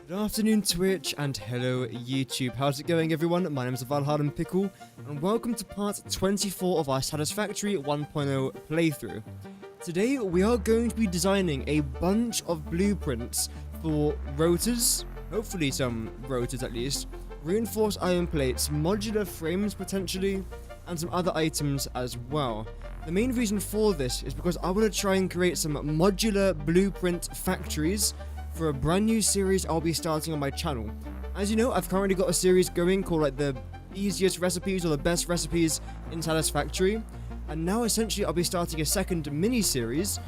Good afternoon Twitch and hello YouTube. How's it going everyone? My name is Impeccable and welcome to part 24 of our Satisfactory 1.0 playthrough. Today we are going to be designing a bunch of blueprints for rotors, hopefully some rotors at least, reinforced iron plates, modular frames potentially, and some other items as well. The main reason for this is because I want to try and create some modular blueprint factories for a brand new series I'll be starting on my channel. As you know, I've currently got a series going called like the easiest recipes or the best recipes in Satisfactory, and now essentially I'll be starting a second mini-series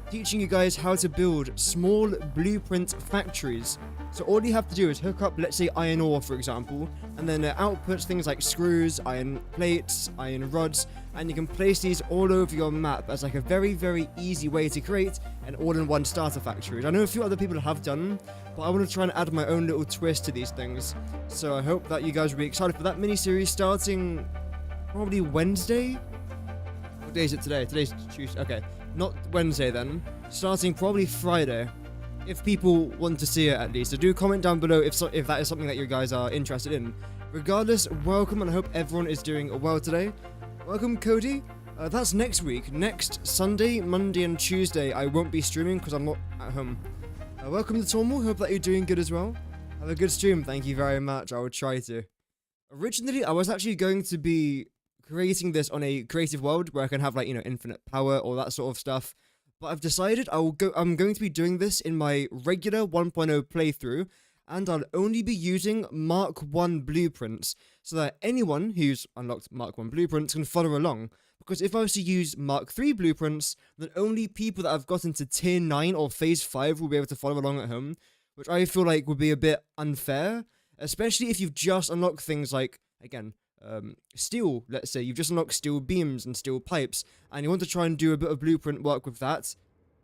teaching you guys how to build small blueprint factories. So all you have to do is hook up, let's say, iron ore, for example, and then it outputs things like screws, iron plates, iron rods, and you can place these all over your map as like a very, very easy way to create an all-in-one starter factory. I know a few other people have done, but I want to try and add my own little twist to these things. So I hope that you guys will be excited for that mini-series starting probably Wednesday? What day is it today? Today's Tuesday. Okay, not Wednesday then. Starting probably Friday. If people want to see it at least. So do comment down below if that is something that you guys are interested in. Regardless, welcome and I hope everyone is doing well today. Welcome Cody. That's next week. Next Sunday, Monday and Tuesday I won't be streaming because I'm not at home. Welcome to Tormal. Hope that you're doing good as well. Have a good stream. Thank you very much. I will try to. Originally, I was actually going to be creating this on a creative world where I can have like, you know, infinite power or that sort of stuff. But I've decided I'm going to be doing this in my regular 1.0 playthrough, and I'll only be using Mark 1 blueprints, so that anyone who's unlocked Mark 1 blueprints can follow along. Because if I was to use Mark 3 blueprints, then only people that have gotten to Tier 9 or Phase 5 will be able to follow along at home, which I feel like would be a bit unfair, especially if you've just unlocked things like, again, steel, let's say. You've just unlocked steel beams and steel pipes, and you want to try and do a bit of blueprint work with that,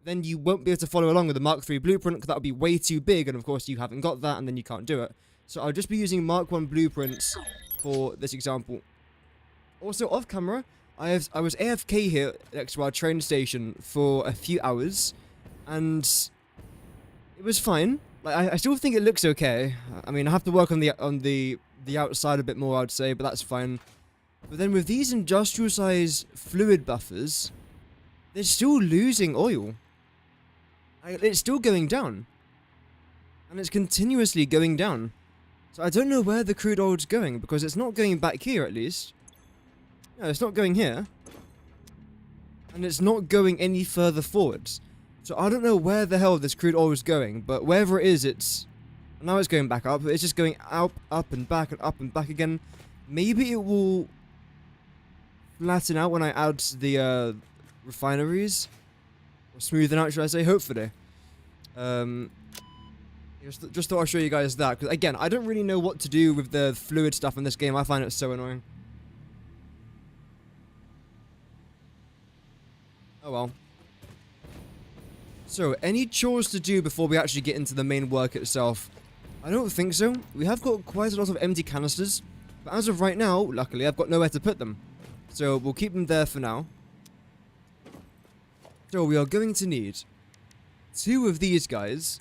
then you won't be able to follow along with the Mark 3 blueprint, because that would be way too big, and of course you haven't got that, and then you can't do it. So I'll just be using Mark 1 blueprints for this example. Also, off camera, I was AFK here next to our train station for a few hours, and it was fine. Like, I still think it looks okay. I mean, I have to work on the outside a bit more, I'd say, but that's fine. But then with these industrial size fluid buffers, they're still losing oil. It's still going down. And it's continuously going down. So I don't know where the crude oil's going, because it's not going back here at least. No, it's not going here. And it's not going any further forwards. So I don't know where the hell this crude oil is going, but wherever it is, it's... Now it's going back up, but it's just going up and back again. Maybe it will flatten out when I add the refineries. Or smoothen out, should I say? Hopefully. Just thought I'd show you guys that. Because again, I don't really know what to do with the fluid stuff in this game. I find it so annoying. Oh well. So, any chores to do before we actually get into the main work itself? I don't think so. We have got quite a lot of empty canisters, but as of right now, luckily, I've got nowhere to put them. So we'll keep them there for now. So we are going to need 2 of these guys,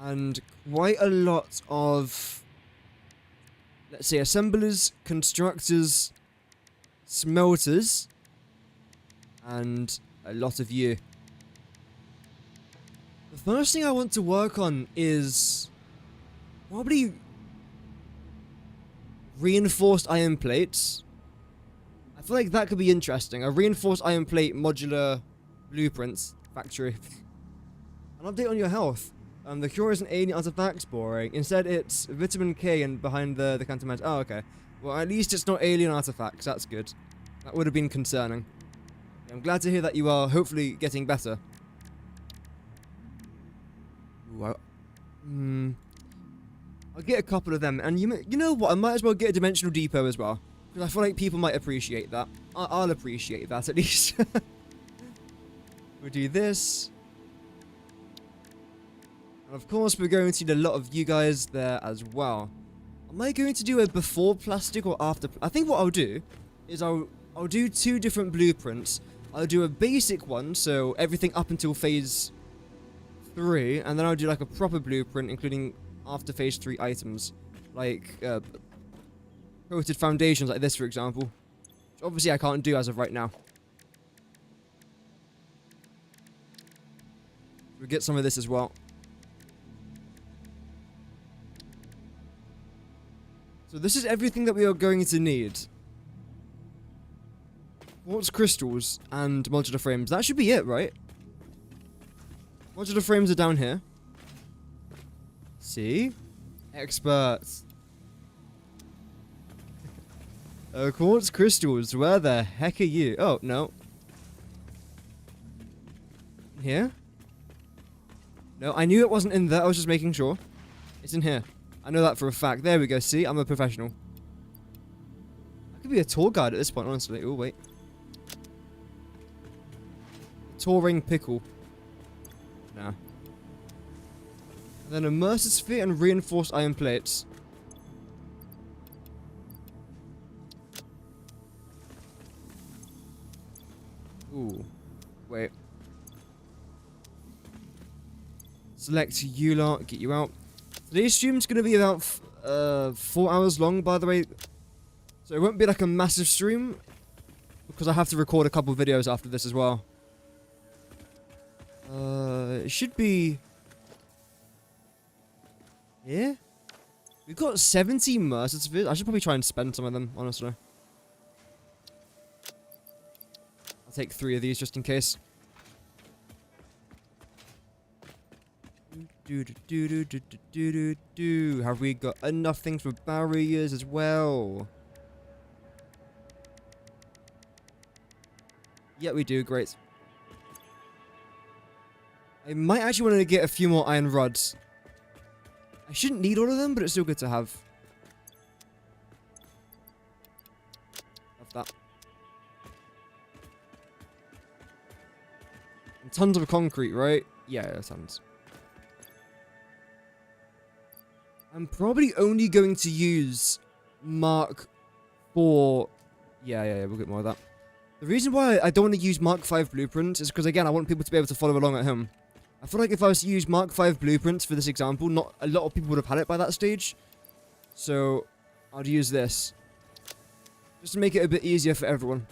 and quite a lot of, let's say, assemblers, constructors, smelters, and a lot of you. The first thing I want to work on is probably reinforced iron plates. I feel like that could be interesting. A reinforced iron plate modular blueprints factory. An update on your health. The cure isn't alien artifacts, boring. Instead, it's vitamin K and behind the cantonment. Oh, okay. Well, at least it's not alien artifacts. That's good. That would have been concerning. I'm glad to hear that you are hopefully getting better. Ooh, I'll get a couple of them, and you know what, I might as well get a dimensional depot as well, because I feel like people might appreciate that. I'll appreciate that at least. We'll do this. And of course we're going to need a lot of you guys there as well. Am I going to do a before plastic or after? I think what I'll do is I'll do 2 different blueprints. I'll do a basic one, so everything up until phase 3, and then I'll do like a proper blueprint, including after phase 3 items, like coated foundations like this, for example. Which obviously I can't do as of right now. We'll get some of this as well. So this is everything that we are going to need. Quartz crystals and modular frames. That should be it, right? Modular frames are down here. See? Experts. Quartz crystals. Where the heck are you? Oh, no. Here? No, I knew it wasn't in there. I was just making sure. It's in here. I know that for a fact. There we go. See? I'm a professional. I could be a tour guide at this point, honestly. Oh, wait. Touring pickle. Nah. And then a immersive sphere and reinforced iron plates. Ooh. Wait. Select you lot. Get you out. Today's stream's going to be about 4 hours long, by the way. So it won't be like a massive stream, because I have to record a couple videos after this as well. It should be... here? We've got 70 immersive spheres. I should probably try and spend some of them, honestly. I'll take 3 of these just in case. Have we got enough things for barriers as well? Yeah, we do. Great. I might actually want to get a few more iron rods. I shouldn't need all of them, but it's still good to have. Have that. And tons of concrete, right? Yeah, tons. I'm probably only going to use Mark 4. Yeah, we'll get more of that. The reason why I don't want to use Mark 5 blueprints is because, again, I want people to be able to follow along at home. I feel like if I was to use Mark 5 blueprints for this example, not a lot of people would have had it by that stage. So, I'll use this. Just to make it a bit easier for everyone.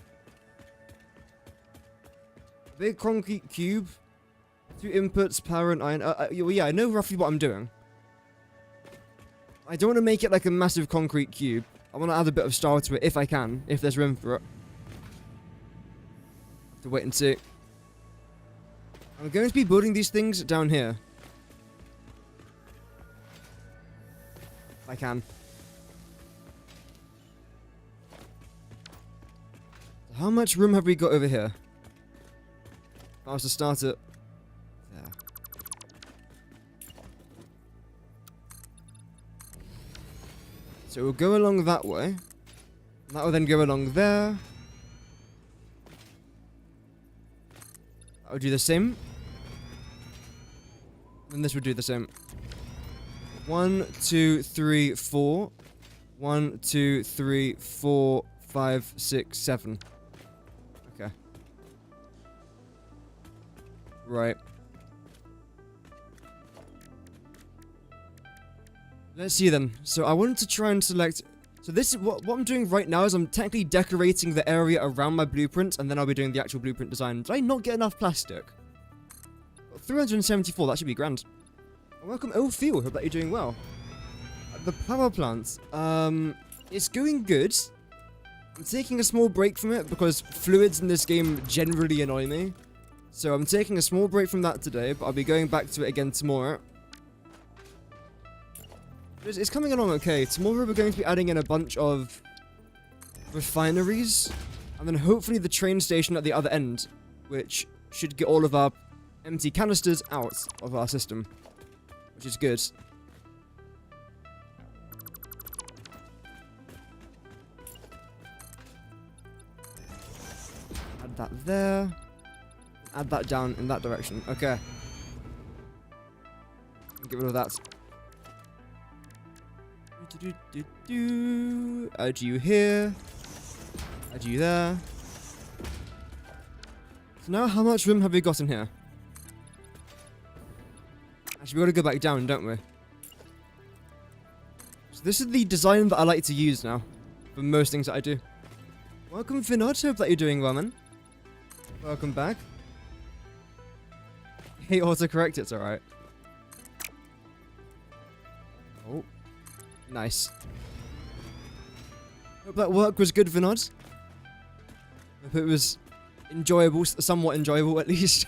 A big concrete cube. 2 inputs, power and iron. Yeah, I know roughly what I'm doing. I don't want to make it like a massive concrete cube. I want to add a bit of style to it if I can, if there's room for it. Have to wait and see. I'm going to be building these things down here. If I can. So how much room have we got over here? If I was to start it. There. So we'll go along that way. That will then go along there. That will do the same. And this would do the same. 1, 2, 3, 4. 1, 2, 3, 4, 5, 6, 7. Okay. Right. Let's see then. So I wanted to try and select... So this is what I'm doing right now is I'm technically decorating the area around my blueprint, and then I'll be doing the actual blueprint design. Did I not get enough plastic? 374, that should be grand. Welcome, Phil. Hope that you're doing well. The power plant. It's going good. I'm taking a small break from it because fluids in this game generally annoy me. So I'm taking a small break from that today, but I'll be going back to it again tomorrow. It's coming along okay. Tomorrow we're going to be adding in a bunch of refineries, and then hopefully the train station at the other end, which should get all of our empty canisters out of our system, which is good. Add that there. Add that down in that direction. Okay. Get rid of that. Add you here. Add you there. So now how much room have we got in here? Actually, we gotta go back down, don't we? So this is the design that I like to use now. For most things that I do. Welcome, Vinod. Hope that you're doing well, man. Welcome back. Hey, autocorrect, it's alright. Oh. Nice. Hope that work was good, Vinod. Hope it was enjoyable, somewhat enjoyable at least.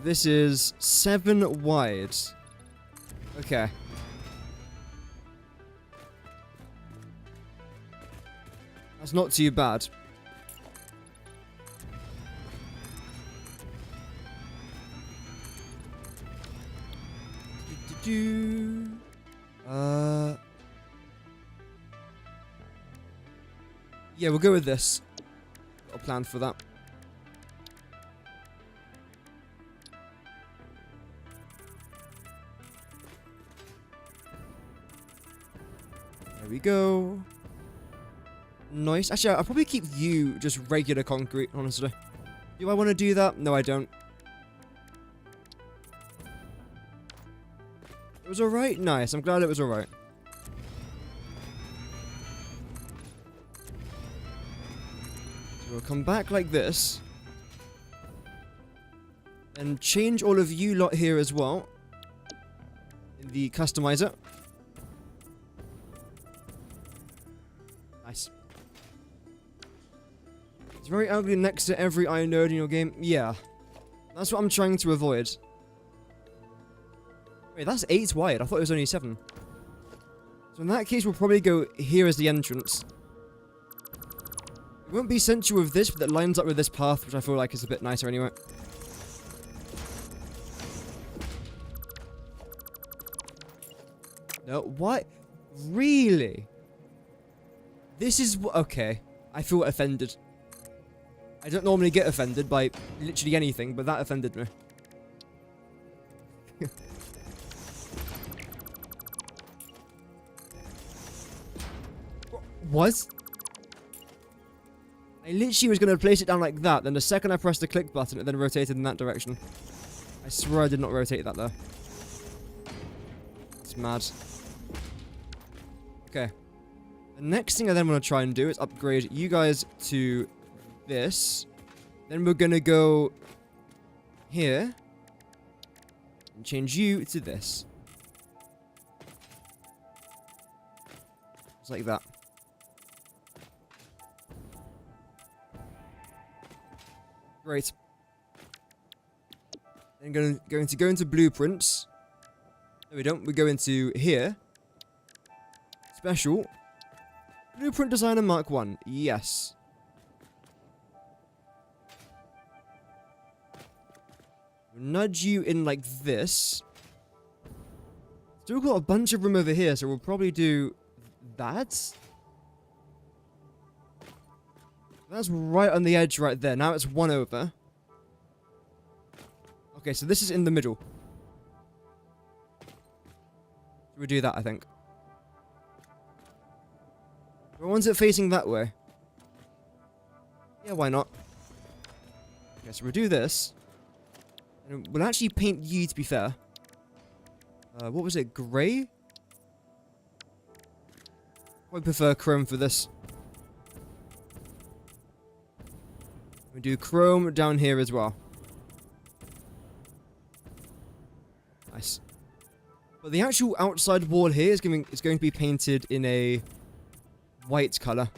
This is 7 wide. Okay. That's not too bad. Yeah, we'll go with this. Got a plan for that. There we go. Nice. Actually, I'll probably keep you just regular concrete, honestly. Do I want to do that? No, I don't. It was alright? Nice. I'm glad it was alright. So we'll come back like this. And change all of you lot here as well. In the customizer. Nice. It's very ugly next to every iron node in your game. Yeah. That's what I'm trying to avoid. Wait, that's 8 wide. I thought it was only 7. So in that case, we'll probably go here as the entrance. It won't be central with this, but that lines up with this path, which I feel like is a bit nicer anyway. No, what? Really? This is... Okay. I feel offended. I don't normally get offended by literally anything, but that offended me. What? I literally was going to place it down like that, then the second I pressed the click button, it then rotated in that direction. I swear I did not rotate that there. It's mad. Okay. The next thing I then want to try and do is upgrade you guys to this. Then we're going to go here. And change you to this. Just like that. Great. Then going to go into blueprints. No, we don't. We go into here. Special. Blueprint designer Mark 1. Yes. Nudge you in like this. Still got a bunch of room over here, so we'll probably do that. That's right on the edge right there. Now it's 1 over. Okay, so this is in the middle. We'll do that, I think. Or one's it facing that way? Yeah, why not? Okay, so we'll do this. And we'll actually paint you, to be fair. What was it? Grey? I prefer chrome for this. We do chrome down here as well. Nice. But the actual outside wall here is going to be painted in a white color.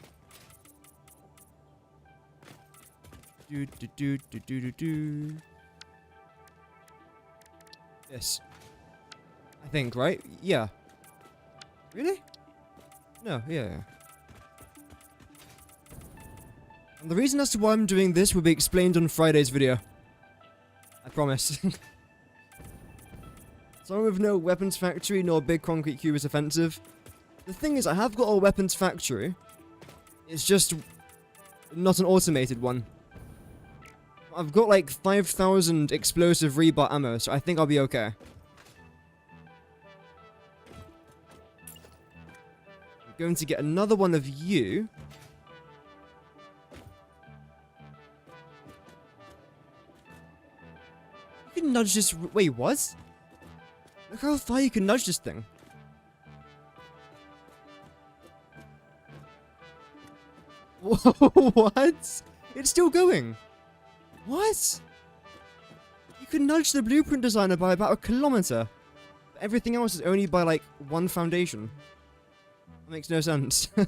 This. I think, right? Yeah. Really? No, yeah. And the reason as to why I'm doing this will be explained on Friday's video. I promise. Someone with no weapons factory nor big concrete cube is offensive. The thing is, I have got a weapons factory. It's just not an automated one. I've got like 5,000 explosive rebar ammo, so I think I'll be okay. I'm going to get another one of you. You can nudge this... Wait, what? Look how far you can nudge this thing. What? It's still going. What? You can nudge the blueprint designer by about 1 kilometer. But everything else is only by like 1 foundation. That makes no sense. I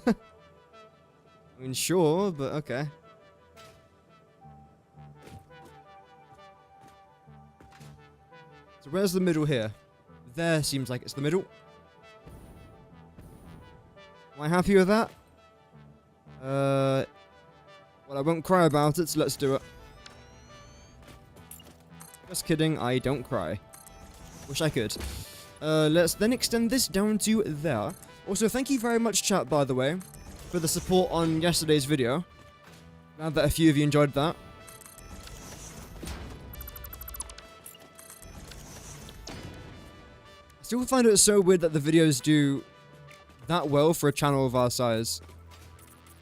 mean, sure, but okay. So where's the middle here? There seems like it's the middle. Am I happy with that? Well, I won't cry about it, so let's do it. Just kidding, I don't cry. Wish I could. Let's then extend this down to there. Also, thank you very much, chat, by the way, for the support on yesterday's video. Glad that a few of you enjoyed that. I still find it so weird that the videos do that well for a channel of our size.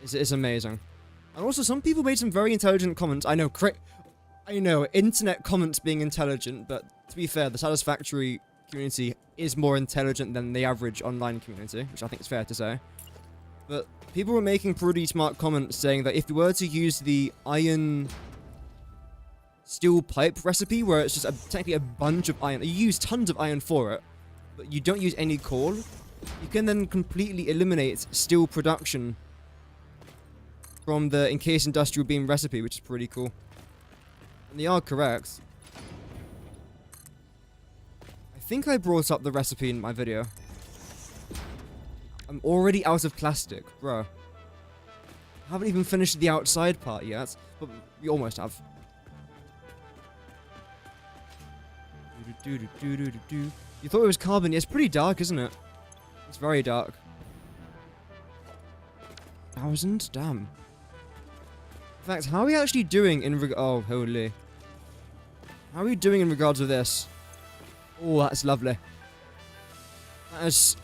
It's amazing. And also, some people made some very intelligent comments. I know, internet comments being intelligent, but to be fair, the Satisfactory community is more intelligent than the average online community, which I think is fair to say. But people were making pretty smart comments saying that if you were to use the iron steel pipe recipe, where it's just technically a bunch of iron, you use tons of iron for it, but you don't use any coal, you can then completely eliminate steel production from the encased industrial beam recipe, which is pretty cool. And they are correct. I think I brought up the recipe in my video. I'm already out of plastic, bro. I haven't even finished the outside part yet, but we almost have. You thought it was carbon? Yeah, it's pretty dark, isn't it? It's very dark. 1,000? Damn. In fact, how are we actually doing in oh, holy. How are we doing in regards to this? Oh, that's lovely. That is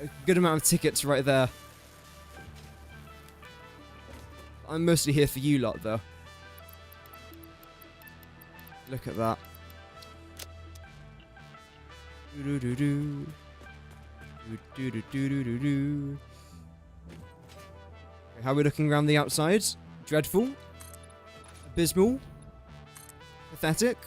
a good amount of tickets right there. I'm mostly here for you lot, though. Look at that. Do-do-do-do. Do-do-do-do-do-do. How are we looking around the outside? Dreadful. Abysmal. Pathetic.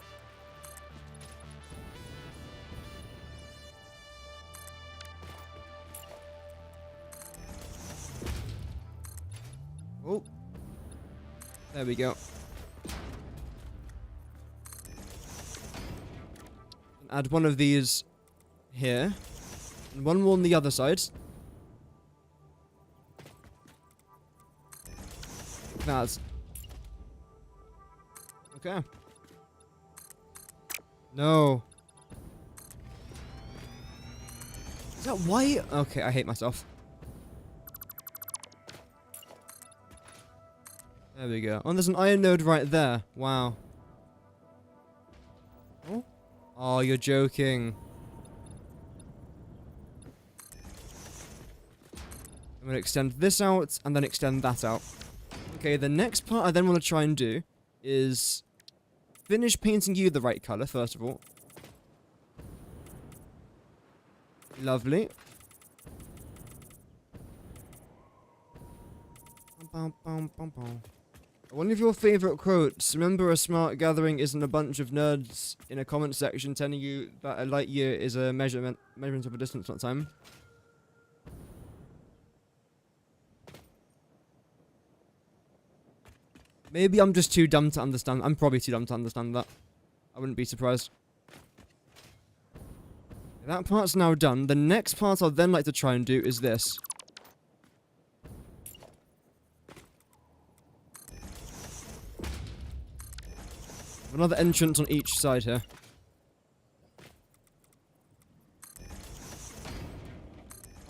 Oh. There we go. Add one of these here. And one more on the other side. That's okay. No. Is that why? Okay, I hate myself. There we go. Oh, there's an iron node right there. Wow. Oh, oh, you're joking. I'm gonna extend this out and then extend that out. Okay, the next part I then want to try and do is finish painting you the right color, first of all. Lovely. One of your favorite quotes. Remember, a smart gathering isn't a bunch of nerds in a comment section telling you that a light year is a measurement of a distance, not time. Maybe I'm just too dumb to understand. I'm probably too dumb to understand that. I wouldn't be surprised. That part's now done. The next part I'd then like to try and do is this. Another entrance on each side here.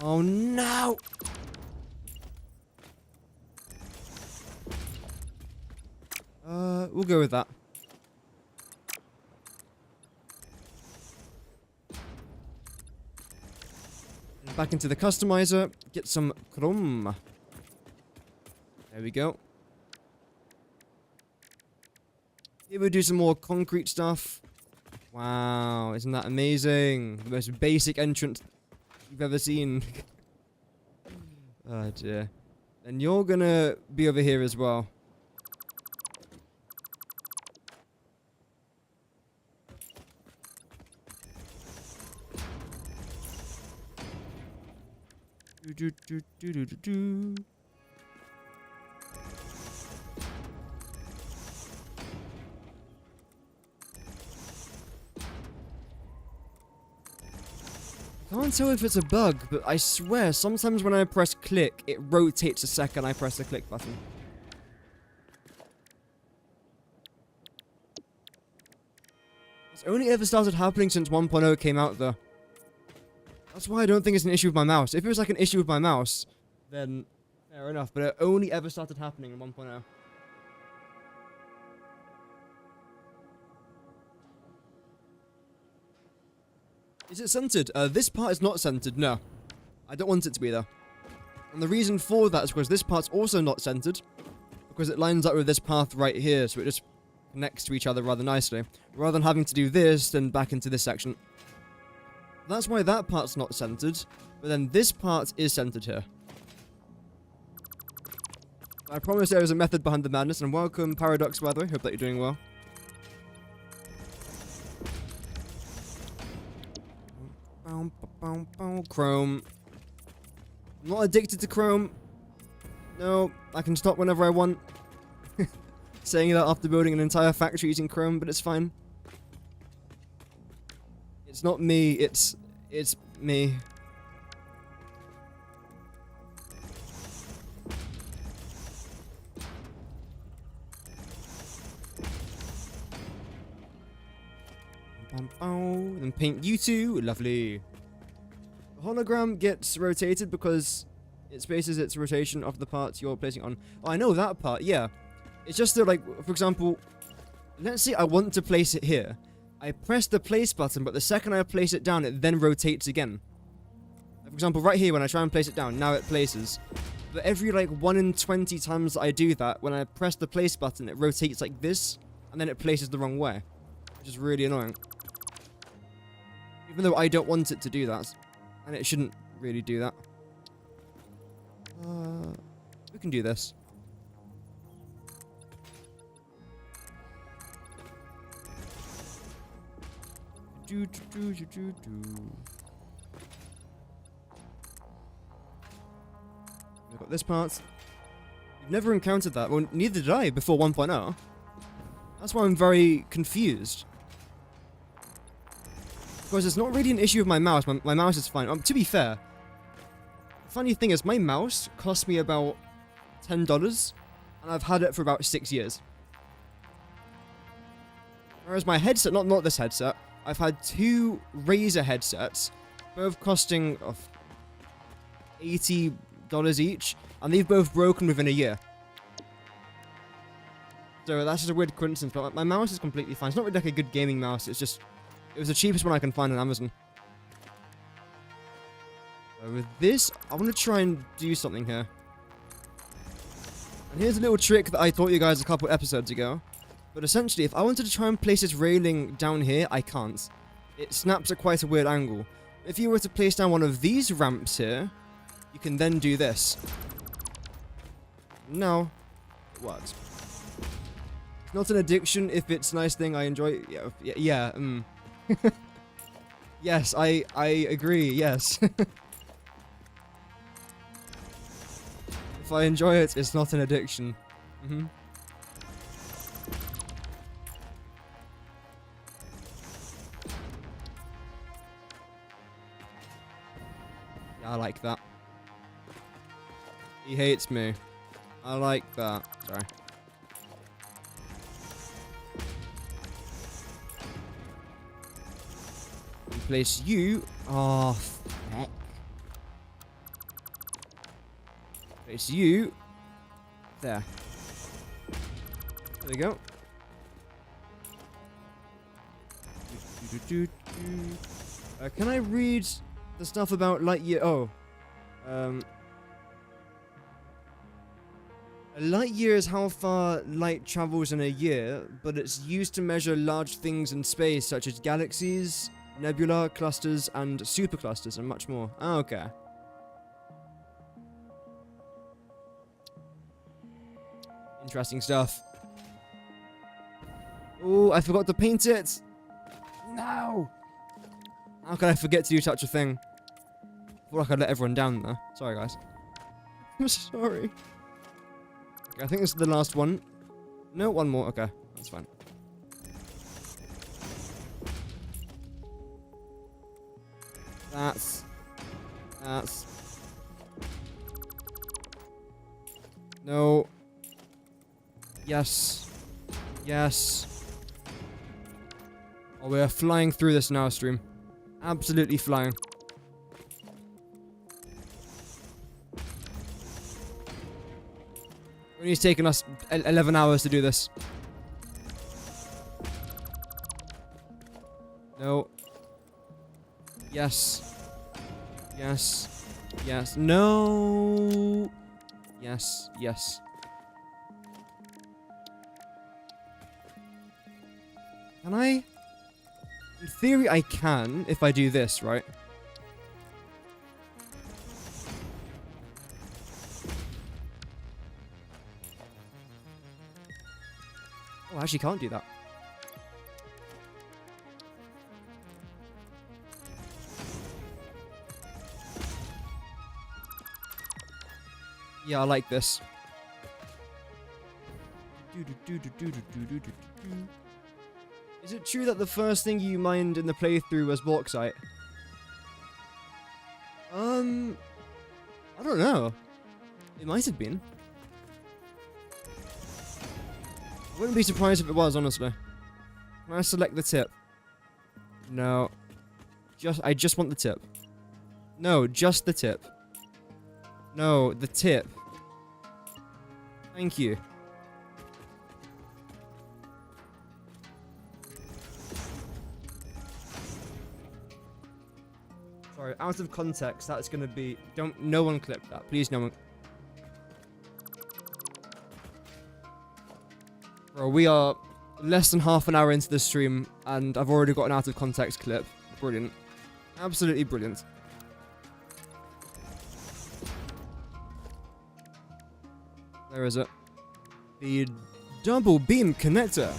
Oh no! We'll go with that. Back into the customizer, get some chrome. There we go. Here we'll do some more concrete stuff. Wow, isn't that amazing? The most basic entrance you've ever seen. Oh dear. And you're gonna be over here as well. Do, do, do, do, do, do. I can't tell if it's a bug, but I swear sometimes when I press click, it rotates a second I press the click button. It's only ever started happening since 1.0 came out though. That's why I don't think it's an issue with my mouse. If it was like an issue with my mouse, then fair enough, but it only ever started happening in 1.0. Is it centered? This part is not centered, no. I don't want it to be though. And the reason for that is because this part's also not centered, because it lines up with this path right here, so it just connects to each other rather nicely. Rather than having to do this, then back into this section. That's why that part's not centered, but then this part is centered here. I promise there is a method behind the madness, and welcome Paradox, by the way. Hope that you're doing well. Chrome. I'm not addicted to Chrome. No, I can stop whenever I want. Saying that after building an entire factory using Chrome, but it's fine. It's not me, it's me. Then paint you two, lovely. The hologram gets rotated because it spaces its rotation of the parts you're placing on. Oh, I know that part, yeah. It's just that, like, for example, let's say I want to place it here. I press the place button, but the second I place it down, it then rotates again. For example, right here, when I try and place it down, now it places. But every, like, 1 in 20 times that I do that, when I press the place button, it rotates like this, and then it places the wrong way. Which is really annoying. Even though I don't want it to do that. And it shouldn't really do that. We can do this. We got this part. You've never encountered that. Well, neither did I before 1.0. That's why I'm very confused. Because it's not really an issue with my mouse. My mouse is fine. To be fair, the funny thing is my mouse cost me about $10, and I've had it for about 6 years. Whereas my headset, not this headset, I've had 2 Razer headsets, both costing $80 each, and they've both broken within a year. So that's just a weird coincidence, but my mouse is completely fine. It's not really like a good gaming mouse, it's just... It was the cheapest one I can find on Amazon. So with this, I want to try and do something here. And here's a little trick that I taught you guys a couple episodes ago. But essentially, if I wanted to try and place this railing down here, I can't. It snaps at quite a weird angle. If you were to place down one of these ramps here, you can then do this. Now, it works. It's not an addiction if it's a nice thing I enjoy. Yeah. Yes, I agree, yes. If I enjoy it, it's not an addiction. Yeah, I like that. He hates me. I like that. Sorry. Place you. Oh, heck. Place you. There. There we go. Can I read the stuff about light year? Oh. A light year is how far light travels in a year, but it's used to measure large things in space such as galaxies, nebula, clusters, and superclusters, and much more. Oh, okay. Interesting stuff. Oh, I forgot to paint it! No! How can I forget to do such a thing? I feel like I let everyone down there. Sorry, guys. I'm sorry. Okay, I think this is the last one. No, one more. Okay, that's fine. That's... No. Yes. Yes. Oh, we're flying through this now, stream. Absolutely flying. It's taken us 11 hours to do this. No. Yes. Yes. Yes. No. Yes. Yes. Can I? In theory, I can if I do this, right? Oh, I actually can't do that. Yeah, I like this. Is it true that the first thing you mined in the playthrough was bauxite? I don't know. It might have been. I wouldn't be surprised if it was, honestly. Can I select the tip? No. I just want the tip. No, just the tip. No, the tip. Thank you. Sorry, out of context, that's gonna be... no one clip that. Please, no one... Bro, we are less than half an hour into the stream, and I've already got an out of context clip. Brilliant. Absolutely brilliant. Where is it? The double beam connector.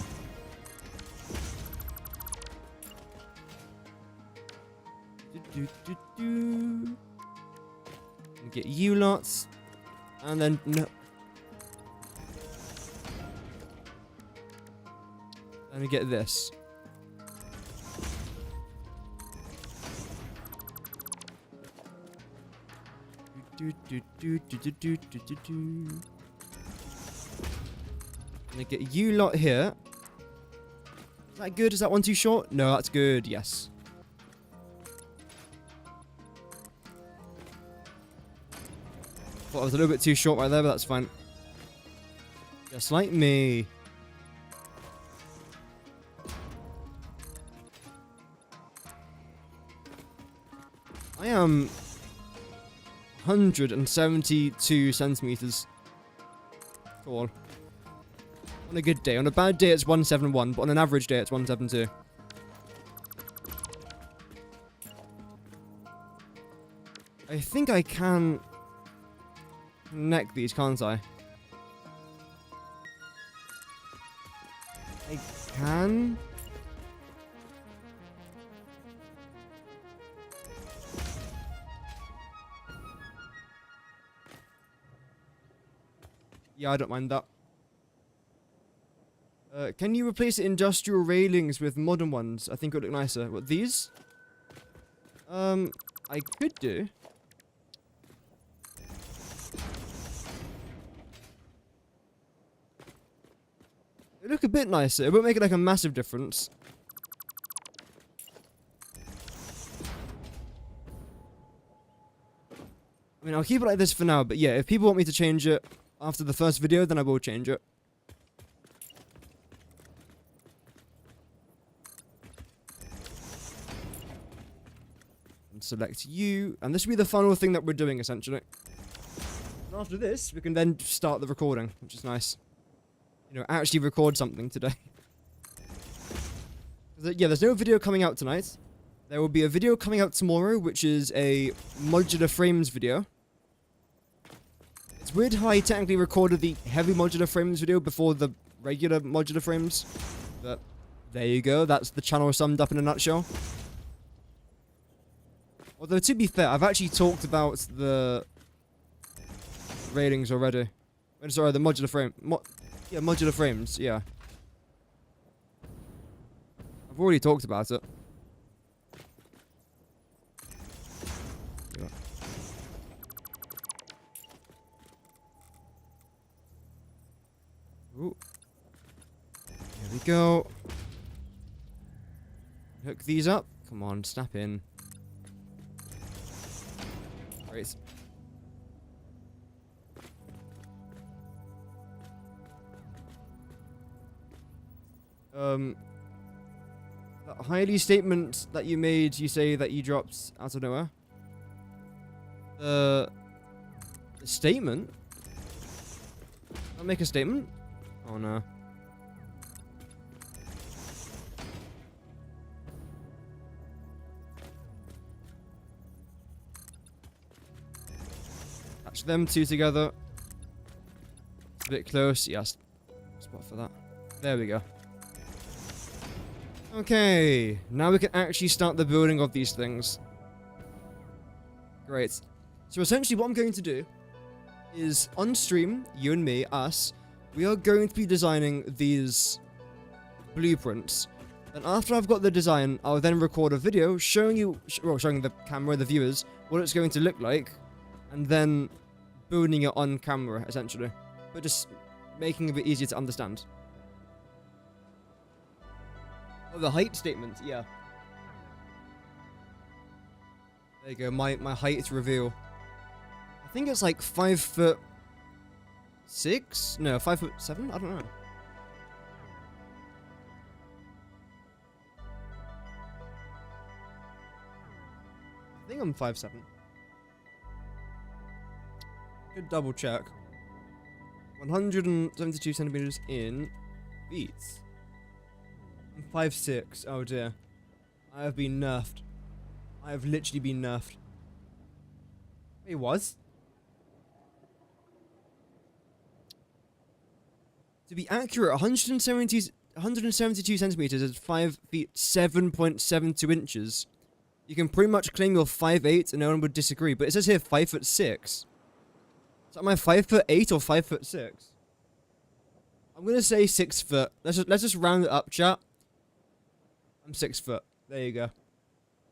Get you lots. And then... no. Let me get this. Let me get you lot here. Is that good? Is that one too short? No, that's good. Yes. Thought I was a little bit too short right there, but that's fine. Just like me. I am 172 centimeters tall. On a good day. On a bad day, it's 171, but on an average day, it's 172. I think I can connect these, can't I? I can. Yeah, I don't mind that. Can you replace the industrial railings with modern ones? I think it would look nicer. What, these? I could do. It would look a bit nicer. It won't make it like a massive difference. I mean, I'll keep it like this for now, but yeah, if people want me to change it after the first video, then I will change it. And select you, and this will be the final thing that we're doing, essentially. after this, we can then start the recording, which is nice. You know, actually record something today. Yeah, there's no video coming out tonight. There will be a video coming out tomorrow, which is a modular frames video. It's weird how I technically recorded the heavy modular frames video before the regular modular frames. But there you go, that's the channel summed up in a nutshell. Although, to be fair, I've actually talked about the ratings already. Sorry, the modular frame. Yeah, modular frames, yeah. I've already talked about it. Yeah. Ooh. Here we go. Hook these up. Come on, snap in. Great. That highly statement that you made, you say that you dropped out of nowhere. The statement? I'll make a statement? Oh no. Attach them two together. It's a bit close. Yes. Spot for that. There we go. Okay, now we can actually start the building of these things. Great. So essentially what I'm going to do is, on stream, you and me, us, we are going to be designing these blueprints. And after I've got the design, I'll then record a video showing you, showing the camera, the viewers, what it's going to look like, and then building it on camera, essentially. But just making it a bit easier to understand. Oh, the height statement, yeah. There you go, my height reveal. I think it's like 5'6"? No, 5'7"? I don't know. I think I'm 5'7". Good double check. 172 centimeters in feet. 5'6". Oh dear. I have been nerfed. I have literally been nerfed. Wait, what? To be accurate, 172 centimeters is 5 feet 7.72 inches. You can pretty much claim you're 5'8" and no one would disagree, but it says here 5'6". Is that my 5'8" or 5'6"? I'm gonna say 6 foot. Let's just round it up, chat. I'm 6 foot. There you go.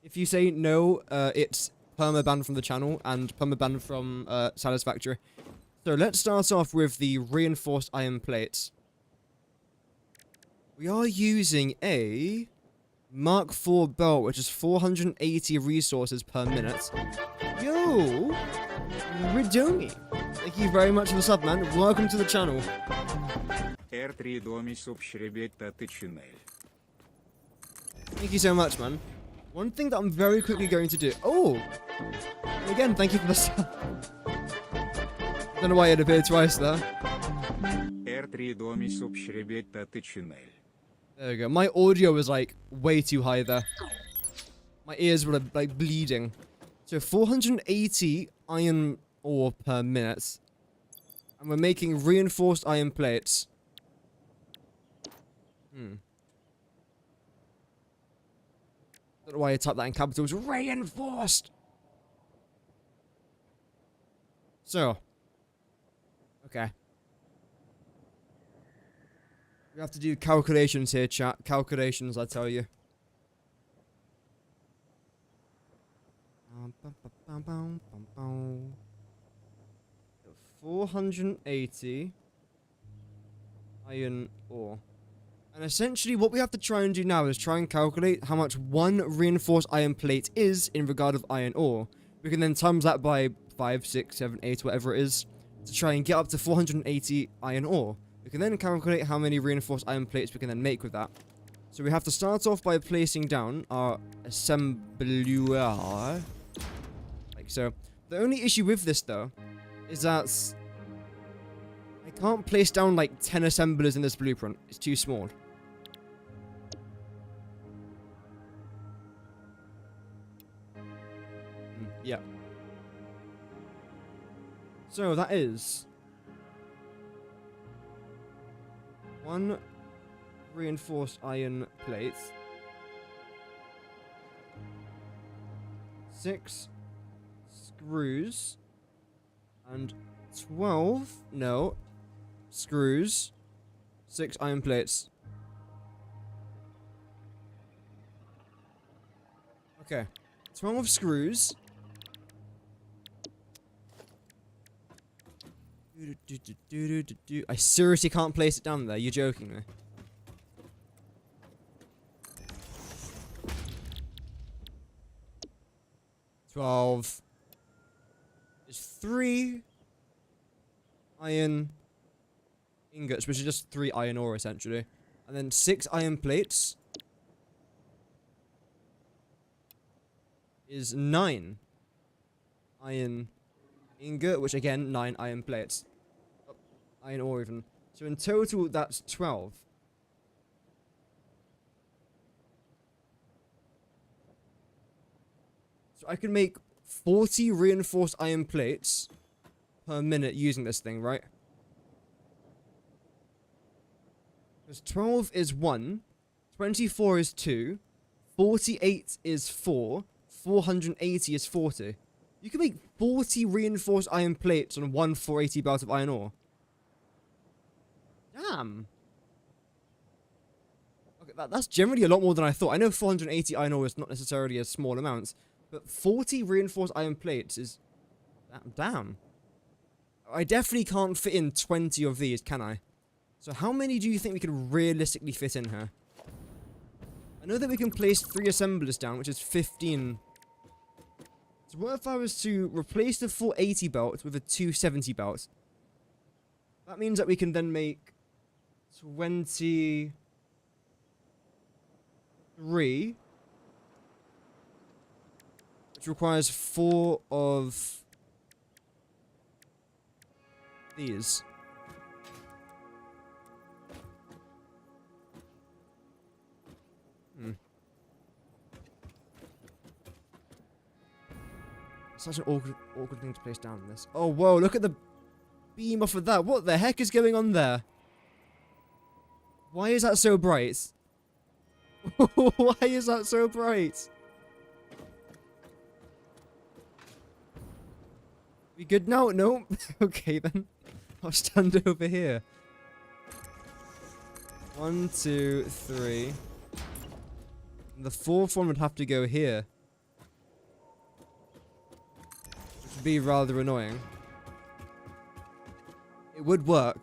If you say no, it's permaban from the channel and permaban from Satisfactory. So let's start off with the reinforced iron plates. We are using a Mark IV belt, which is 480 resources per minute. Yo! Ridomi! Thank you very much for the sub, man. Welcome to the channel. Thank you so much, man. One thing that I'm very quickly going to do... Oh! And again, thank you for the sub. Don't know why it appeared twice there. There we go. My audio was like way too high there. My ears were like bleeding. So 480 iron ore per minute. And we're making reinforced iron plates. Don't know why I typed that in capitals. Reinforced! So. Okay. We have to do calculations here, chat. Calculations, I tell you. 480 iron ore. And essentially what we have to try and do now is try and calculate how much one reinforced iron plate is in regard of iron ore. We can then times that by 5, 6, 7, 8, whatever it is, to try and get up to 480 iron ore. We can then calculate how many reinforced iron plates we can then make with that. So we have to start off by placing down our assembler. Like so. The only issue with this though, is that can't place down like 10 assemblers in this blueprint. It's too small. Yeah. So that is 1 reinforced iron plate, 6 screws, and 12, no, screws, 6 iron plates. Okay, 12 screws. I seriously can't place it down there. You're joking me. There's 3 iron ingots, which is just 3 iron ore essentially, and then 6 iron plates is 9 iron ingot, which again 9 iron plates. Oh, iron ore even. So in total that's 12. So I can make 40 reinforced iron plates per minute using this thing, right? Because 12 is 1, 24 is 2, 48 is 4, 480 is 40. You can make 40 reinforced iron plates on 1 480 belt of iron ore. Damn. Okay, that's generally a lot more than I thought. I know 480 iron ore is not necessarily a small amount, but 40 reinforced iron plates is... Damn. I definitely can't fit in 20 of these, can I? So how many do you think we could realistically fit in here? I know that we can place 3 assemblers down, which is 15... So what if I was to replace the 480 belt with a 270 belt? That means that we can then make 23, which requires 4 of these. Such an awkward thing to place down in this. Oh, whoa, look at the beam off of that. What the heck is going on there? Why is that so bright? Why is that so bright? We good now? No? Okay, then. I'll stand over here. 1, 2, 3. The 4th one would have to go here. Be rather annoying. It would work.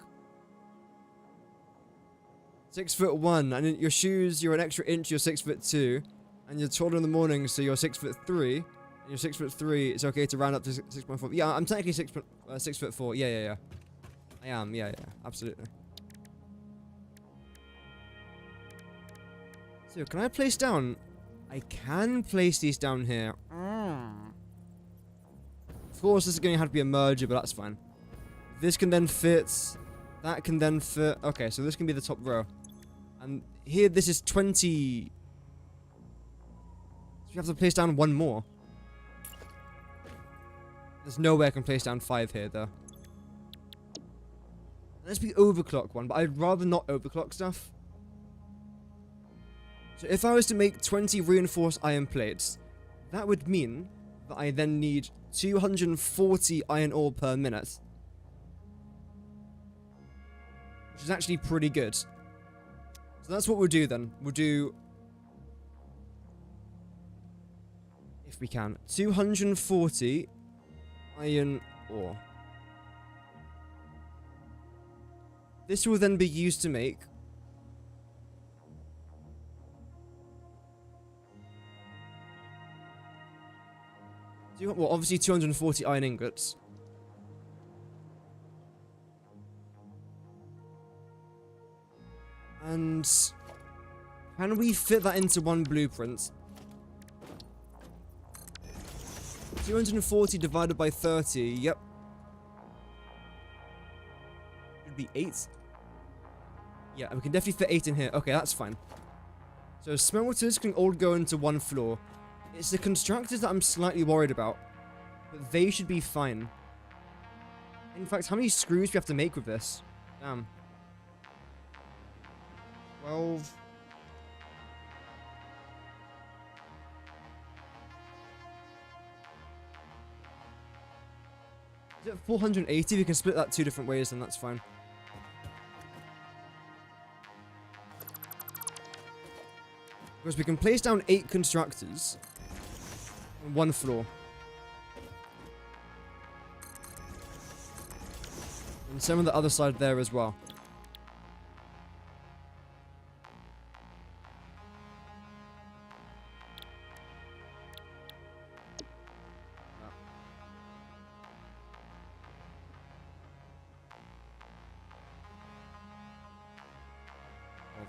6'1", and your shoes, you're an extra inch, you're 6'2", and you're taller in the morning, so you're 6'3", and you're 6'3", it's okay to round up to 6.4. Yeah, I'm technically 6'4". Yeah. I am, yeah, absolutely. So, can I place down? I can place these down here. Of course, this is going to have to be a merger, but that's fine. This can then fit. That can then fit. Okay, so this can be the top row. And here, this is 20. So we have to place down 1 more. There's no way I can place down 5 here, though. Let's be overclock 1, but I'd rather not overclock stuff. So if I was to make 20 reinforced iron plates, that would mean that I then need 240 iron ore per minute. Which is actually pretty good. So that's what we'll do then. We'll do... if we can. 240 iron ore. This will then be used to make... well, obviously 240 iron ingots. And can we fit that into 1 blueprint? 240 divided by 30, yep. Could be 8. Yeah, we can definitely fit 8 in here. Okay, that's fine. So smelters can all go into one floor. It's the constructors that I'm slightly worried about. But they should be fine. In fact, how many screws do we have to make with this? Damn. 12. Is it 480? We can split that 2 different ways, then that's fine. Because we can place down 8 constructors on one floor. And some on the other side there as well.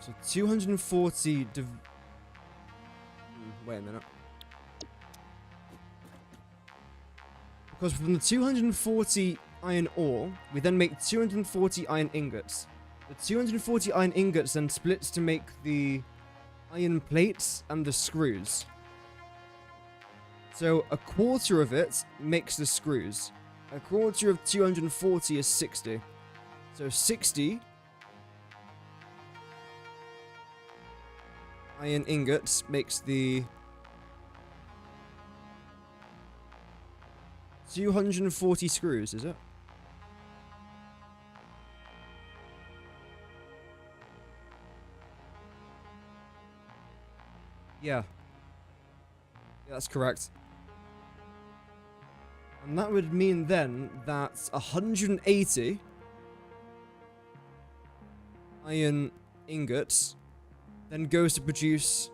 So 240 wait a minute. Because from the 240 iron ore, we then make 240 iron ingots. The 240 iron ingots then splits to make the iron plates and the screws. So a quarter of it makes the screws. A quarter of 240 is 60. So 60 iron ingots makes the 240 screws, is it? Yeah. Yeah, that's correct. And that would mean then that 180 iron ingots then goes to produce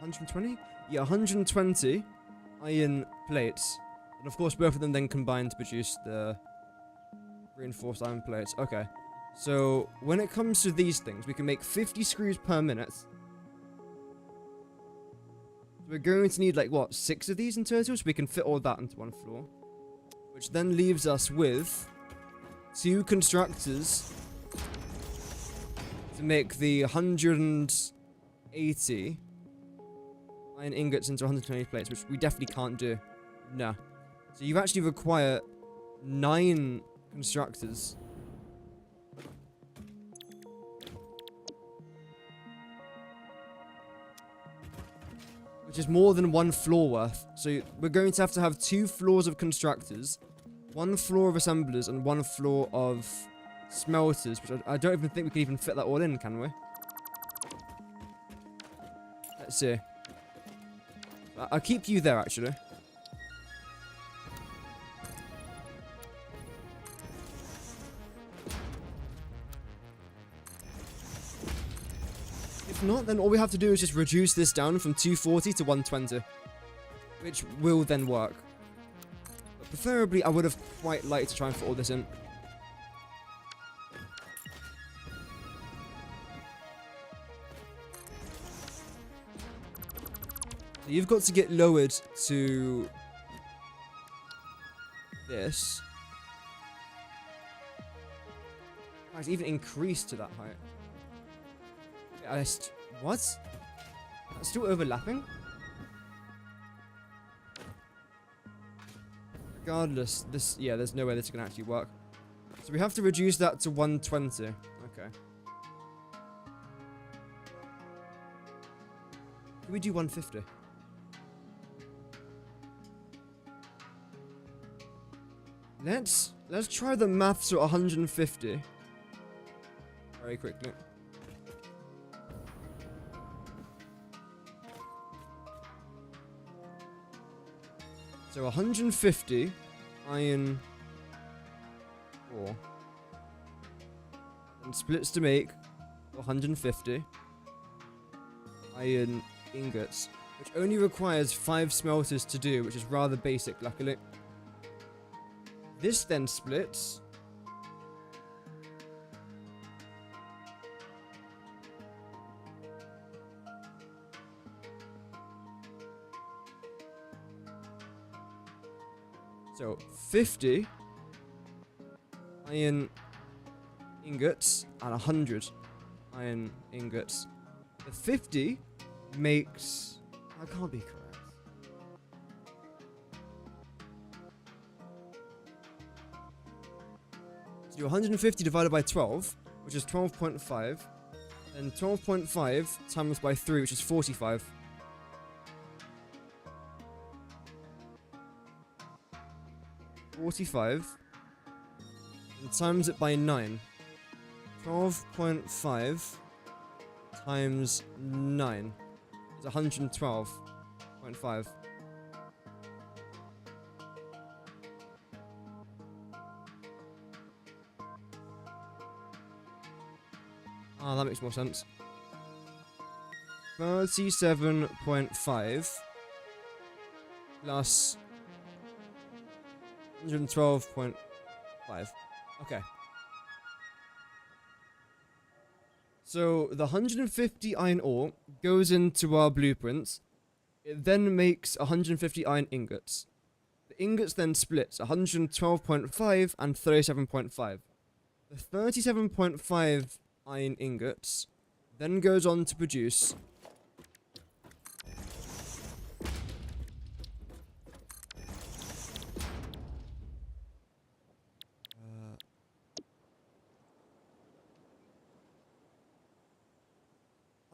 120? Yeah, 120 iron plates. And of course both of them then combine to produce the reinforced iron plates. Okay. So when it comes to these things, we can make 50 screws per minute. We're going to need, like, what, 6 of these in total? So we can fit all that into one floor. Which then leaves us with 2 constructors to make the 180 iron ingots into 120 plates, which we definitely can't do. No. So you actually require 9 constructors. Which is more than 1 floor worth. So we're going to have 2 floors of constructors, 1 floor of assemblers, and 1 floor of smelters, which I don't even think we can even fit that all in, can we? Let's see. I'll keep you there, actually. If not, then all we have to do is just reduce this down from 240 to 120. Which will then work. But preferably, I would have quite liked to try and fit all this in. So you've got to get lowered to this. It's even increased to that height. What? That's still overlapping? Regardless, yeah, there's no way this can actually work. So we have to reduce that to 120. Okay. Can we do 150? Let's try the maths at 150. Very quickly. So 150 iron ore. And splits to make 150 iron ingots. Which only requires 5 smelters to do, which is rather basic, luckily. This then splits. So 50 iron ingots and 100 iron ingots. The 50 makes... That can't be correct. So do 150 divided by 12, which is 12.5. And 12.5 times by 3, which is 45. And times it by 9. 12.5 times 9 is 112.5. Ah, that makes more sense. 37.5 plus 112.5. Okay. So the 150 iron ore goes into our blueprints. It then makes 150 iron ingots. The ingots then splits 112.5 and 37.5. The 37.5 iron ingots then goes on to produce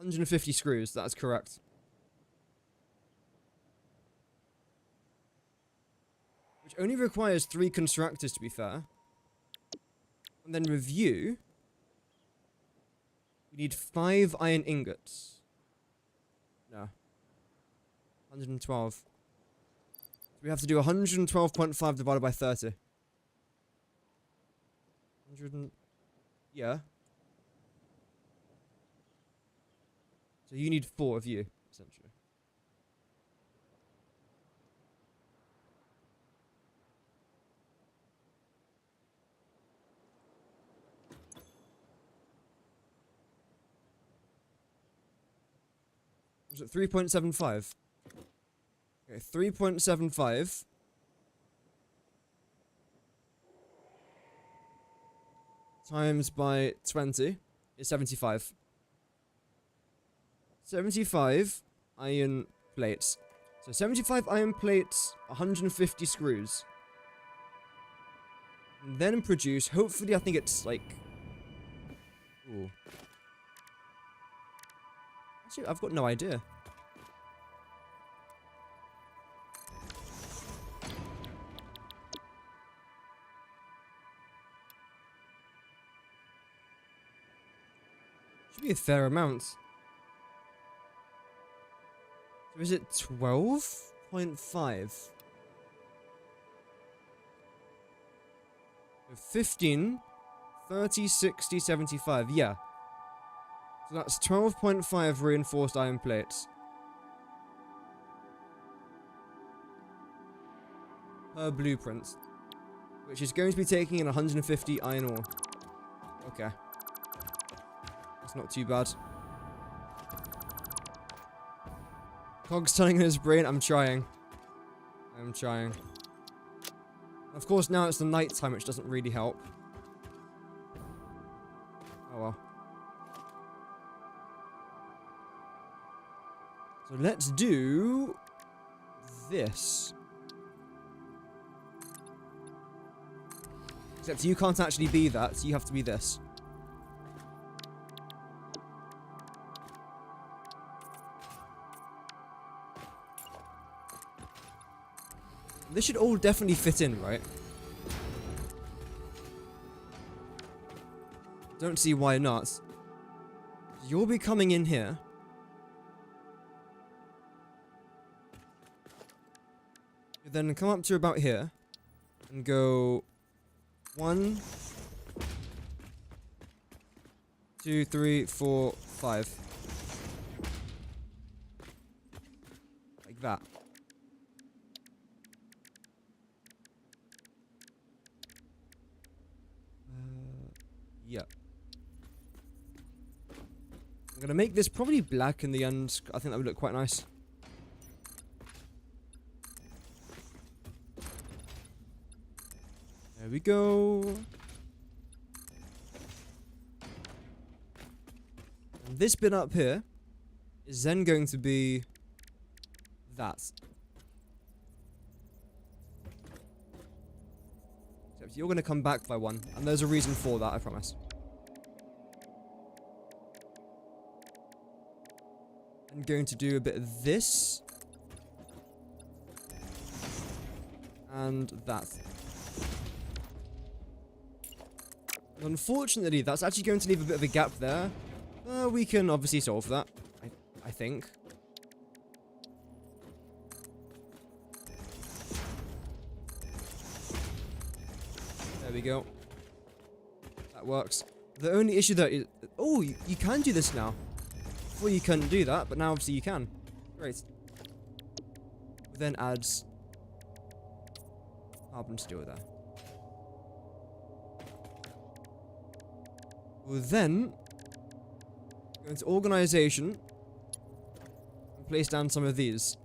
150 screws. That's correct. Which only requires 3 constructors, to be fair. And then review. We need 5 iron ingots. No. 112. So we have to do 112.5 divided by 30. 100 and... Yeah. So you need 4 of you, essentially. Was it 3.75? Okay, 3.75 times by 20 is 75. 75 iron plates. So 75 iron plates, 150 screws. And then produce, hopefully I think it's like... Ooh. Actually, I've got no idea. Should be a fair amount. So is it 12.5? 15, 30, 60, 75. Yeah. So that's 12.5 reinforced iron plates. Per blueprint. Which is going to be taking in 150 iron ore. Okay. That's not too bad. Cog's telling in his brain, I'm trying. I'm trying. Of course, now it's the night time, which doesn't really help. Oh well. So let's do this. Except you can't actually be that, so you have to be this. This should all definitely fit in, right? Don't see why not. You'll be coming in here. You then come up to about here. And go... 1, 2, 3, 4, 5. Like that. Yeah. I'm gonna make this probably black in the end. I think that would look quite nice. There we go. And this bit up here is then going to be that. Except you're going to come back by one, and there's a reason for that, I promise. I'm going to do a bit of this. And that. Unfortunately, that's actually going to leave a bit of a gap there. We can obviously solve that, I think. There we go. That works. The only issue that is... Oh, you can do this now. Before you couldn't do that, but now obviously you can. Great. Then adds carbon steel there. We'll then go into organization and place down some of these.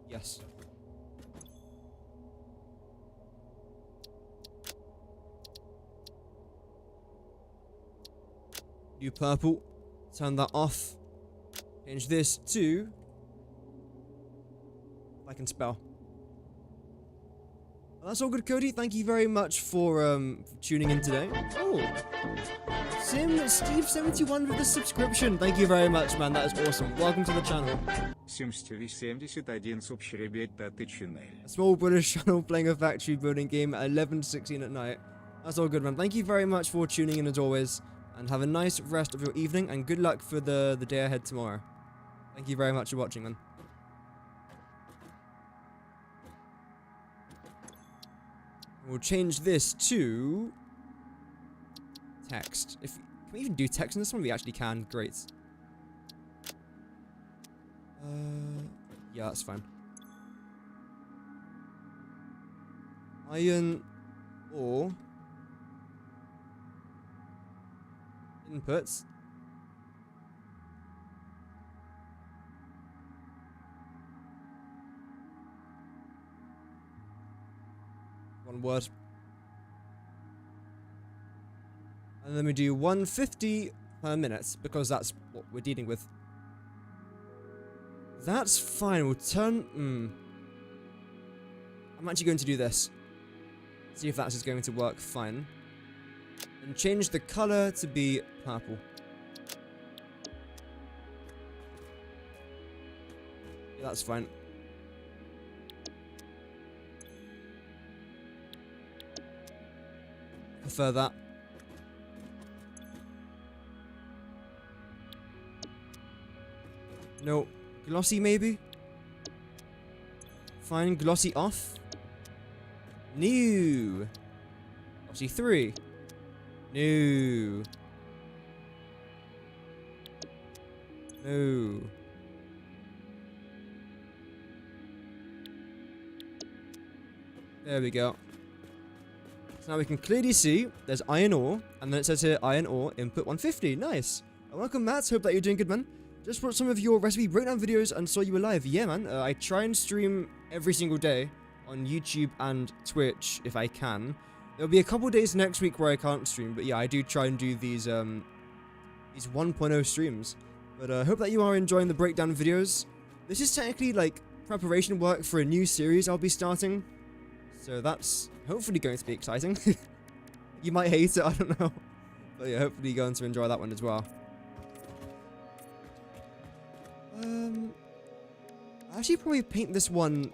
Yes. New purple. Turn that off. Change this to... if I can spell. Well, that's all good, Cody. Thank you very much for tuning in today. Oh, Steve71 with the subscription. Thank you very much, man. That is awesome. Welcome to the channel. A small British channel playing a factory building game at 11:16 at night. That's all good, man. Thank you very much for tuning in as always. And have a nice rest of your evening. And good luck for the day ahead tomorrow. Thank you very much for watching, man. We'll change this to text. Can we even do text in this one? We actually can. Great. Yeah, that's fine. Iron ore inputs. One word. And then we do 150 per minute, because that's what we're dealing with. That's fine. We'll turn... I'm actually going to do this. See if that's just going to work fine. And change the color to be purple. Yeah, that's fine. Prefer that. No. Glossy maybe? Fine, glossy off. New. Glossy 3. New. No. There we go. So now we can clearly see there's iron ore, and then it says here iron ore input 150. Nice. Welcome, Matt. Hope that you're doing good, man. Just watched some of your recipe breakdown videos and saw you were live. Yeah, man. I try and stream every single day on YouTube and Twitch if I can. There'll be a couple days next week where I can't stream, but yeah, I do try and do these 1.0 streams. But I hope that you are enjoying the breakdown videos. This is technically like preparation work for a new series I'll be starting, so that's hopefully going to be exciting. You might hate it, I don't know, but yeah, hopefully you're going to enjoy that one as well. I actually probably paint this one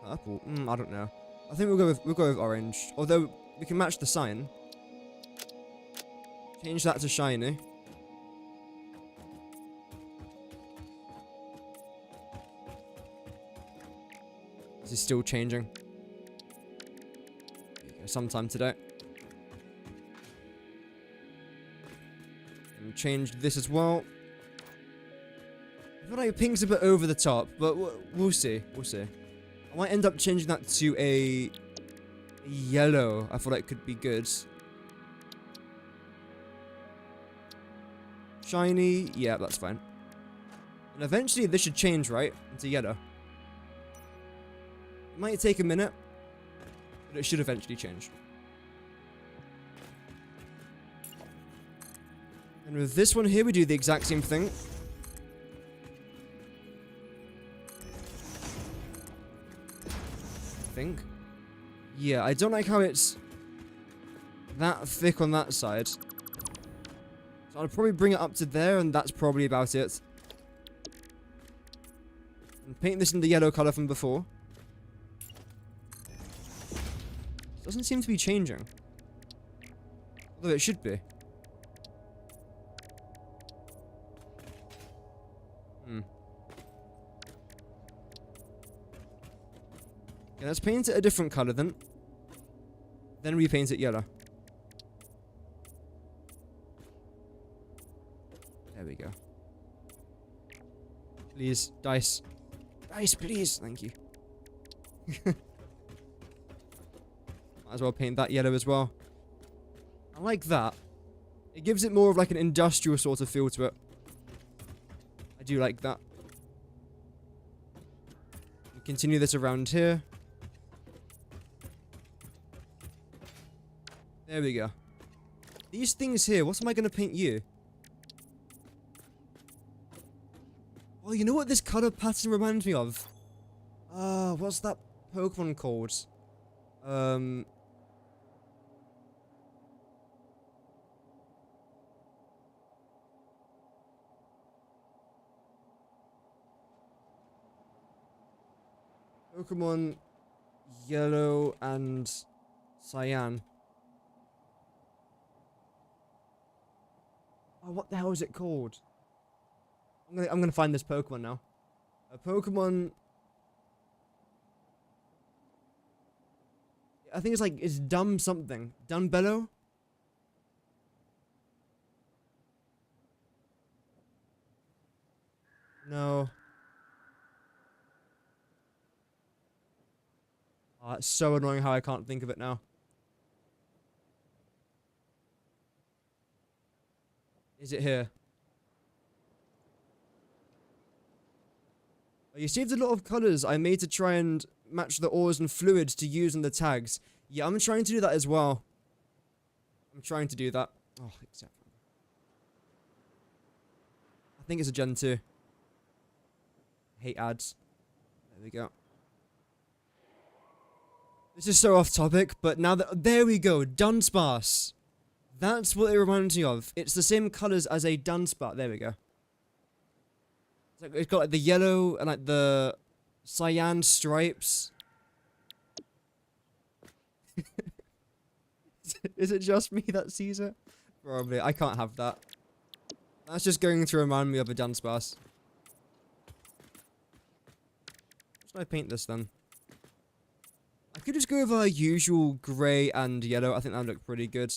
purple. I don't know. I think we'll go with orange. Although we can match the sign. Change that to shiny. This is still changing. Sometime today. And change this as well. I feel like pink's a bit over the top, but we'll see. We'll see. I might end up changing that to a yellow. I thought it could be good. Shiny. Yeah, that's fine. And eventually this should change, right? Into yellow. It might take a minute, but it should eventually change. And with this one here, we do the exact same thing. I think. Yeah, I don't like how it's that thick on that side. So I'll probably bring it up to there, and that's probably about it. And paint this in the yellow color from before. Doesn't seem to be changing. Although it should be. Okay, let's paint it a different color then. Then repaint it yellow. There we go. Please, dice. Dice, please. Thank you. Might as well paint that yellow as well. I like that. It gives it more of like an industrial sort of feel to it. I do like that. We continue this around here. There we go. These things here, what am I going to paint you? Oh, you know what this color pattern reminds me of? What's that Pokemon called? Pokemon Yellow and Cyan. Oh, what the hell is it called? I'm gonna find this Pokemon now. A Pokemon. I think it's Dumb something. Dumbello? No. Oh, it's so annoying how I can't think of it now. Is it here? Oh, you saved a lot of colors I made to try and match the ores and fluids to use in the tags. Yeah, I'm trying to do that as well. I'm trying to do that. Oh, except I think it's a Gen 2. Hate ads. There we go. This is so off topic, but now that... There we go, Dunsparce. That's what it reminds me of. It's the same colours as a Dunsparce. There we go. It's got like the yellow and like the cyan stripes. Is it just me that sees it? Probably. I can't have that. That's just going to remind me of a Dunsparce. Should I paint this then? I could just go with our usual grey and yellow. I think that would look pretty good.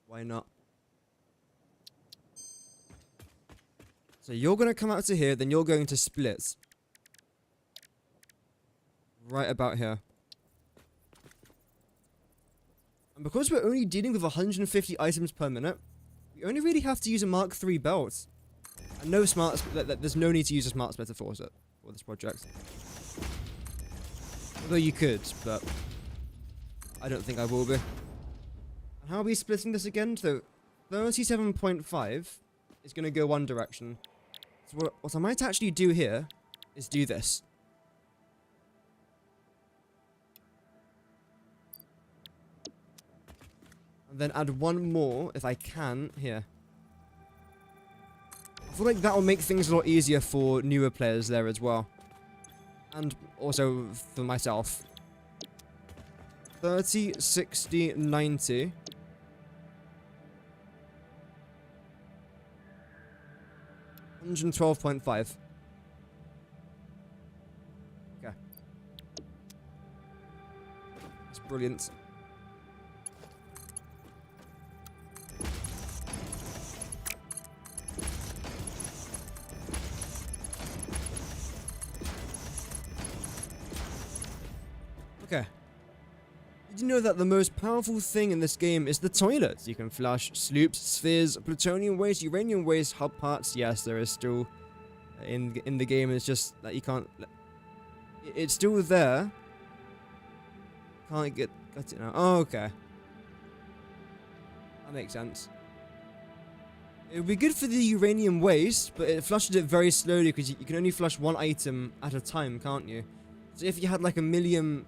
Why not? So you're going to come out to here, then you're going to split. Right about here. And because we're only dealing with 150 items per minute, we only really have to use a Mark III belt. And no there's no need to use a smart splitter for this project. Although you could, but I don't think I will be. And how are we splitting this again? So 37.5 is going to go one direction. So what I might actually do here is do this. And then add one more, if I can, here. I feel like that will make things a lot easier for newer players there as well. And also for myself. 30, 60, 90. 112.5. Okay. That's brilliant. Okay. Did you know that the most powerful thing in this game is the toilet? You can flush sloops, spheres, plutonium waste, uranium waste, hub parts. Yes, there is still in the game. It's just that you can't. It's still there. Can't get it now. Oh, okay. That makes sense. It would be good for the uranium waste, but it flushes it very slowly because you can only flush one item at a time, can't you? So if you had like a million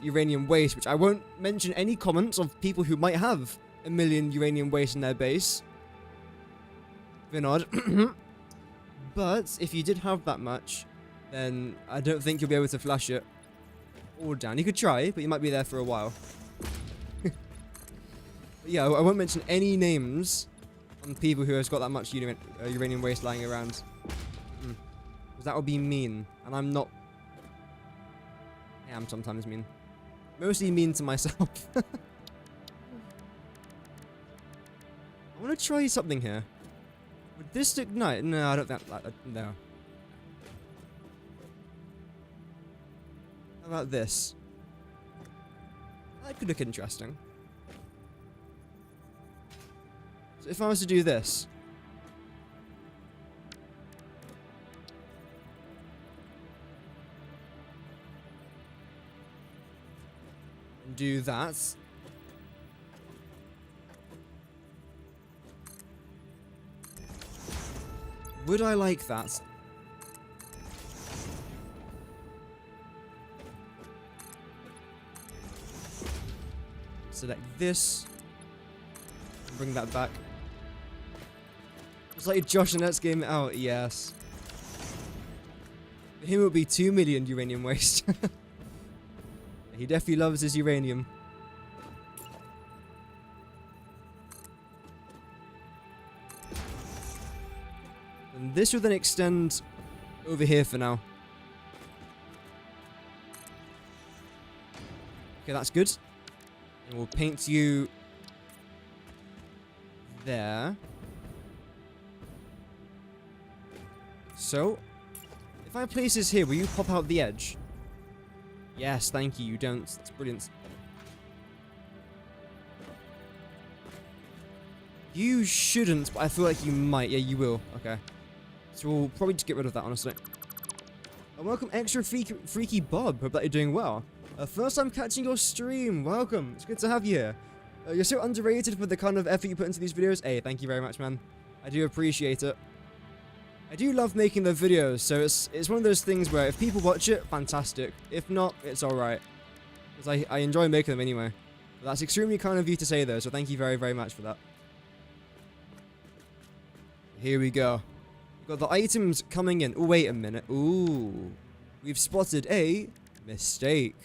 uranium waste, which I won't mention any comments of people who might have a million uranium waste in their base. Vinod. But if you did have that much, then I don't think you'll be able to flush it all down. You could try, but you might be there for a while. Yeah, I won't mention any names on people who has got that much uranium waste lying around. Because that would be mean, and I'm not. I am sometimes mean. Mostly mean to myself. I want to try something here. Would this ignite? No, I don't think that. No. How about this? That could look interesting. So if I was to do this. And do that. Would I like that? Select this. Bring that back. Just like Josh and Let's Game It Out, yes. For him it would be 2 million uranium waste. He definitely loves his uranium. And this will then extend over here for now. Okay, that's good. And we'll paint you there. So, if I place this here, will you pop out the edge? Yes, thank you, you don't. That's brilliant. You shouldn't, but I feel like you might. Yeah, you will. Okay. So we'll probably just get rid of that, honestly. And welcome, Extra Freaky Bob. Hope that you're doing well. First time catching your stream. Welcome. It's good to have you here. You're so underrated for the kind of effort you put into these videos. Hey, thank you very much, man. I do appreciate it. I do love making the videos, so it's one of those things where if people watch it, fantastic. If not, it's alright. Because I enjoy making them anyway. But that's extremely kind of you to say, though, so thank you very, very much for that. Here we go. We've got the items coming in. Oh, wait a minute. Ooh. We've spotted a mistake.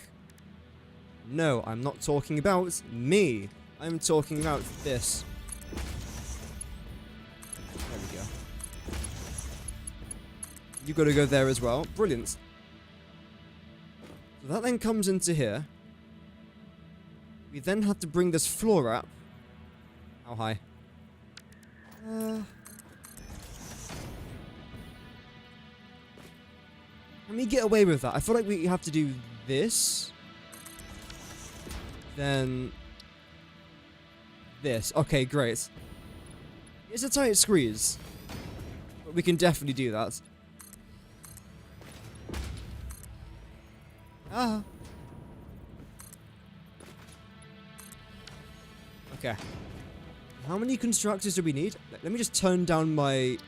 No, I'm not talking about me. I'm talking about this. There we go. You've got to go there as well. Brilliant. So that then comes into here. We then have to bring this floor up. How high? Let me get away with that. I feel like we have to do this. Then this. Okay, great. It's a tight squeeze. But we can definitely do that. Ah. Okay. How many constructors do we need? Let me just turn down my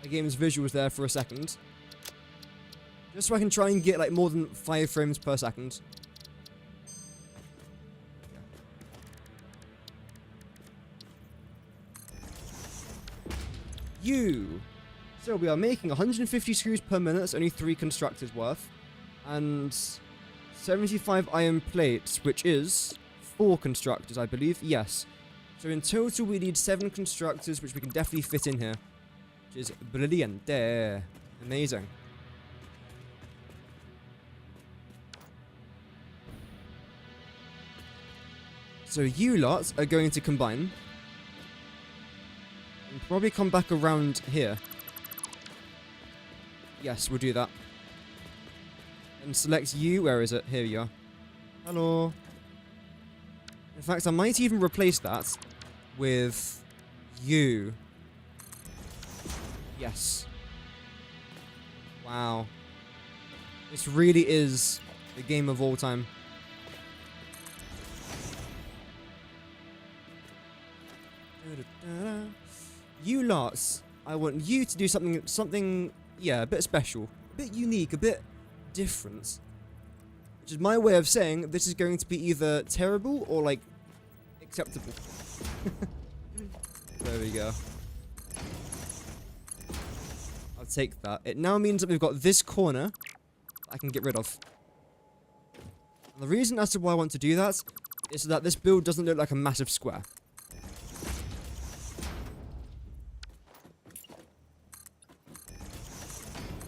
game's visuals there for a second. Just so I can try and get like more than 5 frames per second. So we are making 150 screws per minute. That's only 3 constructors worth. And 75 iron plates, which is 4 constructors, I believe. Yes. So in total we need 7 constructors, which we can definitely fit in here. Which is brilliant. There. Amazing. So you lot are going to combine. And probably come back around here. Yes, we'll do that. And select you. Where is it? Here you are. Hello. In fact, I might even replace that with you. Yes. Wow. This really is the game of all time. You lots, I want you to do something, yeah, a bit special, a bit unique, a bit different. Which is my way of saying this is going to be either terrible or, like, acceptable. There we go. I'll take that. It now means that we've got this corner I can get rid of. And the reason as to why I want to do that is so that this build doesn't look like a massive square.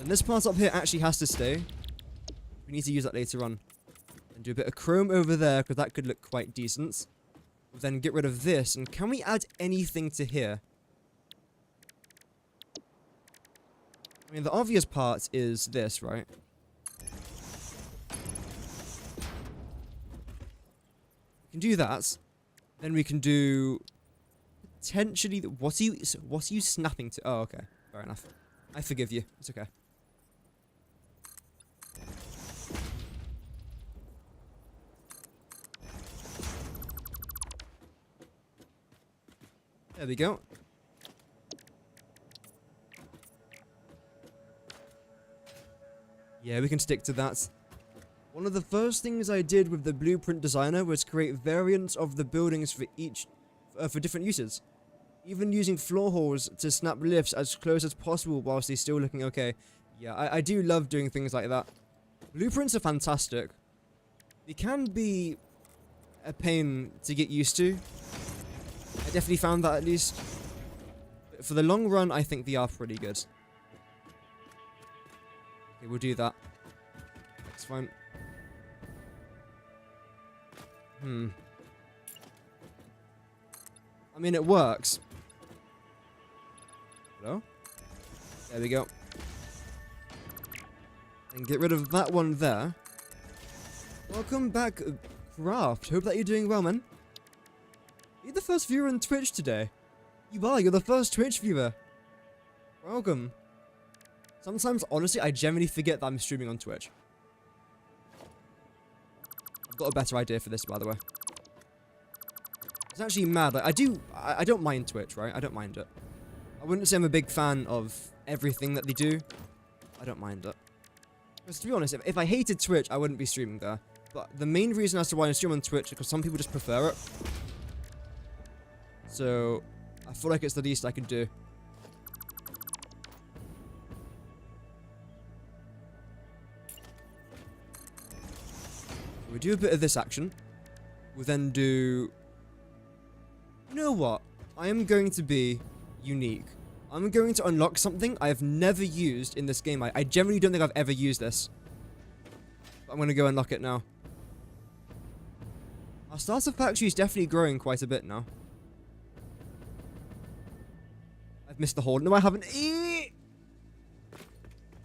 And this part up here actually has to stay. We need to use that later on. And do a bit of chrome over there, because that could look quite decent. We'll then get rid of this, and can we add anything to here? I mean, the obvious part is this, right? We can do that. Then we can do potentially. What are you snapping to? Oh, okay, fair enough. I forgive you. It's okay. There we go. Yeah, we can stick to that. One of the first things I did with the blueprint designer was create variants of the buildings for for different uses. Even using floor holes to snap lifts as close as possible whilst they're still looking okay. Yeah, I do love doing things like that. Blueprints are fantastic. They can be a pain to get used to. I definitely found that, at least. But for the long run, I think they are pretty good. Okay, we'll do that. That's fine. I mean, it works. Hello? There we go. And get rid of that one there. Welcome back, Craft. Hope that you're doing well, man. You're the first viewer on Twitch today. You are, you're the first Twitch viewer. Welcome. Sometimes, honestly, I genuinely forget that I'm streaming on Twitch. I've got a better idea for this, by the way. It's actually mad. Like, I don't mind Twitch, right? I don't mind it. I wouldn't say I'm a big fan of everything that they do. I don't mind it. Because to be honest, if I hated Twitch, I wouldn't be streaming there. But the main reason as to why I stream on Twitch is because some people just prefer it. So, I feel like it's the least I can do. We do a bit of this action. We'll then do... You know what? I am going to be unique. I'm going to unlock something I have never used in this game. I generally don't think I've ever used this. But I'm going to go unlock it now. Our starter factory is definitely growing quite a bit now. I've missed the hole. No, I haven't.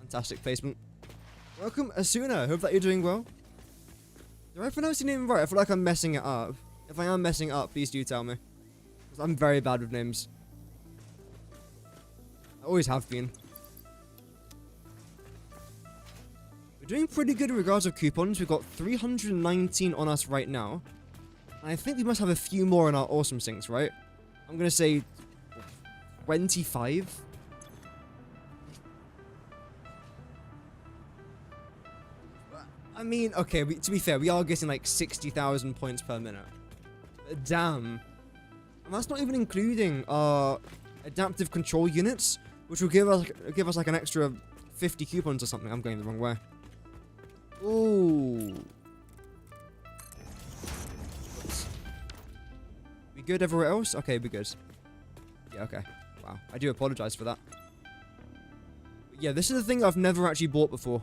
Fantastic placement. Welcome, Asuna. Hope that you're doing well. Did I pronounce your name right? I feel like I'm messing it up. If I am messing it up, please do tell me. Because I'm very bad with names. I always have been. We're doing pretty good in regards of coupons. We've got 319 on us right now. And I think we must have a few more in our awesome sinks, right? I'm going to say 25. I mean, okay, to be fair, we are getting like 60,000 points per minute. Damn. And that's not even including our adaptive control units, which will give us like an extra 50 coupons or something. I'm going the wrong way. Ooh. Oops. We good everywhere else? Okay, we good. Yeah, okay. Wow. I do apologize for that. But yeah, this is the thing I've never actually bought before.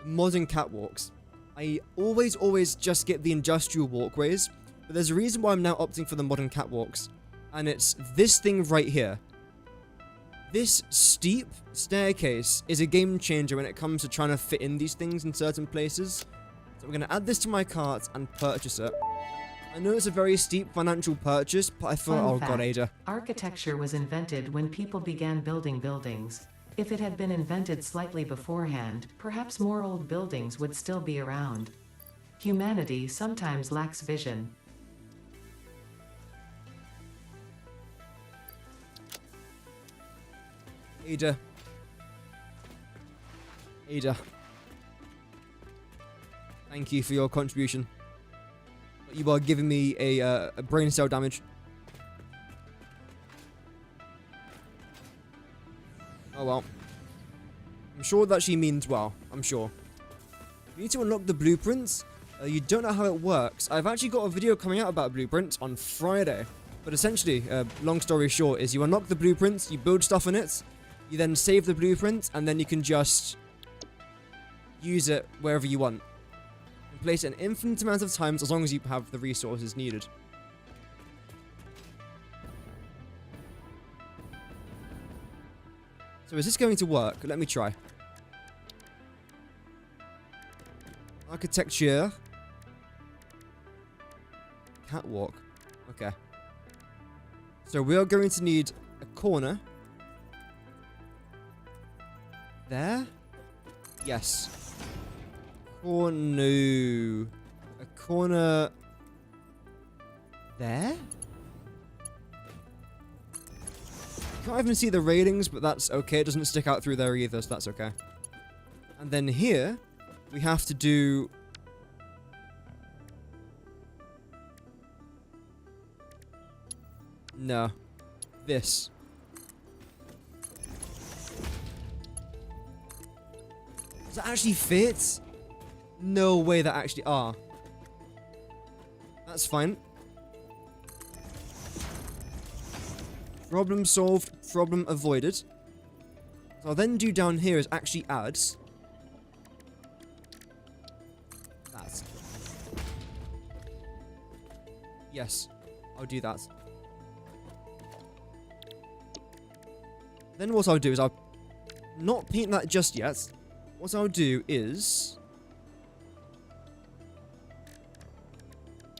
Modern catwalks. I always just get the industrial walkways, but there's a reason why I'm now opting for the modern catwalks, and it's this thing right here. This steep staircase is a game changer when it comes to trying to fit in these things in certain places. So I'm going to add this to my cart and purchase it. I know it's a very steep financial purchase, but I thought, oh god, Ada. Architecture was invented when people began building buildings. If it had been invented slightly beforehand, perhaps more old buildings would still be around. Humanity sometimes lacks vision. Ada. Ada. Thank you for your contribution. You are giving me a brain cell damage. Oh well. I'm sure that she means well. I'm sure. You need to unlock the blueprints. You don't know how it works. I've actually got a video coming out about blueprints on Friday. But essentially, long story short, is you unlock the blueprints, you build stuff in it, you then save the blueprint, and then you can just use it wherever you want. Place it an infinite amount of times as long as you have the resources needed. So is this going to work? Let me try. Architecture. Catwalk. Okay. So we are going to need a corner. There? Yes. Oh no. A corner there? Can't even see the ratings, but that's okay. It doesn't stick out through there either, so that's okay. And then here, we have to do... No. This. Does that actually fit? No way that actually... Ah. That's fine. Problem solved, problem avoided. So I'll then do down here is actually add. That. Yes, I'll do that. Then what I'll do is I'll not paint that just yet. What I'll do is...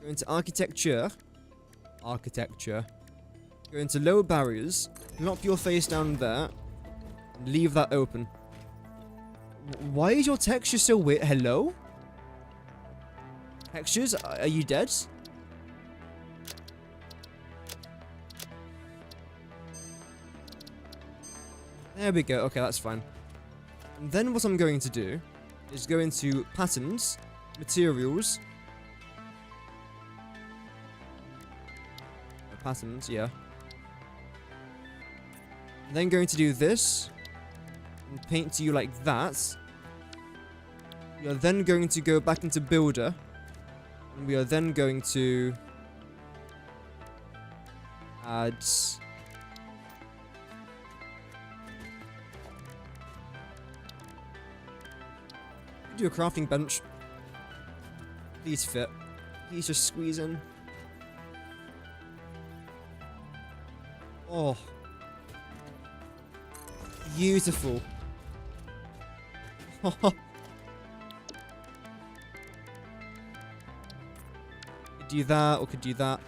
Go into architecture. Architecture. Go into lower barriers. Knock your face down there. And leave that open. Why is your texture so weird? Hello? Textures? Are you dead? There we go. Okay, that's fine. And then what I'm going to do is go into patterns, materials. Patterns, yeah. And then going to do this and paint to you like that. We are then going to go back into builder, and we are then going to add do a crafting bench. Please fit. Please just squeeze in. Oh. Beautiful. Could do that, or could do that.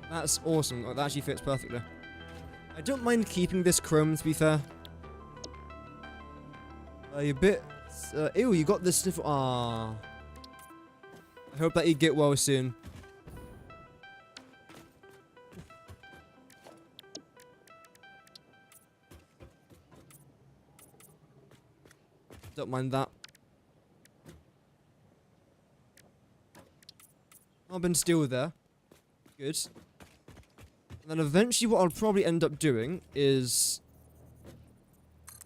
That's awesome. Oh, that actually fits perfectly. I don't mind keeping this chrome, to be fair. A bit... ew, you got this sniffle... Ah. I hope that you get well soon. Don't mind that. Carbon steel there. Good. And then eventually what I'll probably end up doing is...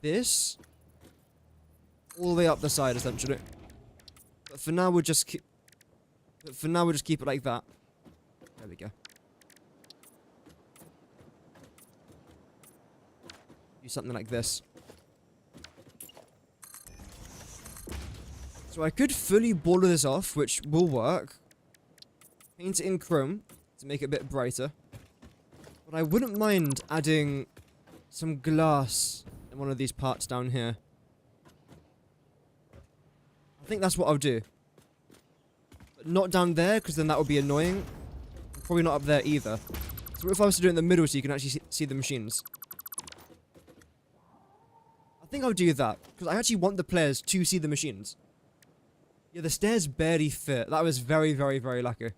this. All the way up the side, essentially. But for now, we'll just keep... it like that. There we go. Do something like this. So I could fully border this off, which will work. Paint it in chrome to make it a bit brighter. But I wouldn't mind adding some glass in one of these parts down here. I think that's what I'll do. not down there, because then that would be annoying. Probably not up there either. So what if I was to do it in the middle so you can actually see the machines? I think I'll do that, because I actually want the players to see the machines. Yeah, the stairs barely fit. That was very, very, very lucky.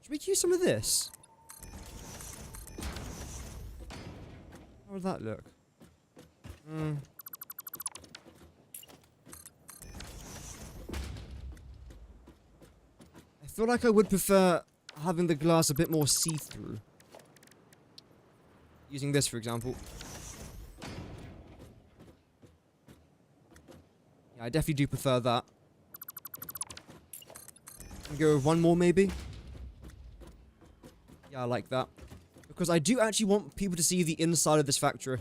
Should we use some of this? How would that look? I feel like I would prefer having the glass a bit more see-through. Using this, for example. Yeah, I definitely do prefer that. Go with one more, maybe? Yeah, I like that. Because I do actually want people to see the inside of this factory.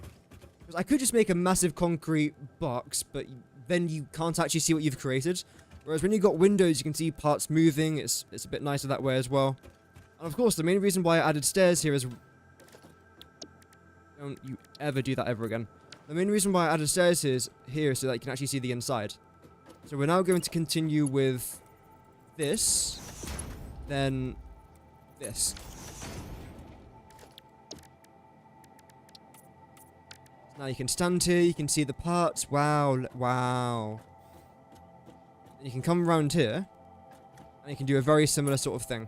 Because I could just make a massive concrete box, but then you can't actually see what you've created. Whereas when you've got windows, you can see parts moving. It's a bit nicer that way as well. And of course, the main reason why I added stairs here is... Don't you ever do that ever again. The main reason why I added stairs here is so that you can actually see the inside. So we're now going to continue with this. Then this. Now you can stand here, you can see the parts. Wow, wow. And you can come around here, and you can do a very similar sort of thing.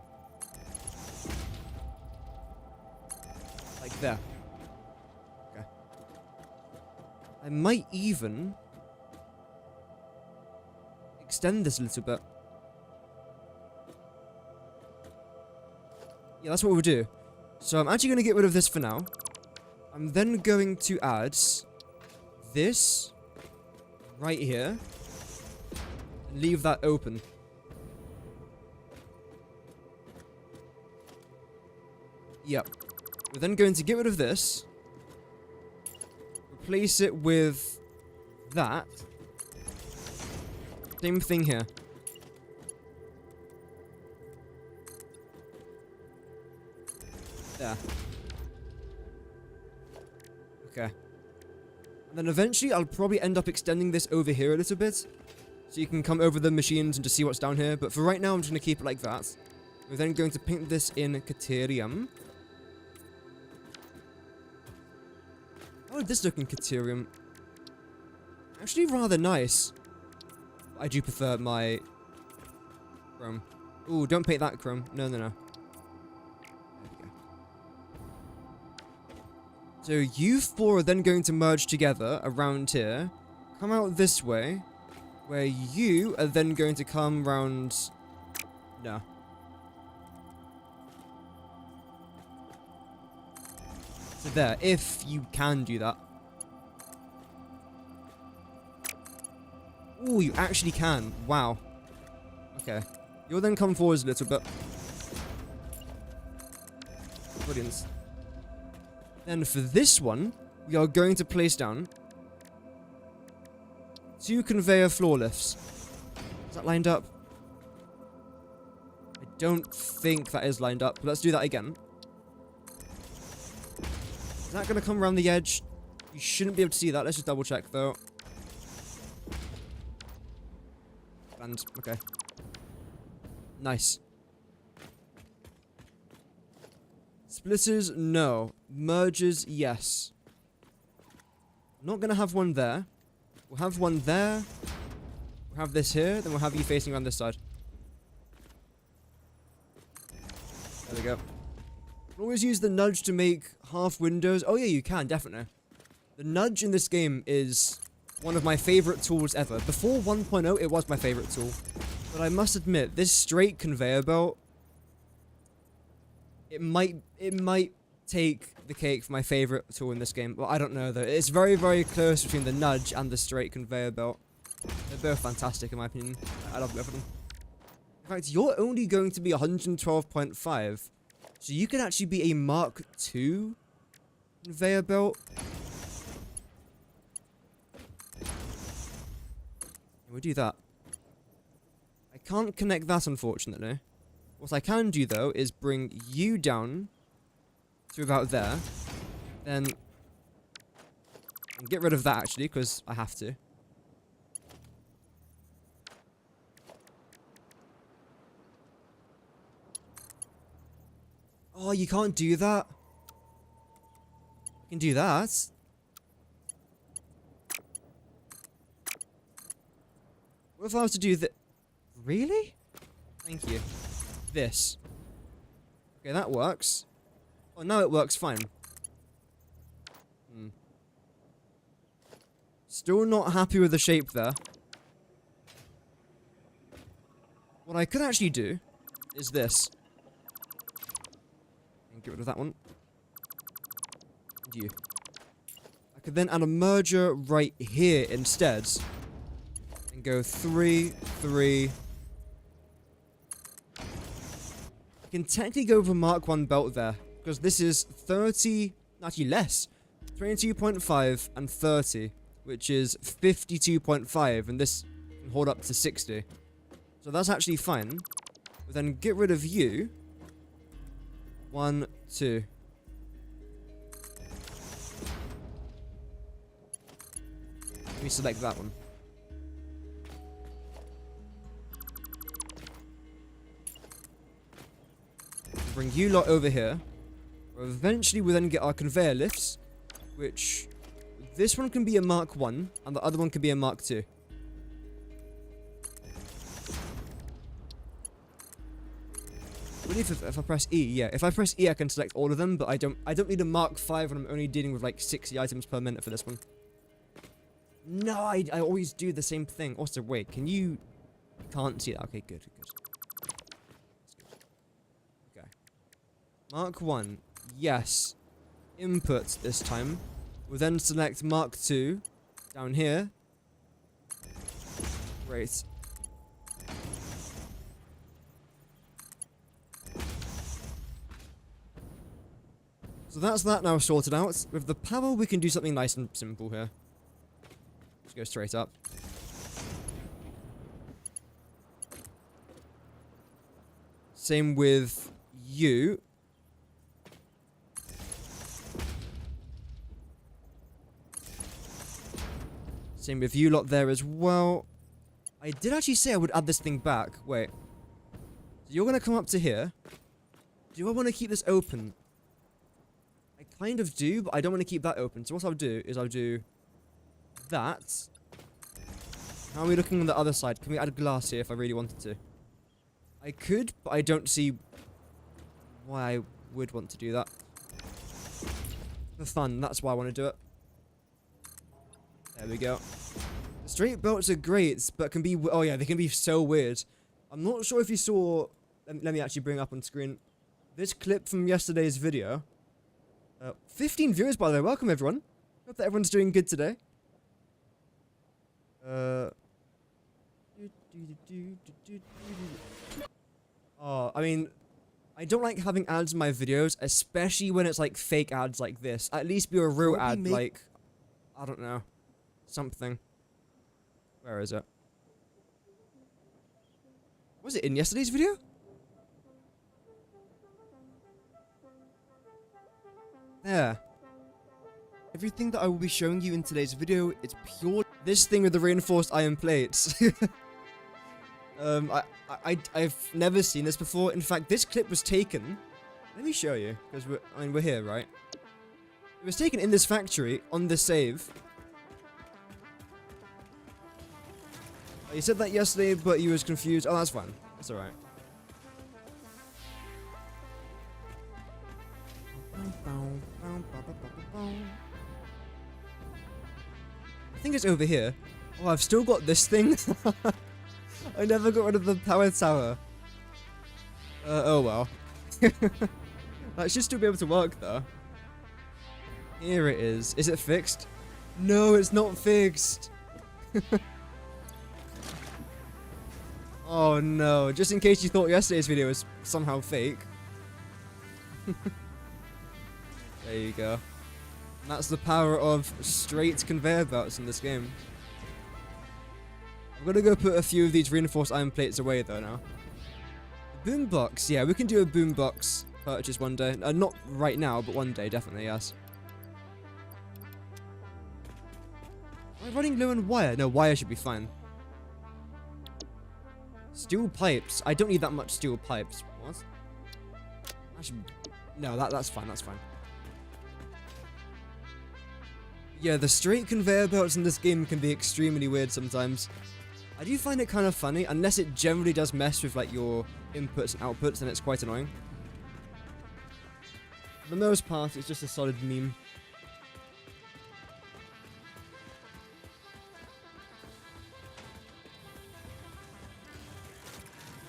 Like there. Okay. I might even extend this a little bit. Yeah, that's what we'll do. So I'm actually going to get rid of this for now. I'm then going to add this right here and leave that open. Yep. We're then going to get rid of this, replace it with that. Same thing here. There. Okay. And then eventually I'll probably end up extending this over here a little bit. So you can come over the machines and just see what's down here. But for right now, I'm just going to keep it like that. We're then going to paint this in Caterium. How would this look in Caterium? Actually rather nice. I do prefer my chrome. Ooh, don't paint that chrome. No, no, no. So you four are then going to merge together around here. Come out this way. Where you are then going to come round... No. So there, if you can do that. Ooh, you actually can. Wow. Okay. You'll then come forwards a little bit. Brilliant. Then for this one, we are going to place down 2 conveyor floor lifts. Is that lined up? I don't think that is lined up, but let's do that again. Is that going to come around the edge? You shouldn't be able to see that. Let's just double check though. And, okay. Nice. Splitters, no. Mergers, yes. Not gonna have one there. We'll have one there. We'll have this here, then we'll have you facing around this side. There we go. You can always use the nudge to make half windows. Oh yeah, you can, definitely. The nudge in this game is one of my favorite tools ever. Before 1.0, it was my favorite tool. But I must admit, this straight conveyor belt, it might take the cake for my favorite tool in this game. Well, I don't know though. It's very, very close between the nudge and the straight conveyor belt. They're both fantastic in my opinion. I love both of them. In fact, you're only going to be 112.5. So you can actually be a Mark II conveyor belt. We'll do that. I can't connect that, unfortunately. What I can do, though, is bring you down to about there. Then get rid of that, actually, because I have to. Oh, you can't do that? You can do that. What if I was to do that? Really? Thank you. This. Okay, that works. Oh, now it works fine. Still not happy with the shape there. What I could actually do is this. And get rid of that one. And you. I could then add a merger right here instead. And go 3, 3. I can technically go for Mark 1 belt there. Because this is 30, actually less. 22.5 and 30. Which is 52.5. And this can hold up to 60. So that's actually fine. But then get rid of you. 1, 2. Let me select that one. Bring you lot over here. Eventually we'll then get our conveyor lifts. Which... this one can be a Mark 1. And the other one can be a Mark 2. I believe if I press E, yeah. If I press E I can select all of them. But I don't need a Mark 5 when I'm only dealing with like 60 items per minute for this one. No, I always do the same thing. Also, wait, can you... can't see that. Okay, good, good. Okay. Mark 1. Yes. Input this time. We'll then select Mark 2. Down here. Great. So that's that now sorted out. With the power, we can do something nice and simple here. Just go straight up. Same with you. Same with you lot there as well. I did actually say I would add this thing back. Wait. So you're going to come up to here. Do I want to keep this open? I kind of do, but I don't want to keep that open. So what I'll do is I'll do that. How are we looking on the other side? Can we add glass here if I really wanted to? I could, but I don't see why I would want to do that. For fun, that's why I want to do it. There we go. The straight belts are great, but can be... oh yeah, they can be so weird. I'm not sure if you saw... let me actually bring up on screen. This clip from yesterday's video. 15 viewers, by the way. Welcome, everyone. Hope that everyone's doing good today. Oh, I mean... I don't like having ads in my videos, especially when it's like fake ads like this. At least be a real ad, like... I don't know. Something. Where is it? Was it in yesterday's video? There. Everything that I will be showing you in today's video is pure... this thing with the reinforced iron plates. I've never seen this before. In fact, this clip was taken... let me show you, because we're here, right? It was taken in this factory, on this save. He said that yesterday, but he was confused. Oh, that's fine. That's alright. I think it's over here. Oh, I've still got this thing. I never got rid of the power tower. Oh well. That should still be able to work, though. Here it is. Is it fixed? No, it's not fixed. Oh no, just in case you thought yesterday's video was somehow fake. There you go. And that's the power of straight conveyor belts in this game. I'm gonna go put a few of these reinforced iron plates away though now. Boombox, yeah, we can do a boombox purchase one day. Not right now, but one day, definitely, yes. Am I running low on wire? No, wire should be fine. Steel pipes. I don't need that much steel pipes. What? No, that's fine, that's fine. Yeah, the straight conveyor belts in this game can be extremely weird sometimes. I do find it kind of funny, unless it generally does mess with like your inputs and outputs, then it's quite annoying. For the most part, it's just a solid meme.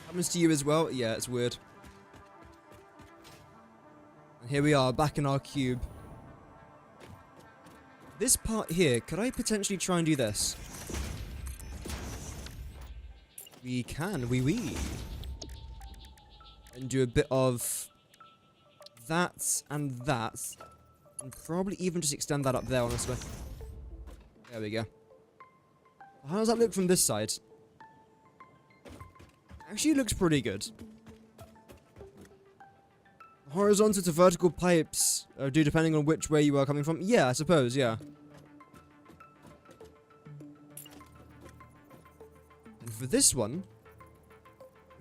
Happens to you as well? Yeah, it's weird. And here we are, back in our cube. This part here, could I potentially try and do this? We can, wee. And do a bit of that and that. And probably even just extend that up there, honestly. There we go. How does that look from this side? Actually, it looks pretty good. Horizontal to vertical pipes do depending on which way you are coming from. Yeah, I suppose, yeah. And for this one,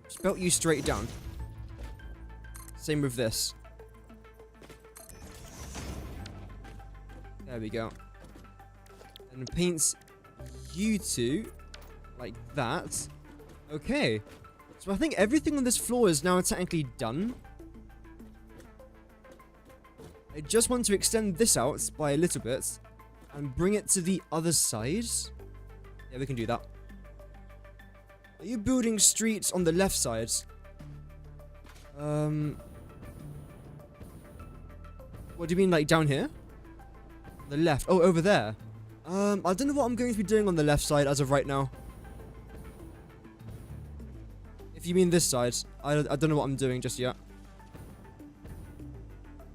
just belt you straight down. Same with this. There we go. And paints you two like that. Okay. So I think everything on this floor is now technically done. I just want to extend this out by a little bit and bring it to the other side. Yeah, we can do that. Are you building streets on the left side? What do you mean, like down here? The left. Oh, over there. I don't know what I'm going to be doing on the left side as of right now. If you mean this side, I don't know what I'm doing just yet.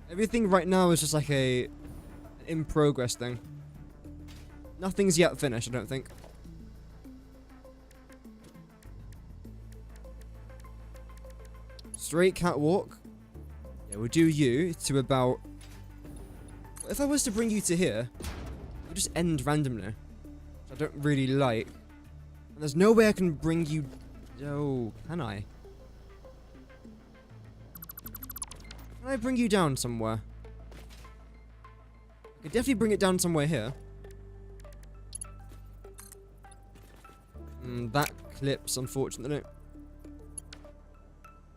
Everything right now is just like an in progress thing. Nothing's yet finished, I don't think. Straight catwalk. Yeah, we'll do you to about... If I was to bring you to here, it would just end randomly. Which I don't really like. And there's no way I can bring you... Oh, can I? Can I bring you down somewhere? I could definitely bring it down somewhere here. That clips, unfortunately.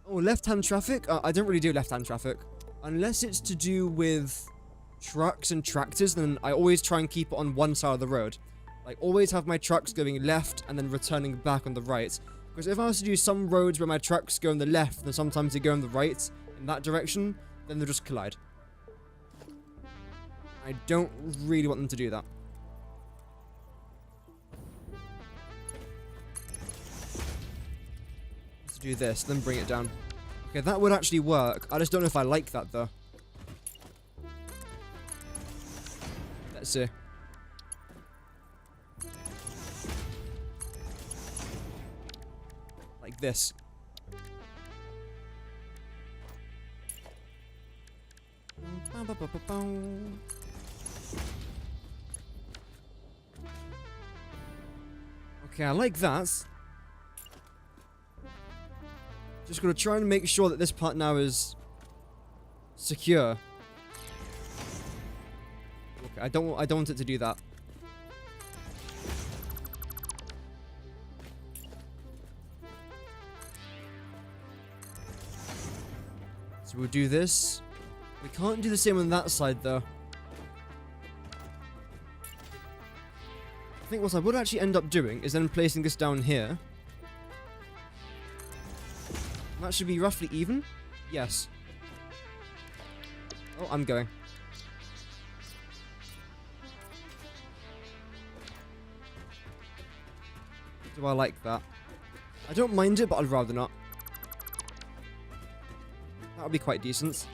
Oh, left-hand traffic? I don't really do left-hand traffic. Unless it's to do with trucks and tractors, then I always try and keep it on one side of the road. Like, always have my trucks going left and then returning back on the right. Because if I was to do some roads where my trucks go on the left, then sometimes they go on the right, in that direction, then they'll just collide. I don't really want them to do that. Let's do this, then bring it down. Okay, that would actually work. I just don't know if I like that, though. Let's see. Like this. Okay, I like that. Just gotta try and make sure that this part now is secure. Okay, I don't want it to do that. So we'll do this. We can't do the same on that side, though. I think what I would actually end up doing is then placing this down here. That should be roughly even. Yes. Oh, I'm going. Do I like that? I don't mind it, but I'd rather not. That would be quite decent.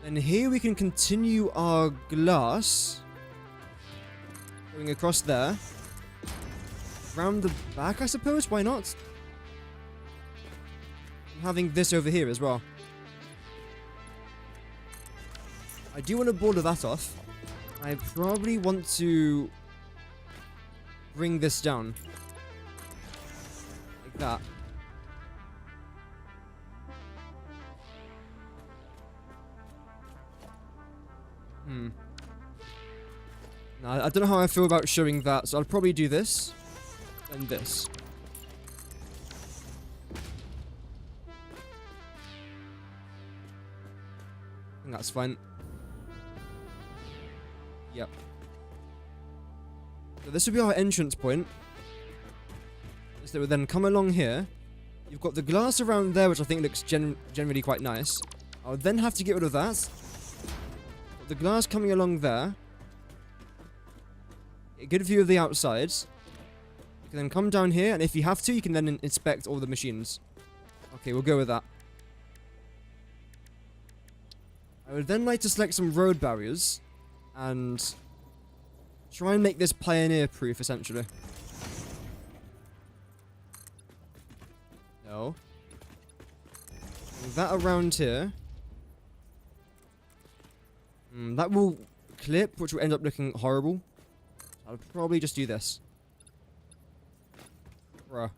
And here we can continue our glass. Going across there. Round the back, I suppose? Why not? And having this over here as well. I do want to border that off. I probably want to bring this down. Like that. No, I don't know how I feel about showing that, so I'll probably do this and this. I think that's fine. Yep. So this will be our entrance point. So we'll then come along here. You've got the glass around there, which I think looks generally quite nice. I'll then have to get rid of that. Got the glass coming along there. A good view of the outsides. You can then come down here, and if you have to, you can then inspect all the machines. Okay, we'll go with that. I would then like to select some road barriers and try and make this pioneer-proof, essentially. No. That around here. That will clip, which will end up looking horrible. I'll probably just do this. Bruh.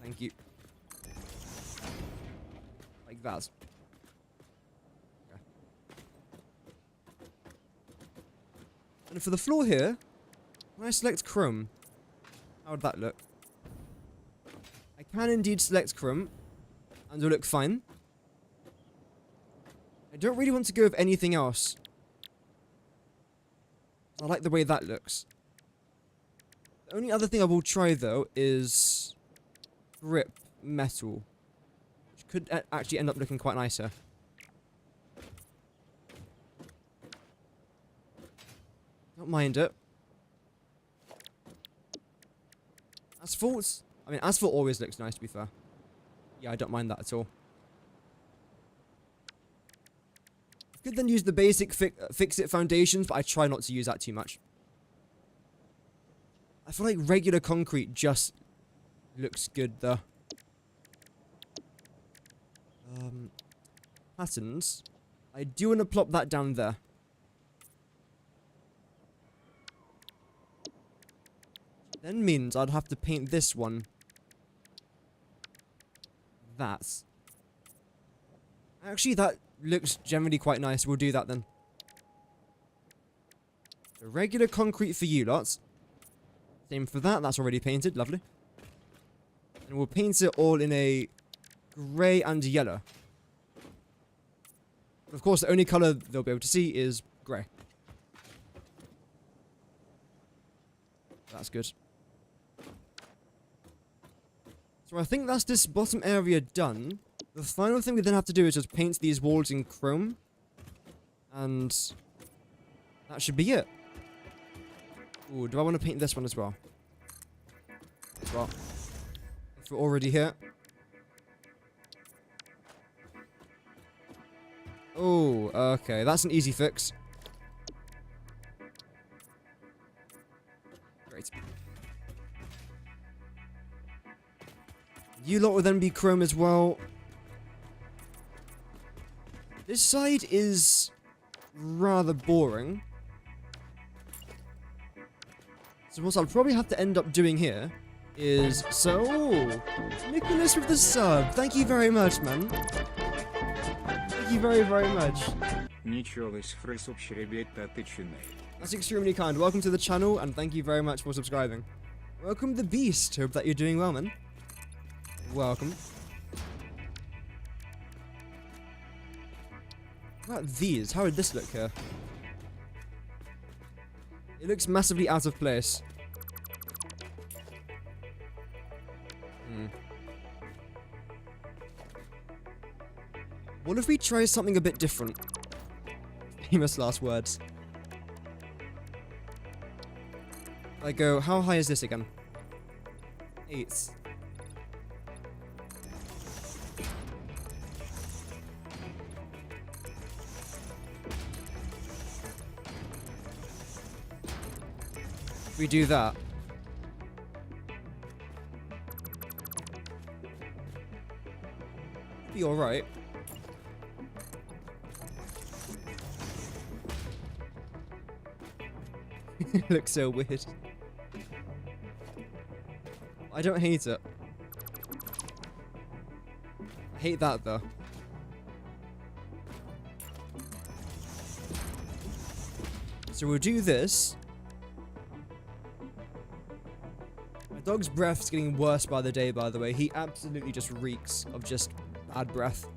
Thank you. Like that. Okay. And for the floor here, when I select chrome, how would that look? I can indeed select chrome, and it'll look fine. I don't really want to go with anything else. I like the way that looks. The only other thing I will try, though, is grip metal, which could actually end up looking quite nicer. Don't mind it. Asphalt? I mean, asphalt always looks nice, to be fair. Yeah, I don't mind that at all. I could then use the basic fix-it foundations, but I try not to use that too much. I feel like regular concrete just looks good, though. Patterns. I do want to plop that down there. Then means I'd have to paint this one. That. Actually, that looks generally quite nice. We'll do that then. So regular concrete for you lots. Same for that. That's already painted. Lovely. And we'll paint it all in a grey and yellow. Of course, the only colour they'll be able to see is grey. That's good. So I think that's this bottom area done. The final thing we then have to do is just paint these walls in chrome. And that should be it. Ooh, do I want to paint this one as well? Well, if we're already here. Oh, okay. That's an easy fix. Great. You lot will then be chrome as well. This side is rather boring. So what I'll probably have to end up doing here is... So, Nicholas with the sub. Thank you very much, man. Thank you very, very much. That's extremely kind. Welcome to the channel, and thank you very much for subscribing. Welcome the Beast. Hope that you're doing well, man. Welcome. What about these? How would this look here? It looks massively out of place. What if we try something a bit different? Famous last words. I go, how high is this again? 8. If we do that. Be alright. It looks so weird. I don't hate it. I hate that though. So we'll do this. My dog's breath's getting worse by the day, by the way. He absolutely just reeks of just bad breath.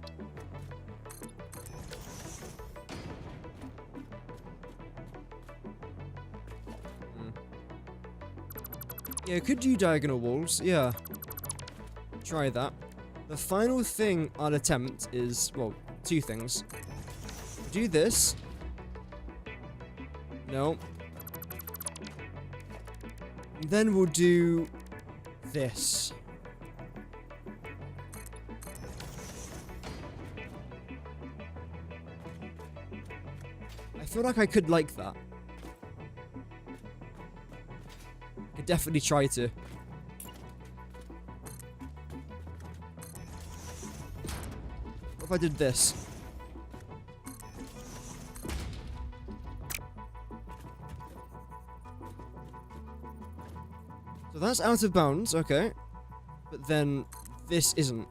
Yeah, could do diagonal walls. Yeah. Try that. The final thing I'll attempt is, well, two things. Do this. No. And then we'll do this. I feel like I could like that. I could definitely try to. What if I did this? So that's out of bounds, okay. But then this isn't.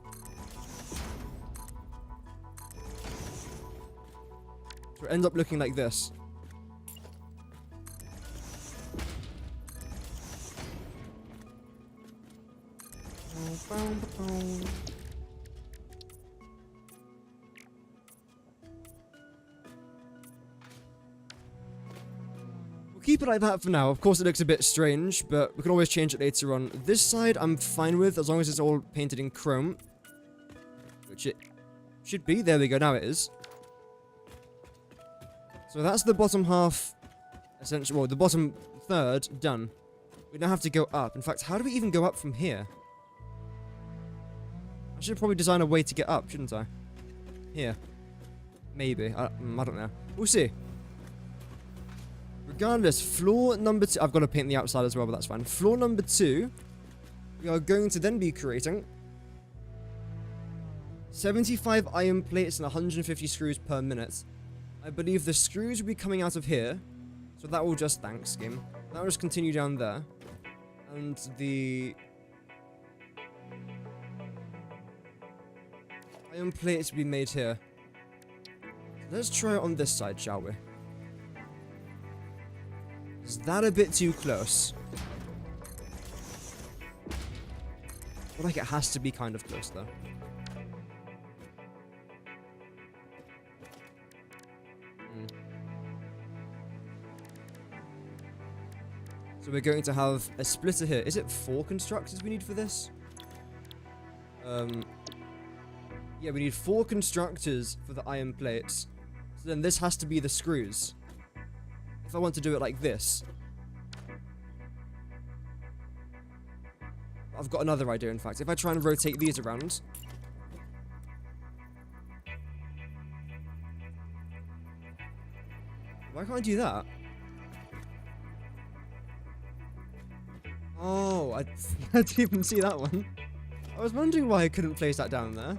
So it ends up looking like this. Keep it like that for now. Of course, it looks a bit strange, but we can always change it later on. This side, I'm fine with, as long as it's all painted in chrome. Which it should be. There we go. Now it is. So that's the bottom half, essentially, well, the bottom third done. We now have to go up. In fact, how do we even go up from here? I should probably design a way to get up, shouldn't I? Here. Maybe. I don't know. We'll see. Regardless, floor number 2... I've got to paint the outside as well, but that's fine. Floor number 2, we are going to then be creating 75 iron plates and 150 screws per minute. I believe the screws will be coming out of here, so that will just... Thanks, game. That will just continue down there. And the... iron plates will be made here. Let's try it on this side, shall we? Is that a bit too close? I feel like it has to be kind of close, though. So we're going to have a splitter here. Is it 4 constructors we need for this? Yeah, we need 4 constructors for the iron plates. So then this has to be the screws. If I want to do it like this. I've got another idea, in fact. If I try and rotate these around. Why can't I do that? Oh, I didn't even see that one. I was wondering why I couldn't place that down there.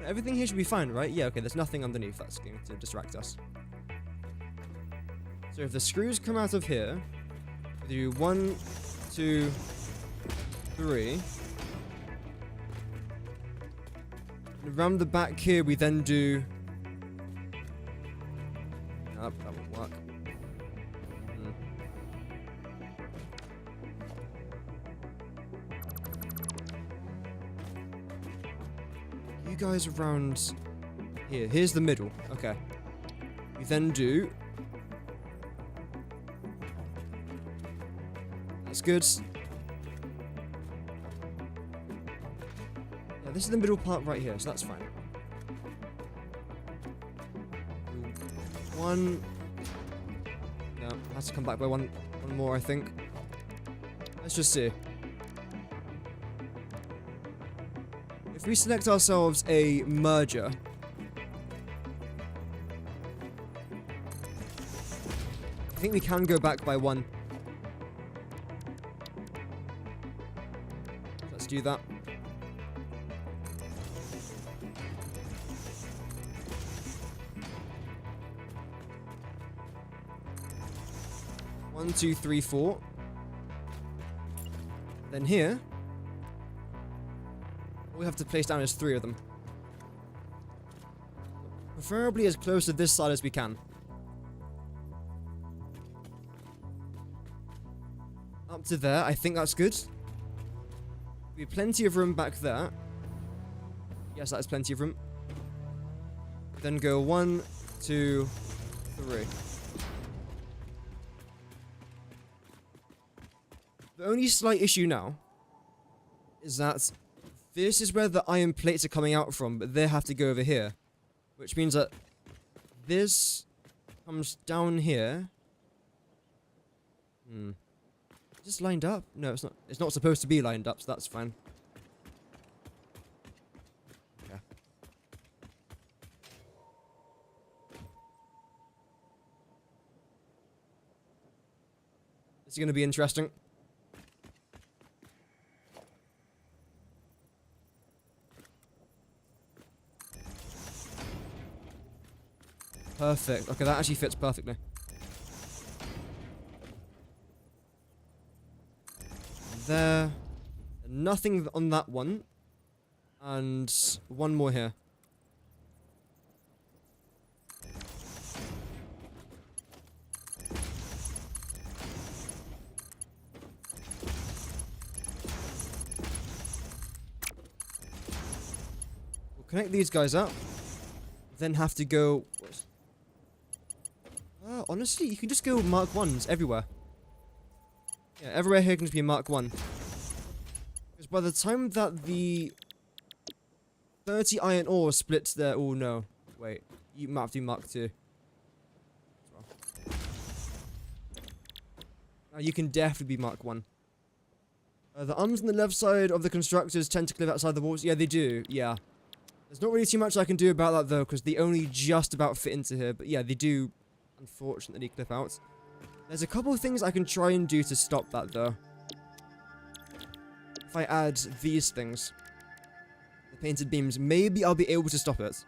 Everything here should be fine, right? Yeah, okay, there's nothing underneath that's going to distract us. So if the screws come out of here, we do 1, 2, 3. And around the back here, we then do... Nope, that won't work. You guys around here. Here's the middle. Okay. We then do... That's good. Yeah, this is the middle part right here, so that's fine. 1. No, has to come back by one more, I think. Let's just see. If we select ourselves a merger, I think we can go back by 1. Let's do that. One, 2, 3, 4. Then here, all we have to place down is 3 of them. Preferably as close to this side as we can. up to there. I think that's good. We have plenty of room back there. Yes, that is plenty of room. Then go 1, 2, 3. The only slight issue now is that this is where the iron plates are coming out from, but they have to go over here. Which means that this comes down here. Is this lined up? No, it's not. It's not supposed to be lined up, so that's fine. Okay. This is going to be interesting. Perfect. Okay, that actually fits perfectly. There. Nothing on that one. And one more here. We'll connect these guys up. Then have to go... honestly, you can just go Mark 1s everywhere. Yeah, everywhere here can just be Mark 1. Because by the time that the 30 iron ore splits there... Oh, no. Wait. You might have to do Mark 2. Now, you can definitely be Mark 1. The arms on the left side of the constructors tend to clip outside the walls. Yeah, they do. Yeah. There's not really too much I can do about that, though, because they only just about fit into here. But yeah, they do... unfortunately clip out. There's a couple of things I can try and do to stop that though. If I add these things, the painted beams, maybe I'll be able to stop it.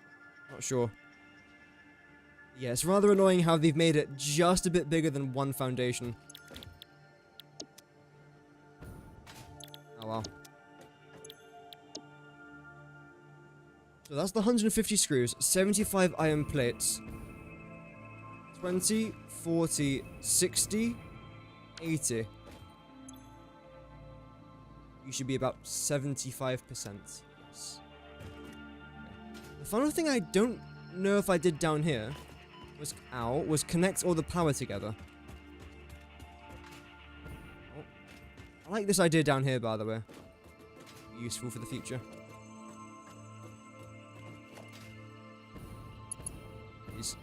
Not sure. Yeah, it's rather annoying how they've made it just a bit bigger than one foundation. Oh well. So that's the 150 screws, 75 iron plates. 20, 40, 60, 80. You should be about 75%. Yes. The final thing I don't know if I did down here was connect all the power together. Oh. I like this idea down here, by the way. Useful for the future. Please.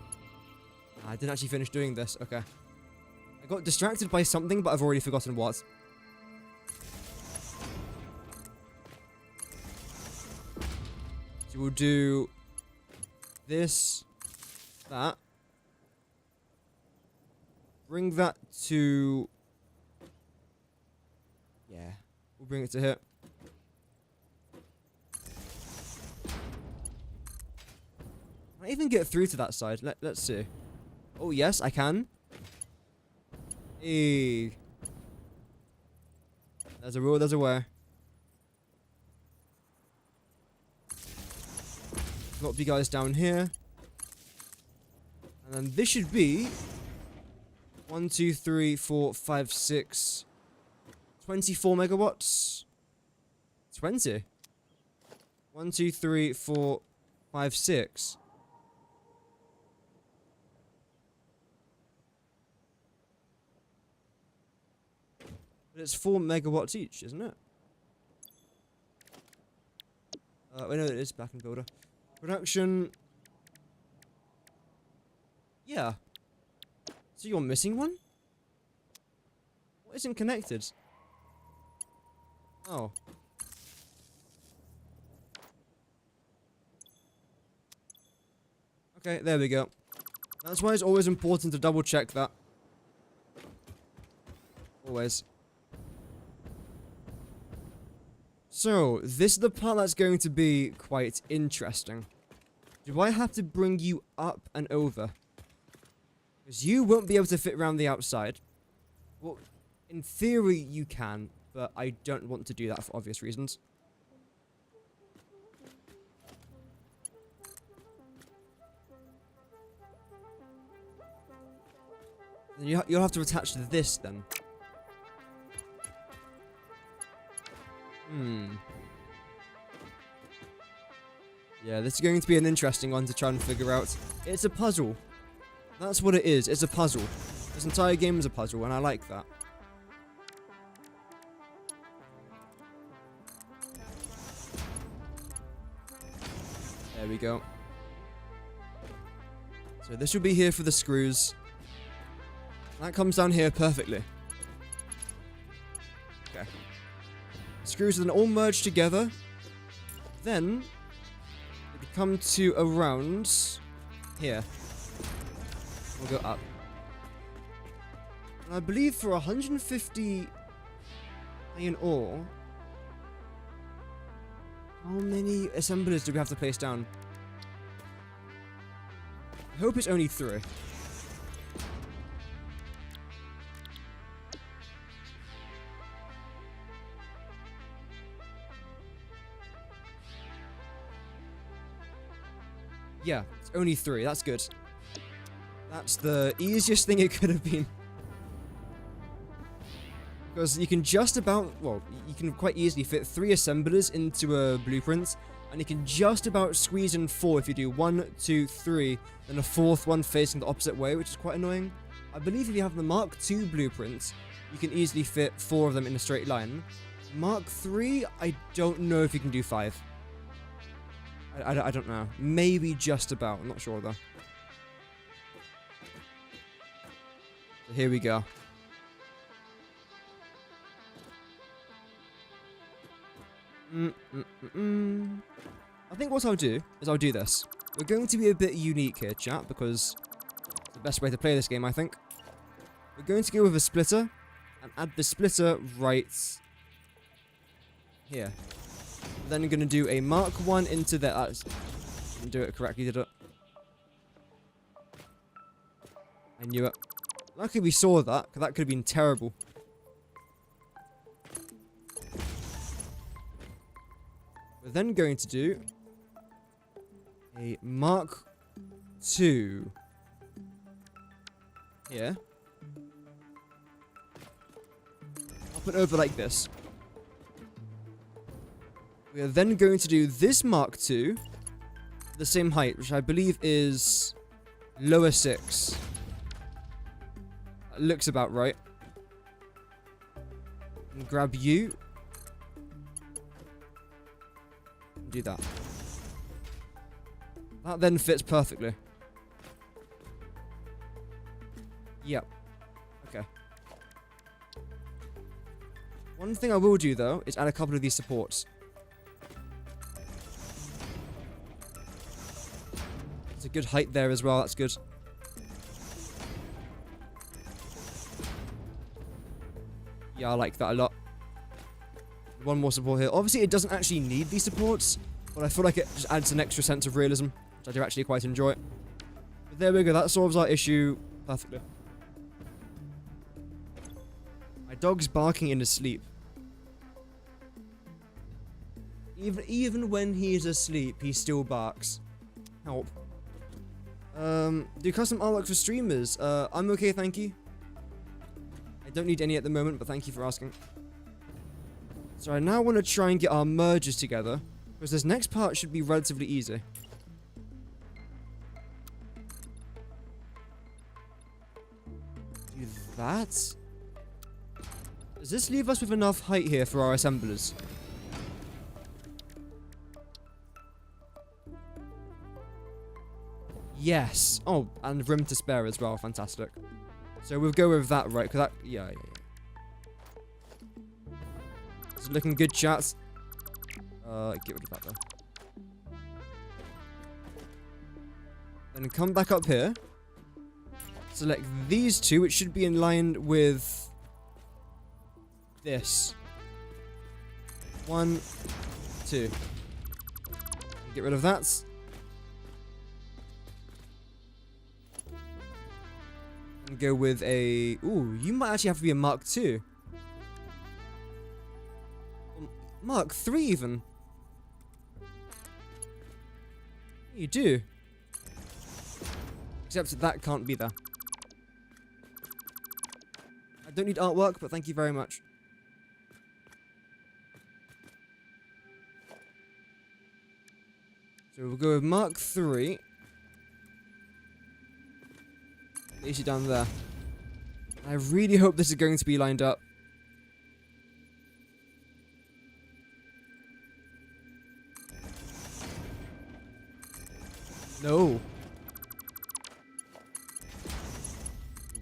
I didn't actually finish doing this. Okay. I got distracted by something, but I've already forgotten what. So we'll do this, that. Bring that to... Yeah. We'll bring it to here. Can I even get through to that side? Let's see. Oh, yes, I can. Hey. There's a rule, there's a way. Drop you guys down here. And then this should be 1, 2, 3, 4, 5, 6, 24 megawatts. 20. 1, 2, 3, 4, 5, 6. But it's 4 megawatts each, isn't it? Wait, no, it is back in builder. Production. Yeah. So you're missing one? What isn't connected? Oh. Okay, there we go. That's why it's always important to double check that. Always. So, this is the part that's going to be quite interesting. Do I have to bring you up and over? Because you won't be able to fit around the outside. Well, in theory you can, but I don't want to do that for obvious reasons. You'll have to attach to this then. Yeah, this is going to be an interesting one to try and figure out. It's a puzzle. That's what it is. It's a puzzle. This entire game is a puzzle, and I like that. There we go. So this will be here for the screws. That comes down here perfectly. Okay. Screws are then all merged together. Then we come to around here. We'll go up. And I believe for 150 iron ore, how many assemblers do we have to place down? I hope it's only 3. Yeah, it's only 3. That's good. That's the easiest thing it could have been. Because you can just about, well, you can quite easily fit 3 assemblers into a blueprint, and you can just about squeeze in 4 if you do 1, 2, 3, then a 4th one facing the opposite way, which is quite annoying. I believe if you have the Mark II blueprint, you can easily fit 4 of them in a straight line. Mark III, I don't know if you can do 5. I don't know. Maybe just about. I'm not sure though. So here we go. I think what I'll do is I'll do this. We're going to be a bit unique here, chat, because it's the best way to play this game, I think. We're going to go with a splitter and add the splitter right here. Then I'm going to do a Mark 1 into there. Didn't do it correctly, did it? I knew it. Luckily we saw that, because that could have been terrible. We're then going to do a Mark 2 here. I'll put it over like this. We are then going to do this Mark II, the same height, which I believe is lower 6. That looks about right. And grab you. And do that. That then fits perfectly. Yep. Okay. One thing I will do, though, is add a couple of these supports. It's a good height there as well, that's good. Yeah, I like that a lot. One more support here. Obviously, it doesn't actually need these supports, but I feel like it just adds an extra sense of realism, which I do actually quite enjoy. But there we go, that solves our issue perfectly. My dog's barking in his sleep. Even when he's asleep, he still barks. Help. Do custom artwork for streamers? I'm okay, thank you. I don't need any at the moment, but thank you for asking. So I now want to try and get our merges together, because this next part should be relatively easy. Do that. Does this leave us with enough height here for our assemblers? Yes. Oh, and room to spare as well. Fantastic. So we'll go with that, right? Because that... Yeah. It's looking good, chats. Get rid of that, though. Then come back up here. Select these two, which should be in line with... this. 1, 2. Get rid of that. And go with a... Ooh, you might actually have to be a Mark II. Mark III even. You do. Except that can't be there. I don't need artwork, but thank you very much. So we'll go with Mark 3. Place you down there. I really hope this is going to be lined up. No.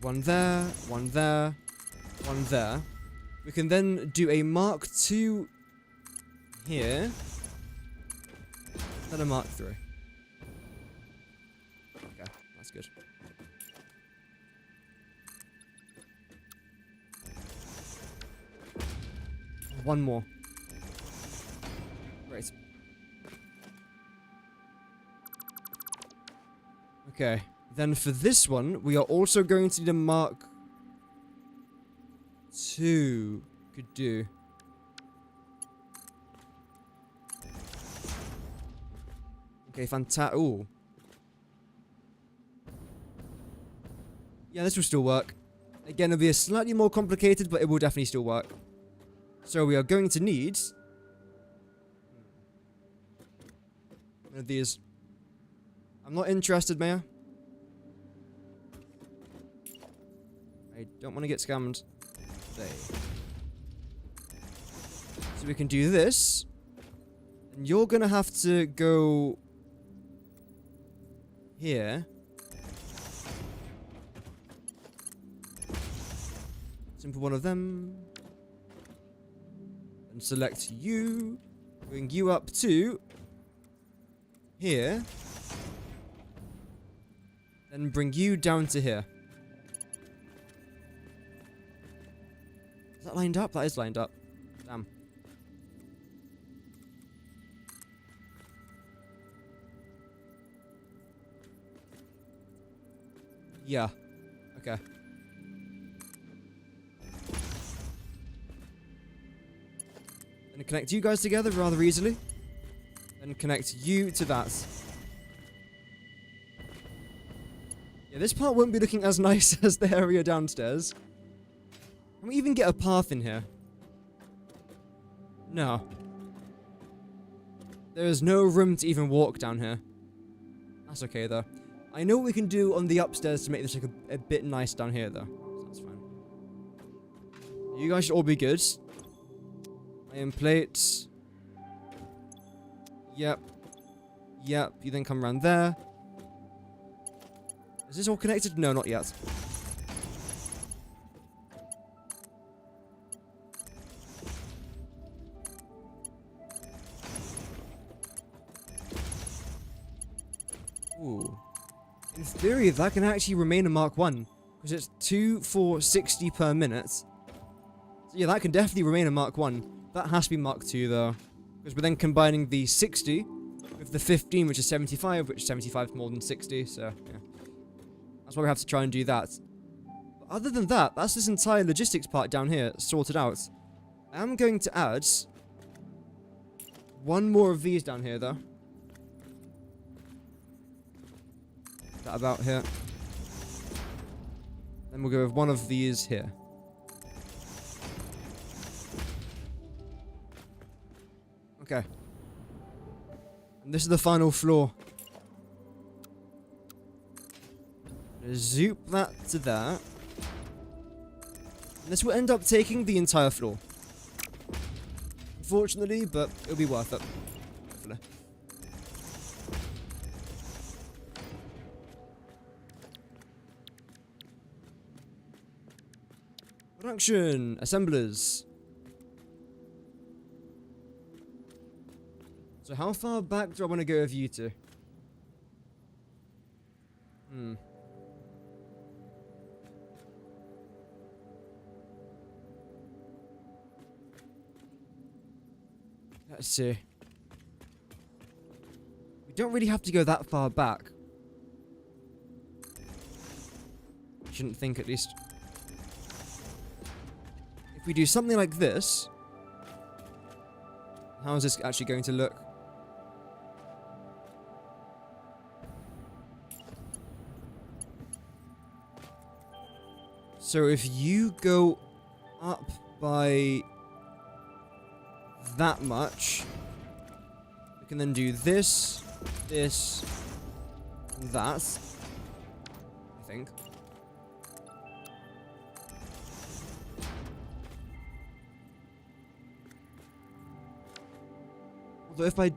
One there, one there, one there. We can then do a Mark 2 here. Then a Mark 3. Okay, that's good. One more. Great. Okay. Then for this one, we are also going to need a Mark 2. Could do. Okay, fantastic. Ooh. Yeah, this will still work. Again, it'll be a slightly more complicated, but it will definitely still work. So we are going to need one of these. I'm not interested, Mayor. I don't want to get scammed. There. So we can do this. And you're going to have to go here. Simple one of them. And select you. Bring you up to here. Then bring you down to here. Is that lined up? That is lined up. Damn. Yeah. Okay. And connect you guys together rather easily. And connect you to that. Yeah, this part won't be looking as nice as the area downstairs. Can we even get a path in here? No. There is no room to even walk down here. That's okay though. I know what we can do on the upstairs to make this look a bit nice down here though. So that's fine. You guys should all be good. Iron plates. Yep. Yep. You then come around there. Is this all connected? No, not yet. Ooh. In theory, that can actually remain a Mark 1. Because it's 2 for 60 per minute. So yeah, that can definitely remain a Mark 1. That has to be Mark 2 though. Because we're then combining the 60 with the 15, which is 75, which 75 is more than 60, so yeah. That's why we have to try and do that. But other than that, that's this entire logistics part down here sorted out. I am going to add one more of these down here though. That about here. Then we'll go with one of these here. Okay. And this is the final floor. Zoop that to there. And this will end up taking the entire floor. Unfortunately, but it'll be worth it. Hopefully. Production! Assemblers. So how far back do I want to go with you two? Let's see. We don't really have to go that far back. Shouldn't think, at least. If we do something like this, how is this actually going to look? So if you go up by that much, we can then do this, this, and that. I think. Although if I...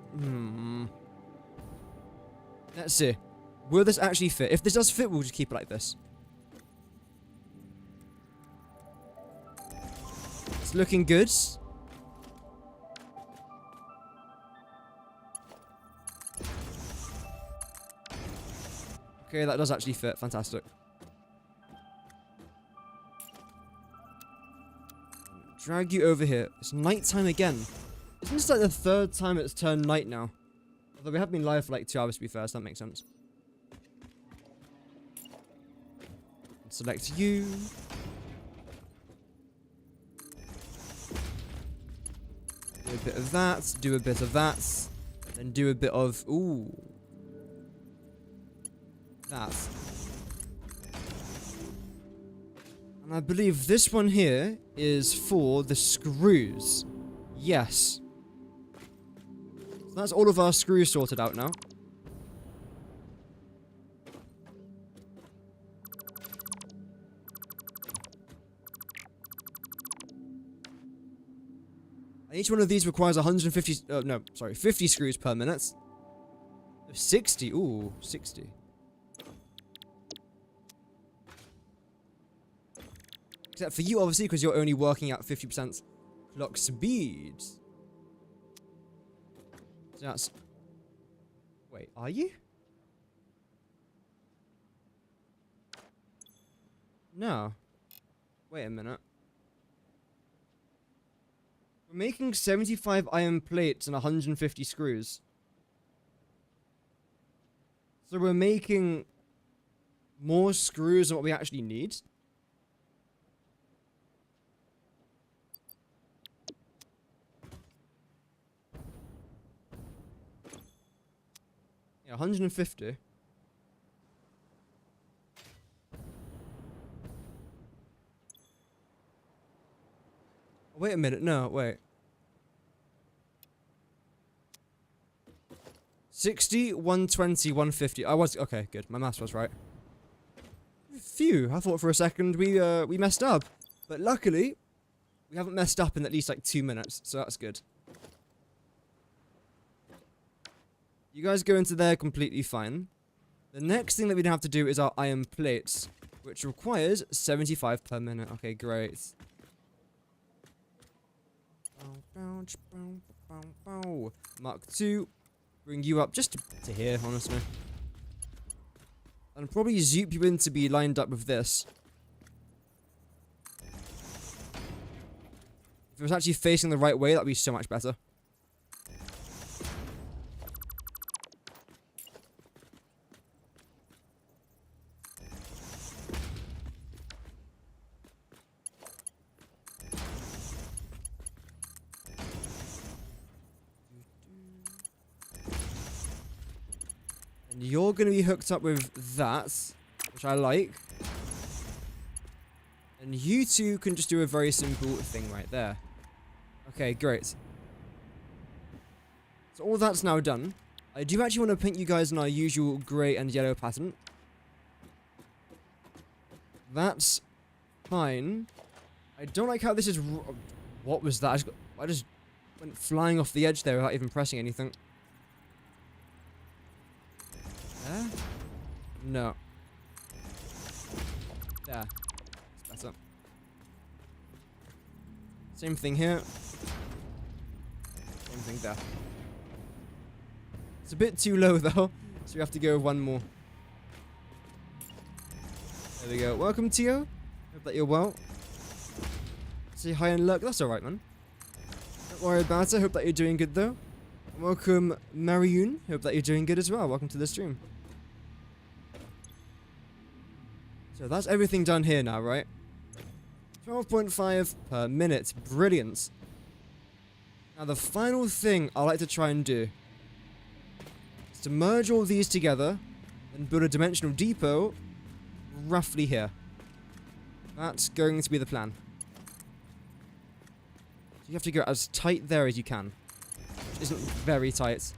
Let's see. Will this actually fit? If this does fit, we'll just keep it like this. It's looking good. Okay, that does actually fit. Fantastic. Drag you over here. It's nighttime again. Isn't this like the third time it's turned night now? Although we have been live for like 2 hours to be fair, so that makes sense. Select you. Do a bit of that, do a bit of that, then do a bit of, ooh. That. And I believe this one here is for the screws. Yes. So that's all of our screws sorted out now. And each one of these requires 50 screws per minute. 60, ooh, 60. Except for you, obviously, because you're only working at 50% clock speed. So that's... Wait, are you? No. Wait a minute. We're making 75 iron plates and 150 screws. So we're making more screws than what we actually need. Yeah, 150. Wait a minute, no, wait. 60, 120, 150. I was, okay, good. My maths was right. Phew, I thought for a second we messed up. But luckily, we haven't messed up in at least like 2 minutes, so that's good. You guys go into there completely fine. The next thing that we'd have to do is our iron plates, which requires 75 per minute. Okay, great. Mark 2. Bring you up just to here, honestly. And probably zoop you in to be lined up with this. If it was actually facing the right way, that'd be so much better. And you're going to be hooked up with that, which I like. And you two can just do a very simple thing right there. Okay, great. So all that's now done. I do actually want to paint you guys in our usual grey and yellow pattern. That's fine. I don't like how this is... What was that? I just went flying off the edge there without even pressing anything. There? No. There. It's better. Same thing here. Same thing there. It's a bit too low though, so we have to go one more. There we go. Welcome, Tio. Hope that you're well. Say hi and luck. That's alright, man. Don't worry about it. Hope that you're doing good though. And welcome, Mariune. Hope that you're doing good as well. Welcome to the stream. So that's everything done here now, right? 12.5 per minute. Brilliant. Now the final thing I like to try and do is to merge all these together and build a dimensional depot roughly here. That's going to be the plan. So you have to go as tight there as you can, which isn't very tight.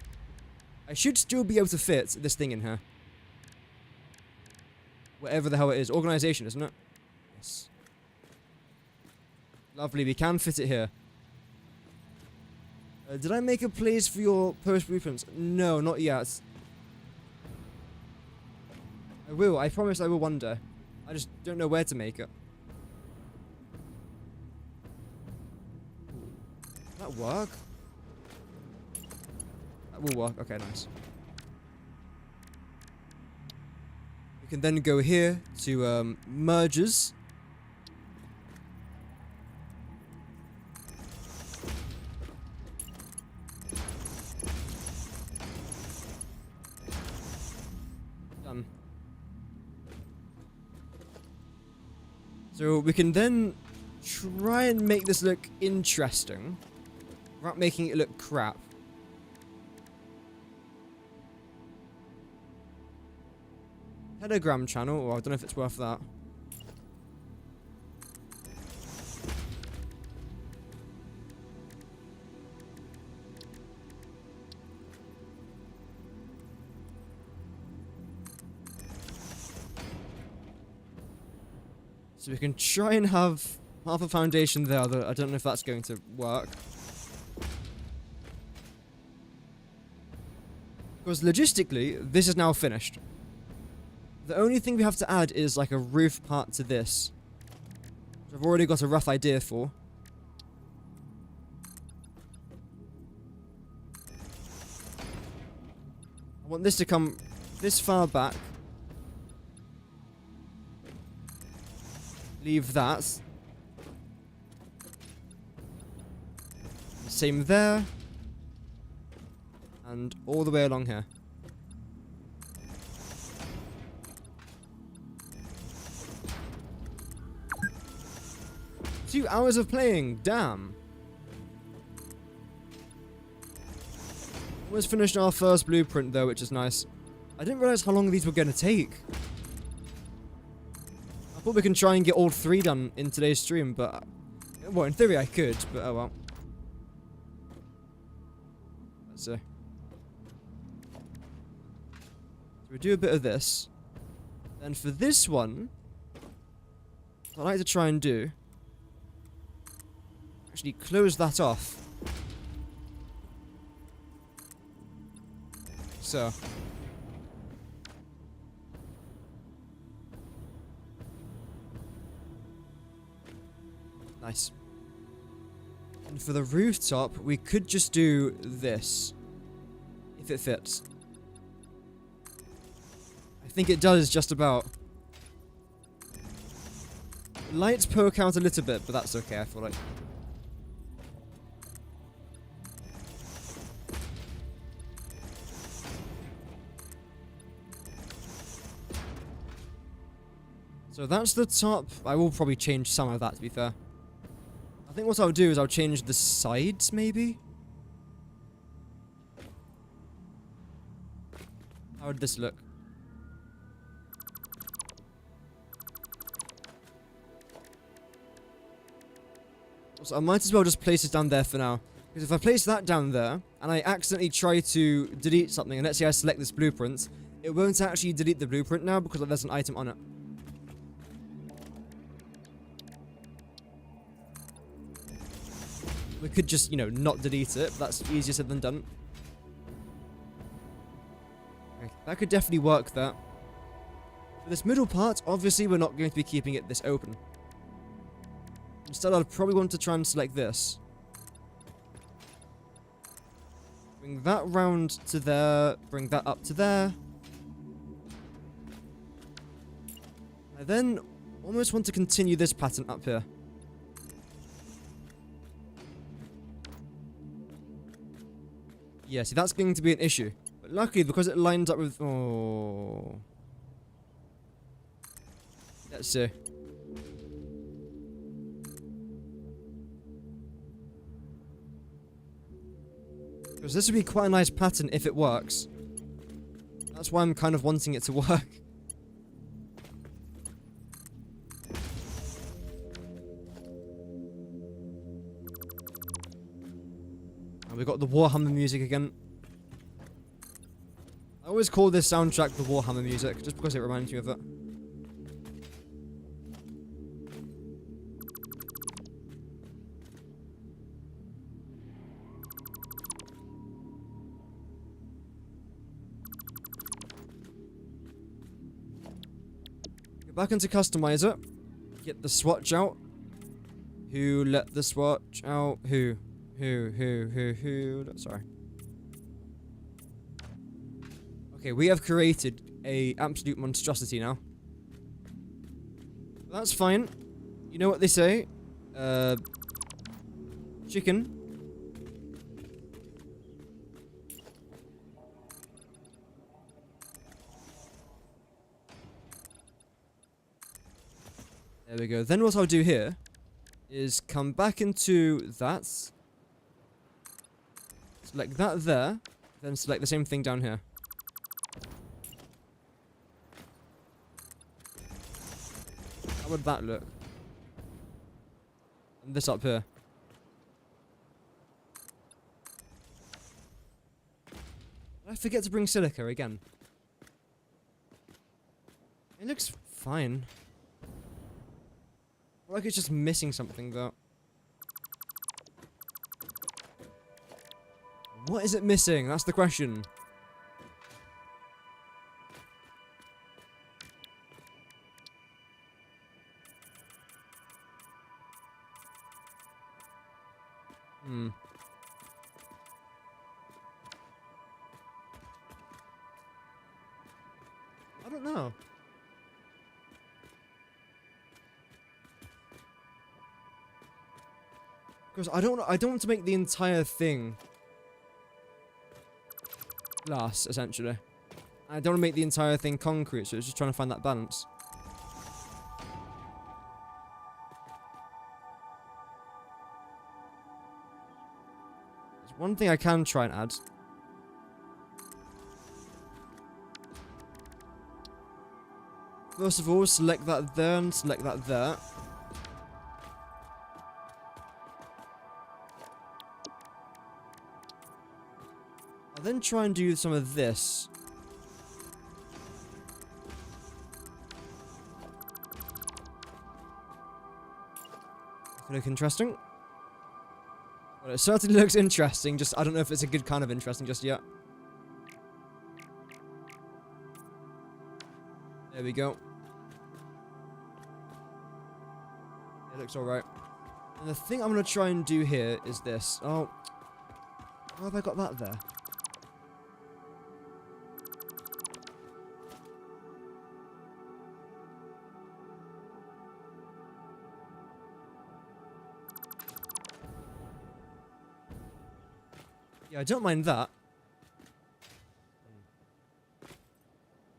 I should still be able to fit this thing in here. Whatever the hell it is. Organization, isn't it? Yes. Lovely, we can fit it here. Did I make a place for your post blueprints? No, not yet. I will. I promise I will one day. I just don't know where to make it. Will that work? That will work. Okay, nice. We can then go here to mergers. Done. So we can then try and make this look interesting without making it look crap. Telegram channel, oh, I don't know if it's worth that. So we can try and have half a foundation there, though I don't know if that's going to work. Because logistically, this is now finished. The only thing we have to add is like a roof part to this, which I've already got a rough idea for. I want this to come this far back. Leave that. Same there. And all the way along here. Two hours of playing, damn. Almost finished our first blueprint though, which is nice. I didn't realize how long these were going to take. I thought we can try and get all three done in today's stream, but... well, in theory I could, but oh well. Let's see. So we do a bit of this. Then for this one, what I like to try and do... actually close that off. So... nice. And for the rooftop, we could just do this. If it fits. I think it does just about. Lights poke out a little bit, but that's okay, I feel like. So that's the top. I will probably change some of that, to be fair. I think what I'll do is I'll change the sides, maybe? How would this look? So I might as well just place it down there for now. Because if I place that down there, and I accidentally try to delete something, and let's say I select this blueprint, it won't actually delete the blueprint now because there's an item on it. We could just, you know, not delete it, but that's easier said than done. Okay, that could definitely work there. For this middle part, obviously we're not going to be keeping it this open. Instead, I'd probably want to try and select this. Bring that round to there, bring that up to there. I then almost want to continue this pattern up here. Yeah, see, that's going to be an issue. But luckily, because it lines up with... oh. Let's see. Because this would be quite a nice pattern if it works. That's why I'm kind of wanting it to work. And we got the Warhammer music again. always call this soundtrack the Warhammer music, just because it reminds me of it. Go back into Customizer. Get the swatch out. Who let the swatch out? Who? Sorry. Okay, we have created a absolute monstrosity now. That's fine. You know what they say? Chicken. There we go. Then what I'll do here is come back into that. Select that there. Then select the same thing down here. How would that look? And this up here. Did I forget to bring silica again? It looks fine. I feel like it's just missing something though. What is it missing? That's the question. I don't know. Because I don't want to make the entire thing glass, essentially. I don't want to make the entire thing concrete, so it's just trying to find that balance. There's one thing I can try and add. First of all, select that there and select that there. I'll then try and do some of this. Does it look interesting? Well, it certainly looks interesting, just I don't know if it's a good kind of interesting just yet. There we go. It looks alright. And the thing I'm going to try and do here is this. Oh. How have I got that there? Yeah, I don't mind that.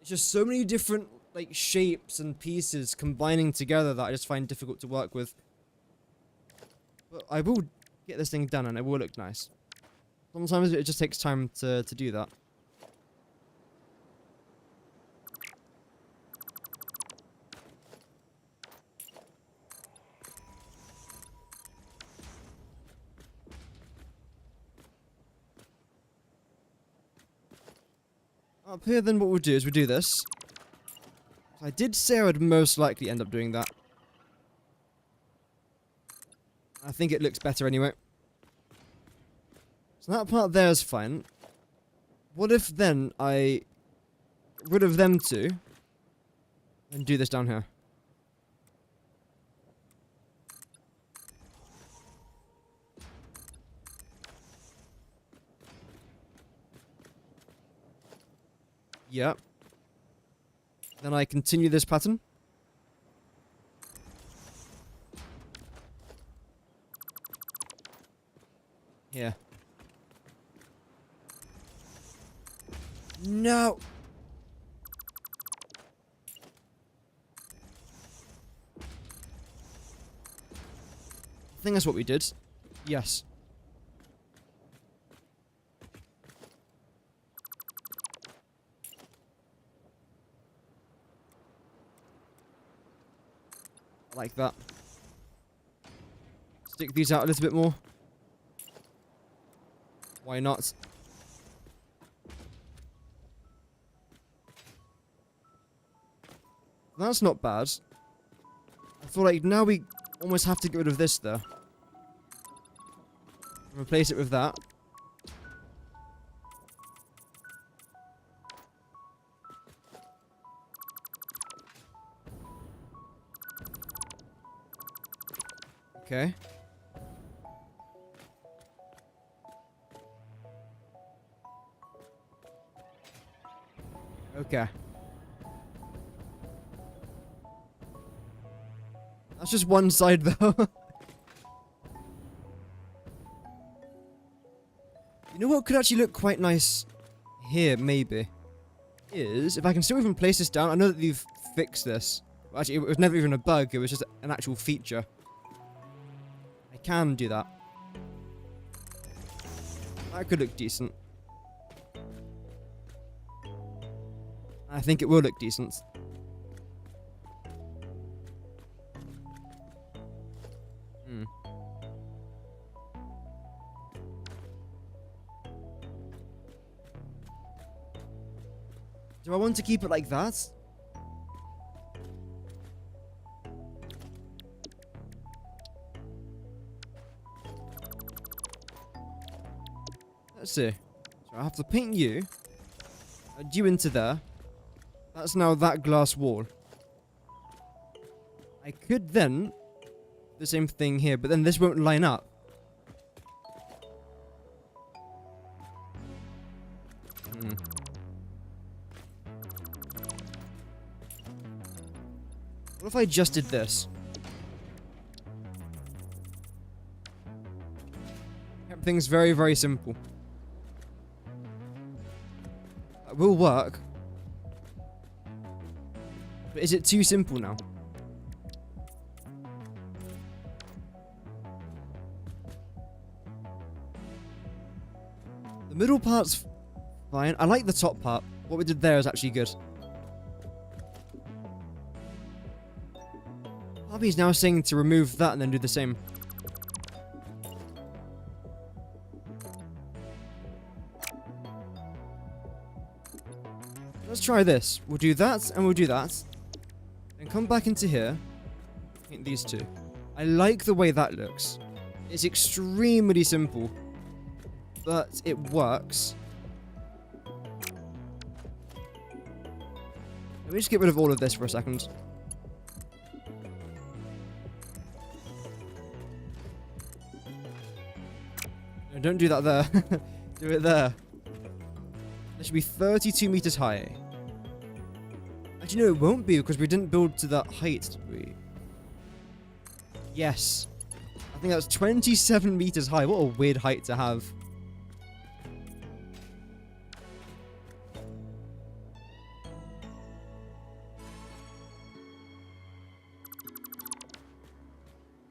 It's just so many different, like, shapes and pieces combining together that I just find difficult to work with. But I will get this thing done and it will look nice. Sometimes it just takes time to do that. Up here, then what we'll do is we'll do this. I did say I would most likely end up doing that. I think it looks better anyway. So that part there is fine. What if then I get rid of them two and do this down here? Yep. Then I continue this pattern. Here. No! I think that's what we did. Yes. I like that. Stick these out a little bit more. Why not? That's not bad. I feel like now we almost have to get rid of this, though. Replace it with that. Okay. Okay. That's just one side, though. You know what could actually look quite nice here, maybe? Is, if I can still even place this down, I know that you've fixed this. Well, actually, it was never even a bug, it was just an actual feature. I can do that. That could look decent. I think it will look decent. Do I want to keep it like that? Let's see. So I have to paint you. Add you into there. That's now that glass wall. I could then do the same thing here, but then this won't line up. What if I just did this? Kept things very, very simple. That will work. But is it too simple now? The middle part's fine. I like the top part. What we did there is actually good. Bobby's now saying to remove that and then do the same. Let's try this. We'll do that and we'll do that. And come back into here. Paint these two. I like the way that looks. It's extremely simple. But it works. Let me just get rid of all of this for a second. No, don't do that there. Do it there. It should be 32 meters high. Actually, no, it won't be because we didn't build to that height, did we? Yes. I think that's 27 meters high. What a weird height to have.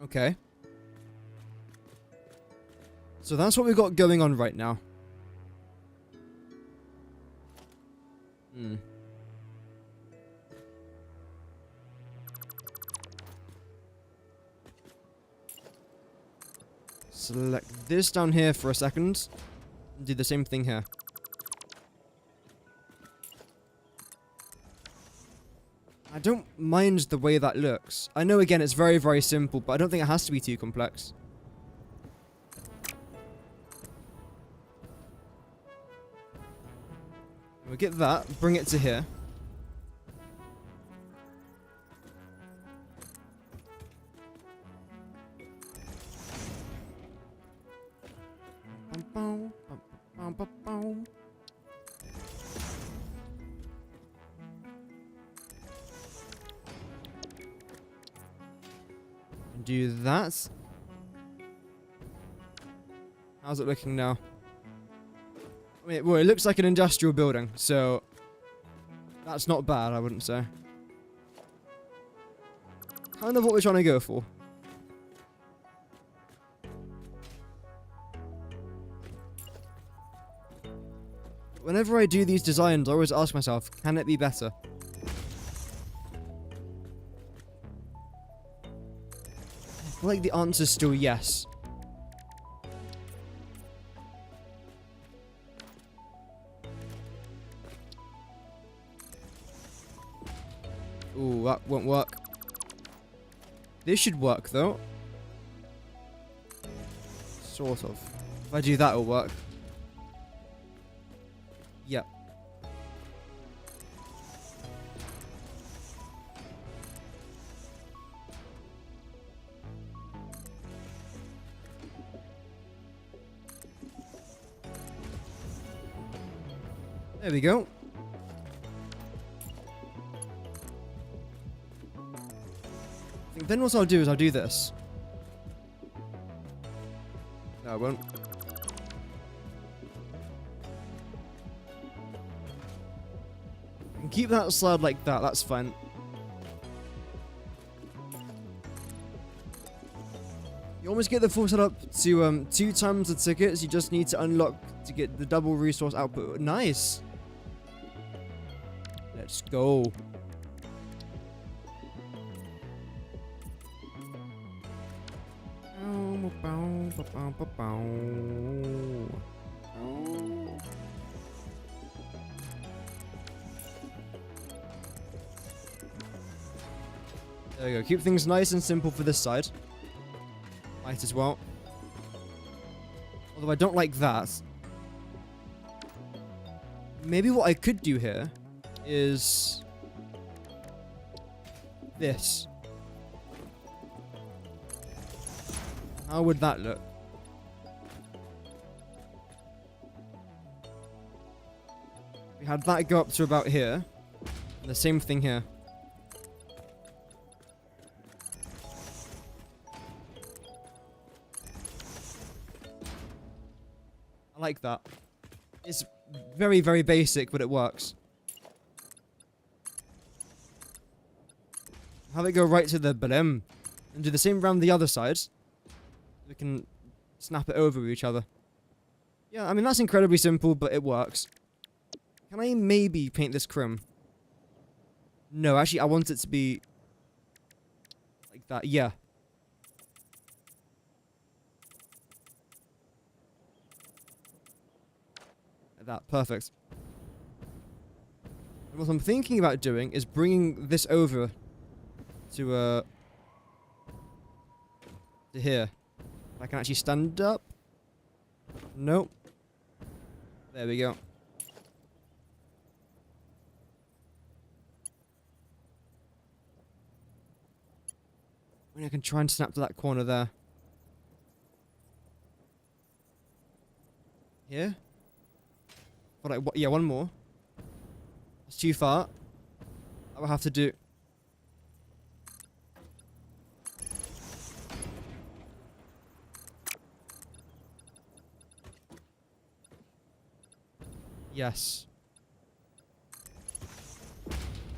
Okay. So that's what we've got going on right now. Select this down here for a second. And do the same thing here. I don't mind the way that looks. I know, again, it's very, very simple, but I don't think it has to be too complex. We'll get that, bring it to here. Do that. How's it looking now? I mean, well, it looks like an industrial building, so that's not bad, I wouldn't say. Kind of what we're trying to go for. Whenever I do these designs, I always ask myself, can it be better? I feel like the answer's still yes. Ooh, that won't work. This should work, though. Sort of. If I do that, it'll work. Yep. There we go. I think then what I'll do is I'll do this. No, I won't. And keep that slide like that, that's fine. You almost get the full setup to 2 times the tickets. You just need to unlock to get the double resource output. Nice. Let's go. There we go. Keep things nice and simple for this side. Might as well. Although I don't like that. Maybe what I could do here is this. How would that look? We had that go up to about here. And the same thing here. I like that. It's very, very basic, but it works. Have it go right to the bottom. And do the same around the other side. We can snap it over each other. Yeah, I mean, that's incredibly simple, but it works. Can I maybe paint this chrome? No, actually, I want it to be like that. Yeah. Like that. Perfect. And what I'm thinking about doing is bringing this over to here. I can actually stand up. Nope. There we go. I can try and snap to that corner there. Here? But like, yeah, one more. It's too far. I will have to do. Yes.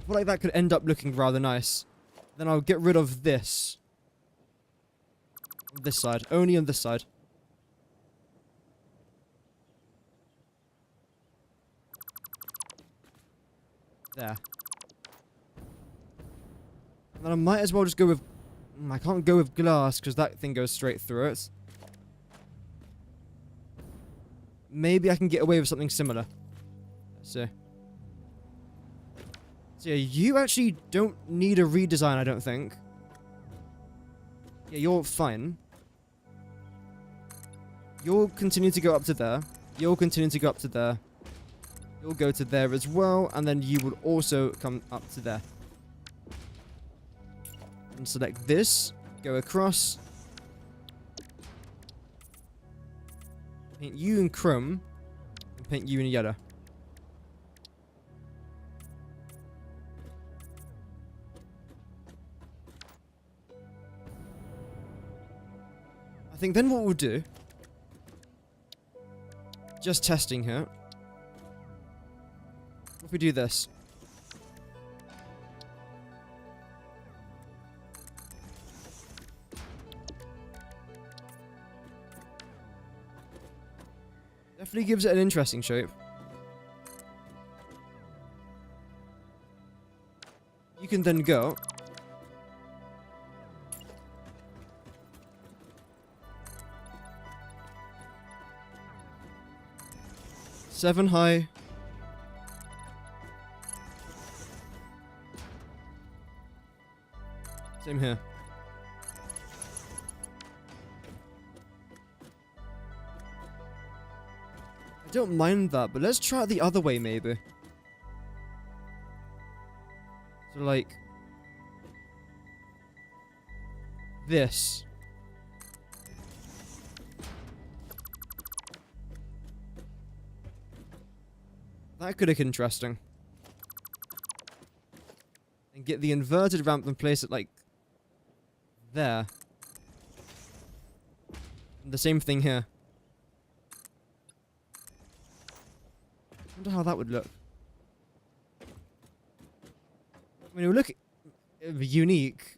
But like that could end up looking rather nice. Then I'll get rid of this. This side. Only on this side. There. And then I might as well just go with... I can't go with glass because that thing goes straight through it. Maybe I can get away with something similar. Let's see. So yeah, you actually don't need a redesign, I don't think. Yeah, you're fine. You'll continue to go up to there. You'll continue to go up to there. You'll go to there as well, and then you will also come up to there. And select this, go across. Paint you in chrome, and paint you in yellow. I think then what we'll do, just testing here. What if we do this? Definitely gives it an interesting shape. You can then go. Seven high. Same here. I don't mind that, but let's try it the other way, maybe. So, like... this. That could look interesting. And get the inverted ramp and place it, like... there. And the same thing here. I wonder how that would look. I mean, it would look unique.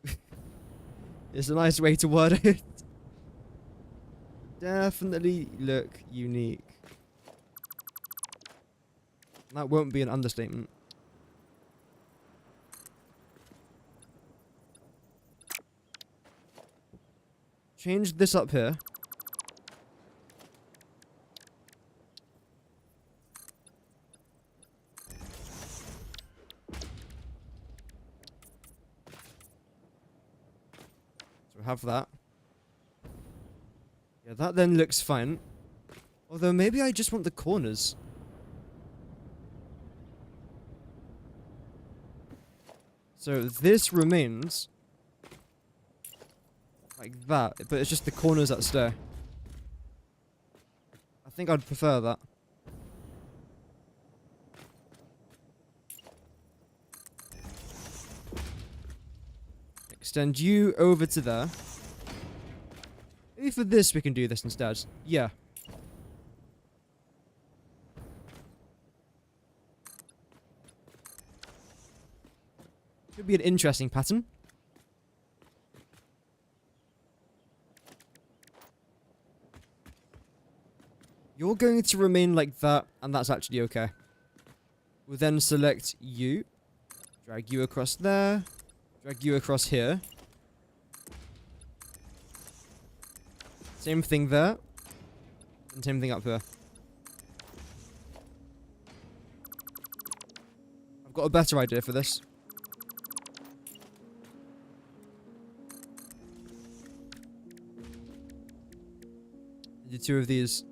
It's a nice way to word it. Definitely look unique. That won't be an understatement. Change this up here. So we have that. Yeah, that then looks fine. Although maybe I just want the corners. So this remains like that, but it's just the corners that stay. I think I'd prefer that. Extend you over to there. Maybe for this we can do this instead. Yeah. Could be an interesting pattern. You're going to remain like that, and that's actually okay. We'll then select you. Drag you across there. Drag you across here. Same thing there. And same thing up here. I've got a better idea for this. Do two of these.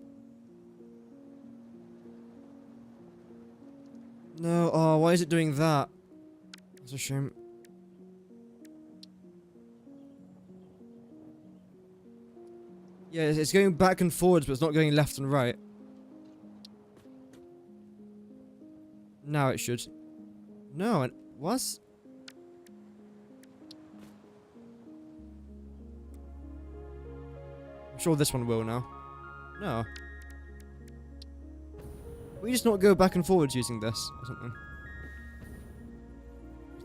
No, oh, why is it doing that? That's a shame. Yeah, it's going back and forwards, but it's not going left and right. Now it should. No, it was. I'm sure this one will now. No. We just not go back and forwards using this or something.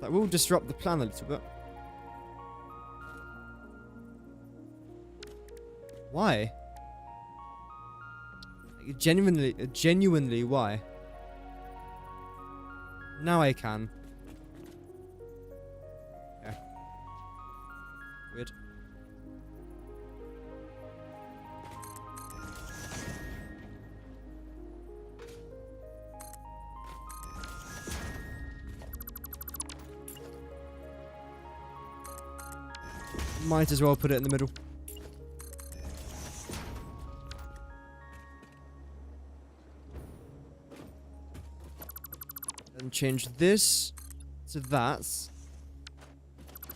That will disrupt the plan a little bit. Why? Like, genuinely, why? Now I can. Yeah. Weird. Might as well put it in the middle. And change this to that.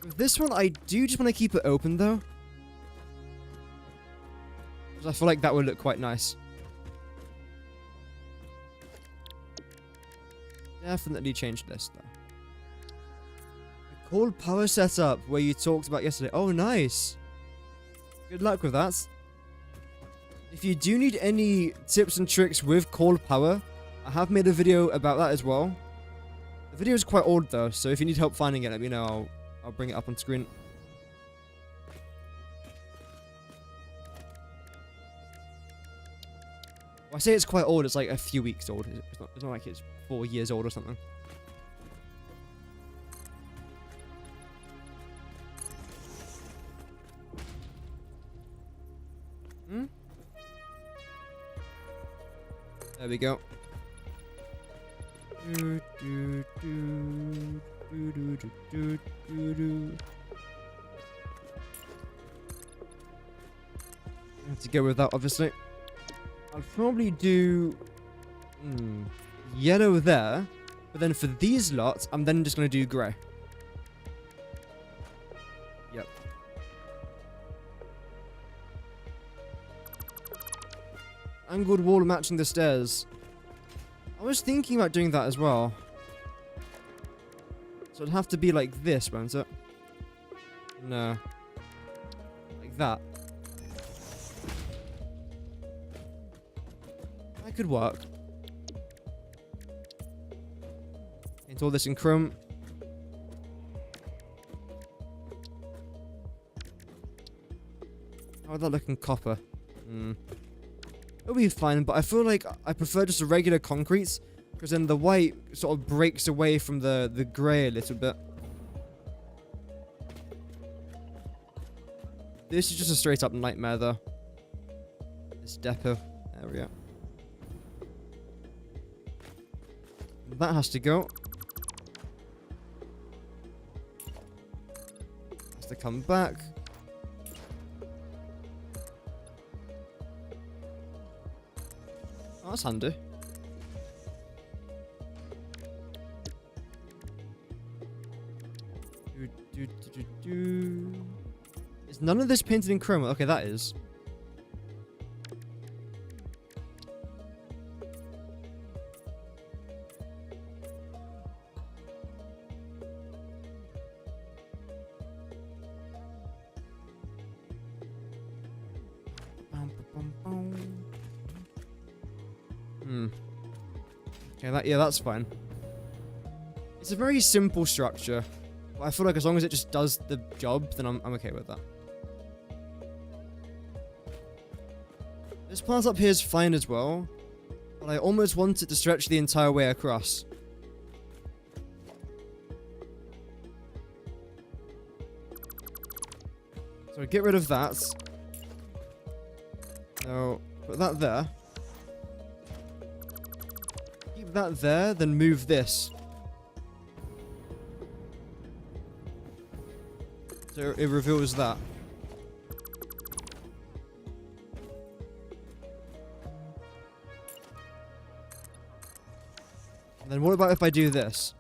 With this one, I do just want to keep it open though. Because I feel like that would look quite nice. Definitely change this though. Cold power setup where you talked about yesterday. Oh, nice. Good luck with that. If you do need any tips and tricks with cold power, I have made a video about that as well. The video is quite old though, so if you need help finding it, let me know. I'll bring it up on screen. When I say it's quite old, it's like a few weeks old. It's not like it's 4 years old or something. There we go. to go with that, obviously. I'll probably do yellow there, but then for these lots, I'm then just going to do grey. Yep. Angled wall matching the stairs. I was thinking about doing that as well. So it'd have to be like this, won't it? No. Like that. That could work. Paint all this in chrome. How would that look in copper? It'll be fine, but I feel like I prefer just a regular concrete, because then the white sort of breaks away from the grey a little bit. This is just a straight up nightmare though. This depot. There we go. That has to go. Has to come back. Oh, that's handy. Is none of this painted in chrome? Okay, that is. Okay, yeah, that's fine. It's a very simple structure. But I feel like as long as it just does the job, then I'm okay with that. This part up here is fine as well, but I almost want it to stretch the entire way across. So get rid of that. No, put that there. Keep that there, then move this. So it reveals that. And then what about if I do this?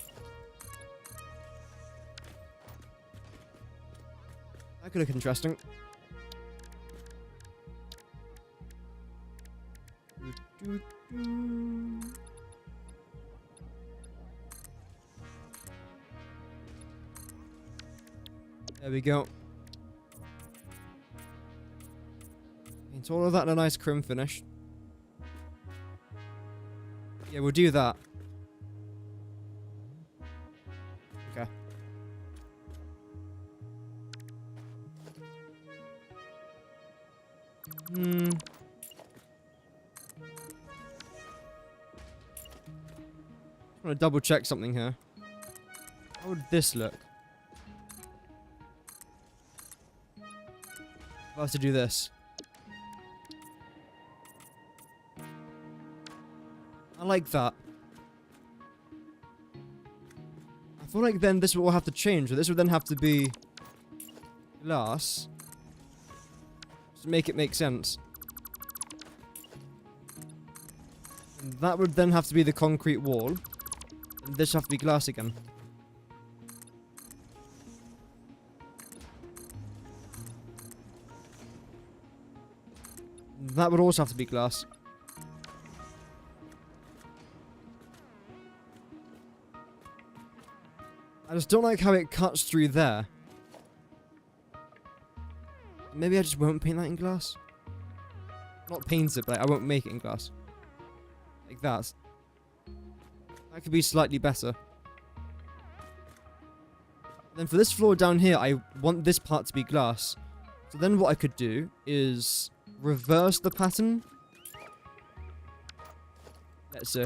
That could look interesting. There we go. Paint all of that in a nice chrome finish. Yeah, we'll do that. Okay. I want to double check something here. How would this look? If I have to do this. I like that. I feel like then this will have to change. Or this would then have to be glass. To make it make sense. And that would then have to be the concrete wall. And this would have to be glass again. That would also have to be glass. I just don't like how it cuts through there. Maybe I just won't paint that in glass. Not paint it, but I won't make it in glass. Like that. That could be slightly better. Then for this floor down here, I want this part to be glass. So then what I could do is reverse the pattern. Let's see.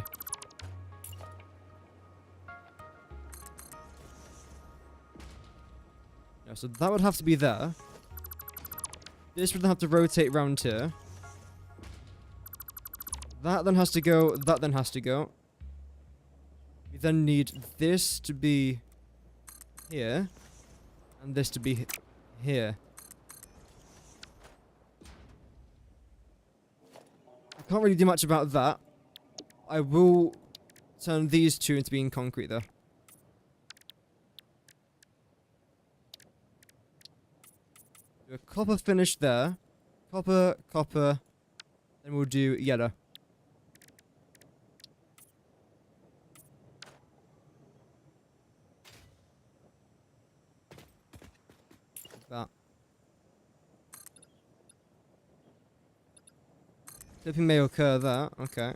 Yeah, so that would have to be there. This would have to rotate around here. That then has to go. That then has to go. We then need this to be here. And this to be here. Can't really do much about that. I will turn these two into being concrete, though. Do a copper finish there. Copper, copper. Then we'll do yellow. Like that. Clipping may occur there. Okay.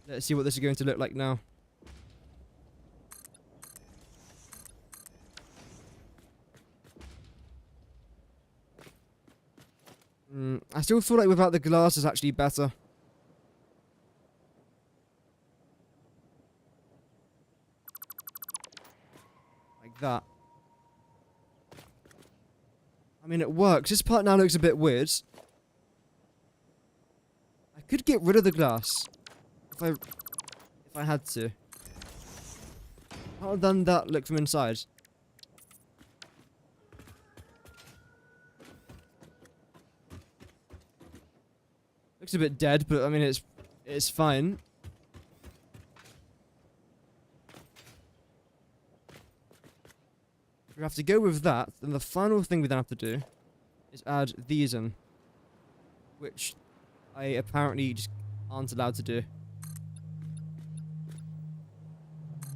Let's see what this is going to look like now. I still feel like without the glass is actually better. Like that. I mean, it works. This part now looks a bit weird. I could get rid of the glass. If I had to. How would that look from inside? Looks a bit dead, but I mean it's fine. We have to go with that. Then the final thing we then have to do is add these in, which I apparently just aren't allowed to do.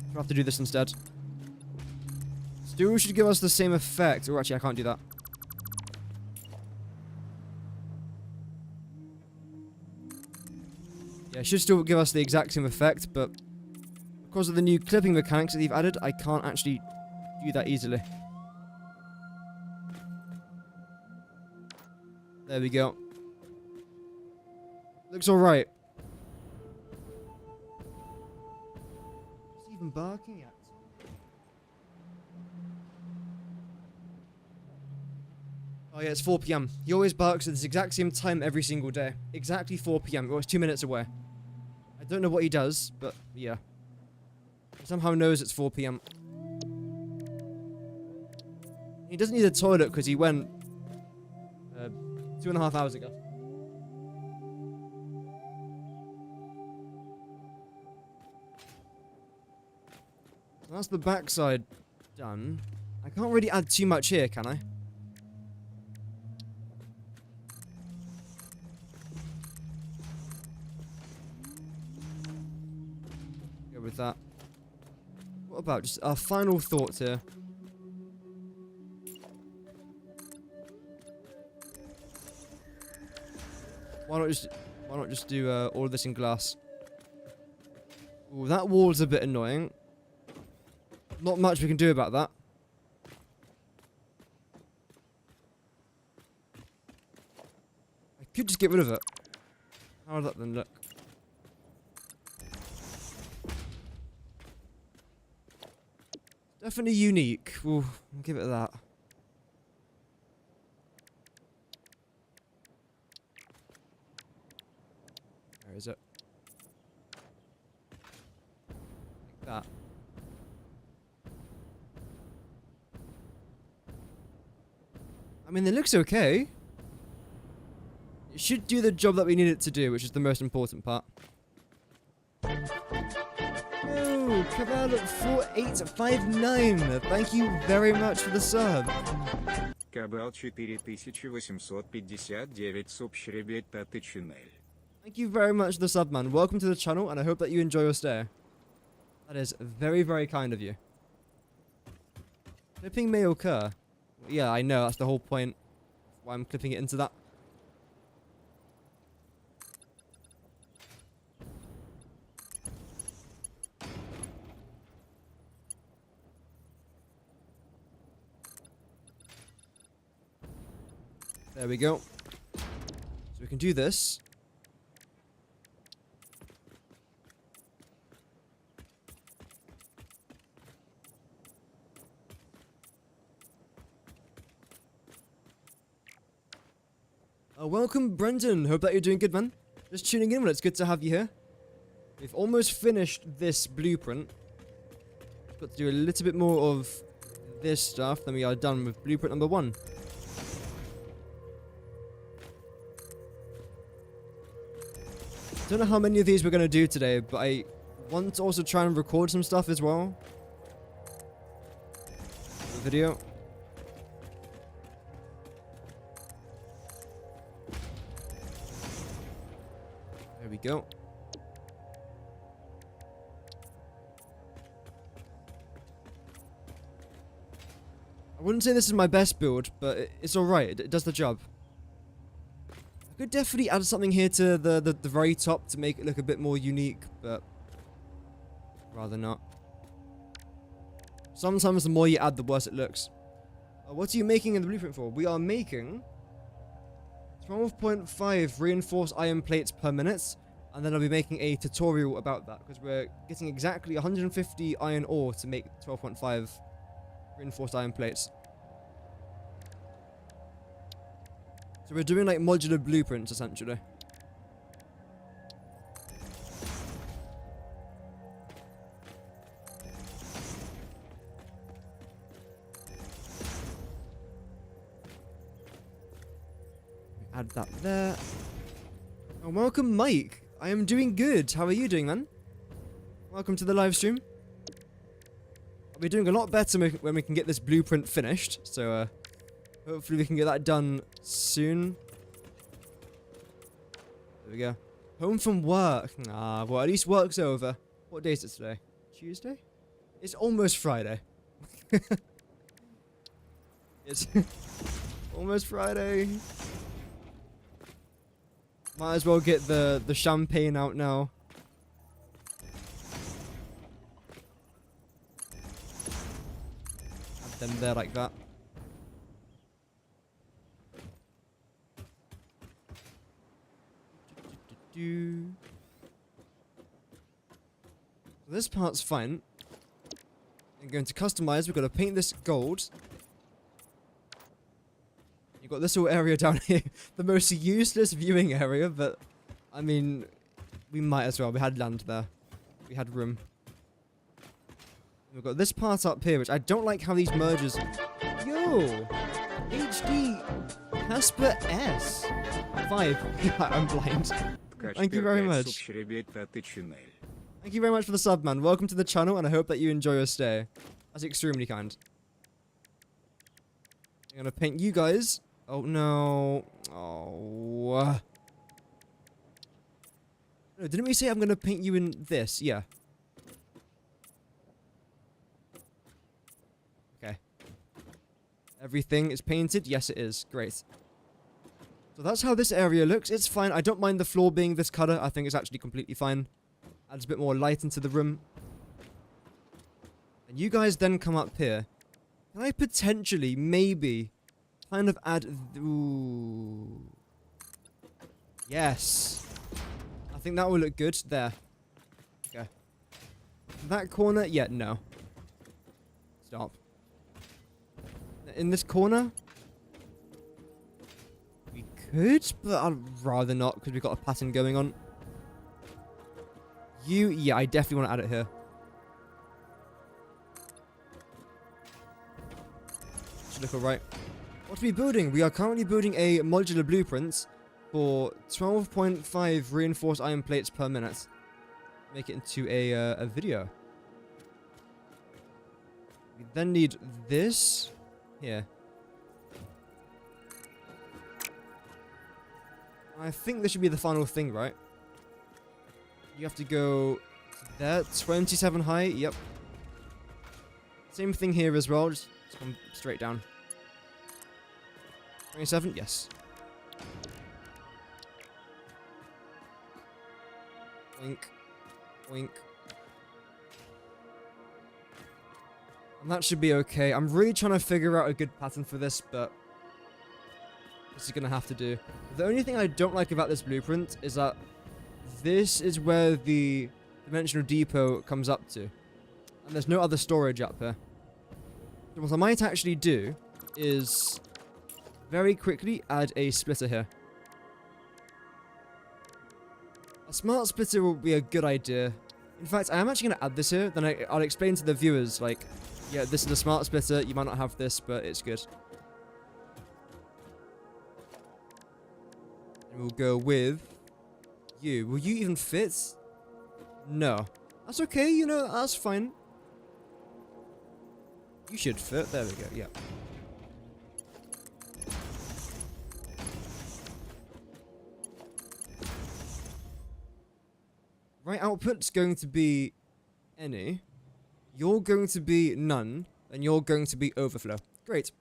We'll have to do this instead. Still should give us the same effect. Or actually, I can't do that. Yeah, it should still give us the exact same effect, but because of the new clipping mechanics that they've added, I can't actually do that easily. There we go. Looks alright. Is he even barking yet? Oh yeah, it's 4 PM. He always barks at this exact same time every single day. Exactly 4 PM. Well, it's 2 minutes away. I don't know what he does, but yeah. He somehow knows it's 4 PM. He doesn't need a toilet because he went 2.5 hours ago. So that's the backside done. I can't really add too much here, can I? Go with that. What about just our final thoughts here? Why not just do all of this in glass? Ooh, that wall's a bit annoying. Not much we can do about that. I could just get rid of it. How would that then look? Definitely unique. We'll give it that. Where is it? Like that. I mean, it looks okay. It should do the job that we need it to do, which is the most important part. Oh, Cabal 4859. Thank you very much for the sub. Кабал 4859 субшребет пятый ченель. Thank you very much for the sub, man. Welcome to the channel, and I hope that you enjoy your stay. That is very, very kind of you. Clipping may occur. Yeah, I know. That's the whole point. Why I'm clipping it into that. There we go. So we can do this. Welcome, Brendan. Hope that you're doing good, man. Just tuning in. Well, it's good to have you here. We've almost finished this blueprint. Got to do a little bit more of this stuff, then we are done with blueprint number 1. Don't know how many of these we're going to do today, but I want to also try and record some stuff as well. The video. There we go. I wouldn't say this is my best build, but it's alright. It does the job. I could definitely add something here to the very top to make it look a bit more unique, but rather not. Sometimes the more you add, the worse it looks. What are you making in the blueprint for? We are making 12.5 reinforced iron plates per minute, and then I'll be making a tutorial about that, because we're getting exactly 150 iron ore to make 12.5 reinforced iron plates. So we're doing like modular blueprints essentially. Add that there. And welcome, Mike. I am doing good. How are you doing, man? Welcome to the live stream. I'll be doing a lot better when we can get this blueprint finished. So, hopefully we can get that done soon. There we go. Home from work. Ah, well, at least work's over. What day is it today? Tuesday? It's almost Friday. It's almost Friday. Might as well get the champagne out now. Add them there like that. So this part's fine. I'm going to customize. We've got to paint this gold. You've got this little area down here. The most useless viewing area, but I mean, we might as well. We had land there. We had room. We've got this part up here, which I don't like how these merges. Yo! HD Casper S. 5. I'm blind. Thank you very much. Thank you very much for the sub, man. Welcome to the channel, and I hope that you enjoy your stay. That's extremely kind. I'm gonna paint you guys. Oh no. Oh. No, didn't we say I'm gonna paint you in this? Yeah. Okay. Everything is painted? Yes, it is. Great. So that's how this area looks. It's fine. I don't mind the floor being this color. I think it's actually completely fine. Adds a bit more light into the room. And you guys then come up here. Can I potentially, maybe, kind of add... Ooh. Yes. I think that will look good. There. Okay. That corner? Yeah, no. Stop. In this corner? We could, but I'd rather not, because we've got a pattern going on. You, yeah, I definitely want to add it here. Should look alright. What are we building? We are currently building a modular blueprint for 12.5 reinforced iron plates per minute. Make it into a video. We then need this here. I think this should be the final thing, right? You have to go there, 27 high, yep. Same thing here as well, just come straight down. 27, yes. Wink, wink. And that should be okay. I'm really trying to figure out a good pattern for this, but this is gonna have to do. The only thing I don't like about this blueprint is that this is where the dimensional depot comes up to. And there's no other storage up here. So what I might actually do is very quickly add a splitter here. A smart splitter will be a good idea. In fact, I am actually going to add this here. Then I'll explain to the viewers, like, Yeah, this is a smart splitter. You might not have this, but it's good. And we'll go with you. Will you even fit? No. That's okay, you know, that's fine. You should fit. There we go, yeah. Right output's going to be any. You're going to be none. And you're going to be overflow. Great.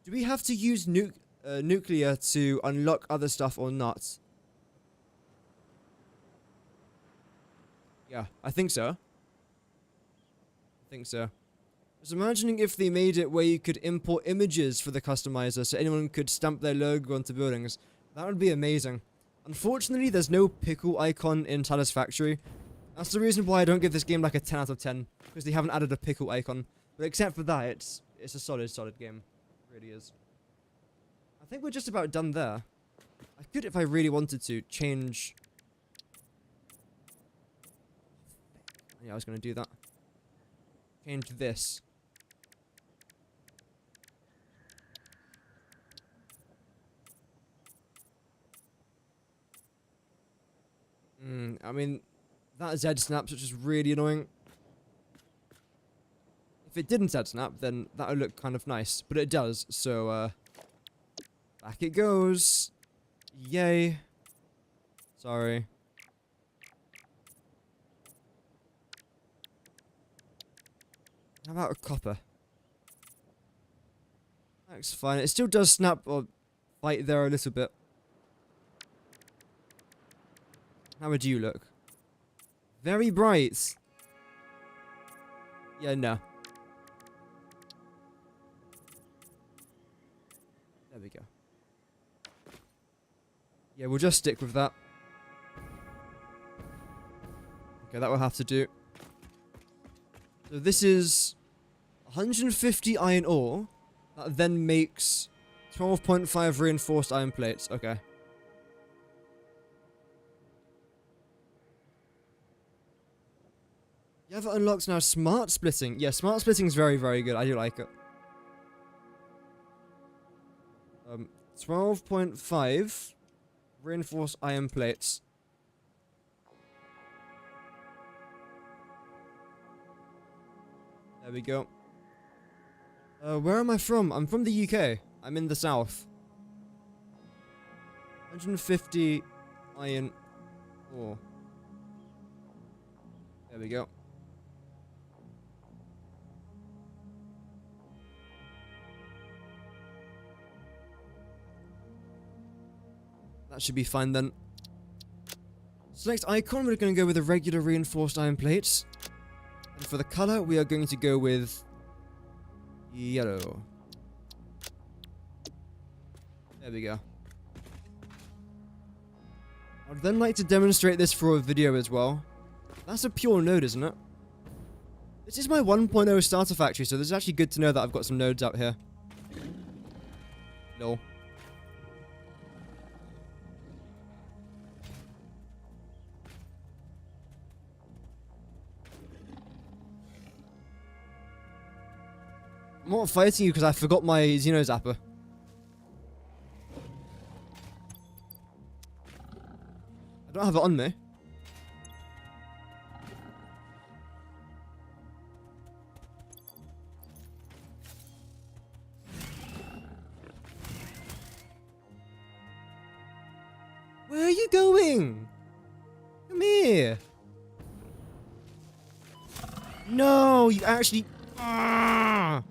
Do we have to use nuclear to unlock other stuff or not? Yeah, I think so. I think so. I was imagining if they made it where you could import images for the customizer so anyone could stamp their logo onto buildings. That would be amazing. Unfortunately, there's no pickle icon in Satisfactory. That's the reason why I don't give this game like a 10 out of 10. Because they haven't added a pickle icon. But except for that, it's a solid game. It really is. I think we're just about done there. I could, if I really wanted to, change... Yeah, I was going to do that. Change this. I mean, that Z snaps, which is really annoying. If it didn't Z snap, then that would look kind of nice. But it does, so, back it goes. Yay. Sorry. How about a copper? That's fine. It still does snap or fight there a little bit. How would you look? Very bright. Yeah, no. There we go. Yeah, we'll just stick with that. Okay, that will have to do. So this is 150 iron ore. That then makes 12.5 reinforced iron plates. Okay. You have it unlocked now. Smart splitting. Yeah, smart splitting is very, very good. I do like it. 12.5 reinforced iron plates. There we go. Where am I from? I'm from the UK. I'm in the south. 150 iron ore. There we go. That should be fine then. Select icon, we're going to go with a regular reinforced iron plates. And for the color, we are going to go with yellow. There we go. I'd then like to demonstrate this for a video as well. That's a pure node, isn't it? This is my 1.0 starter factory, so it's actually good to know that I've got some nodes out here. Lol. I'm not fighting you because I forgot my Xeno Zapper. I don't have it on me. Where are you going? Come here. No, you actually... Ah!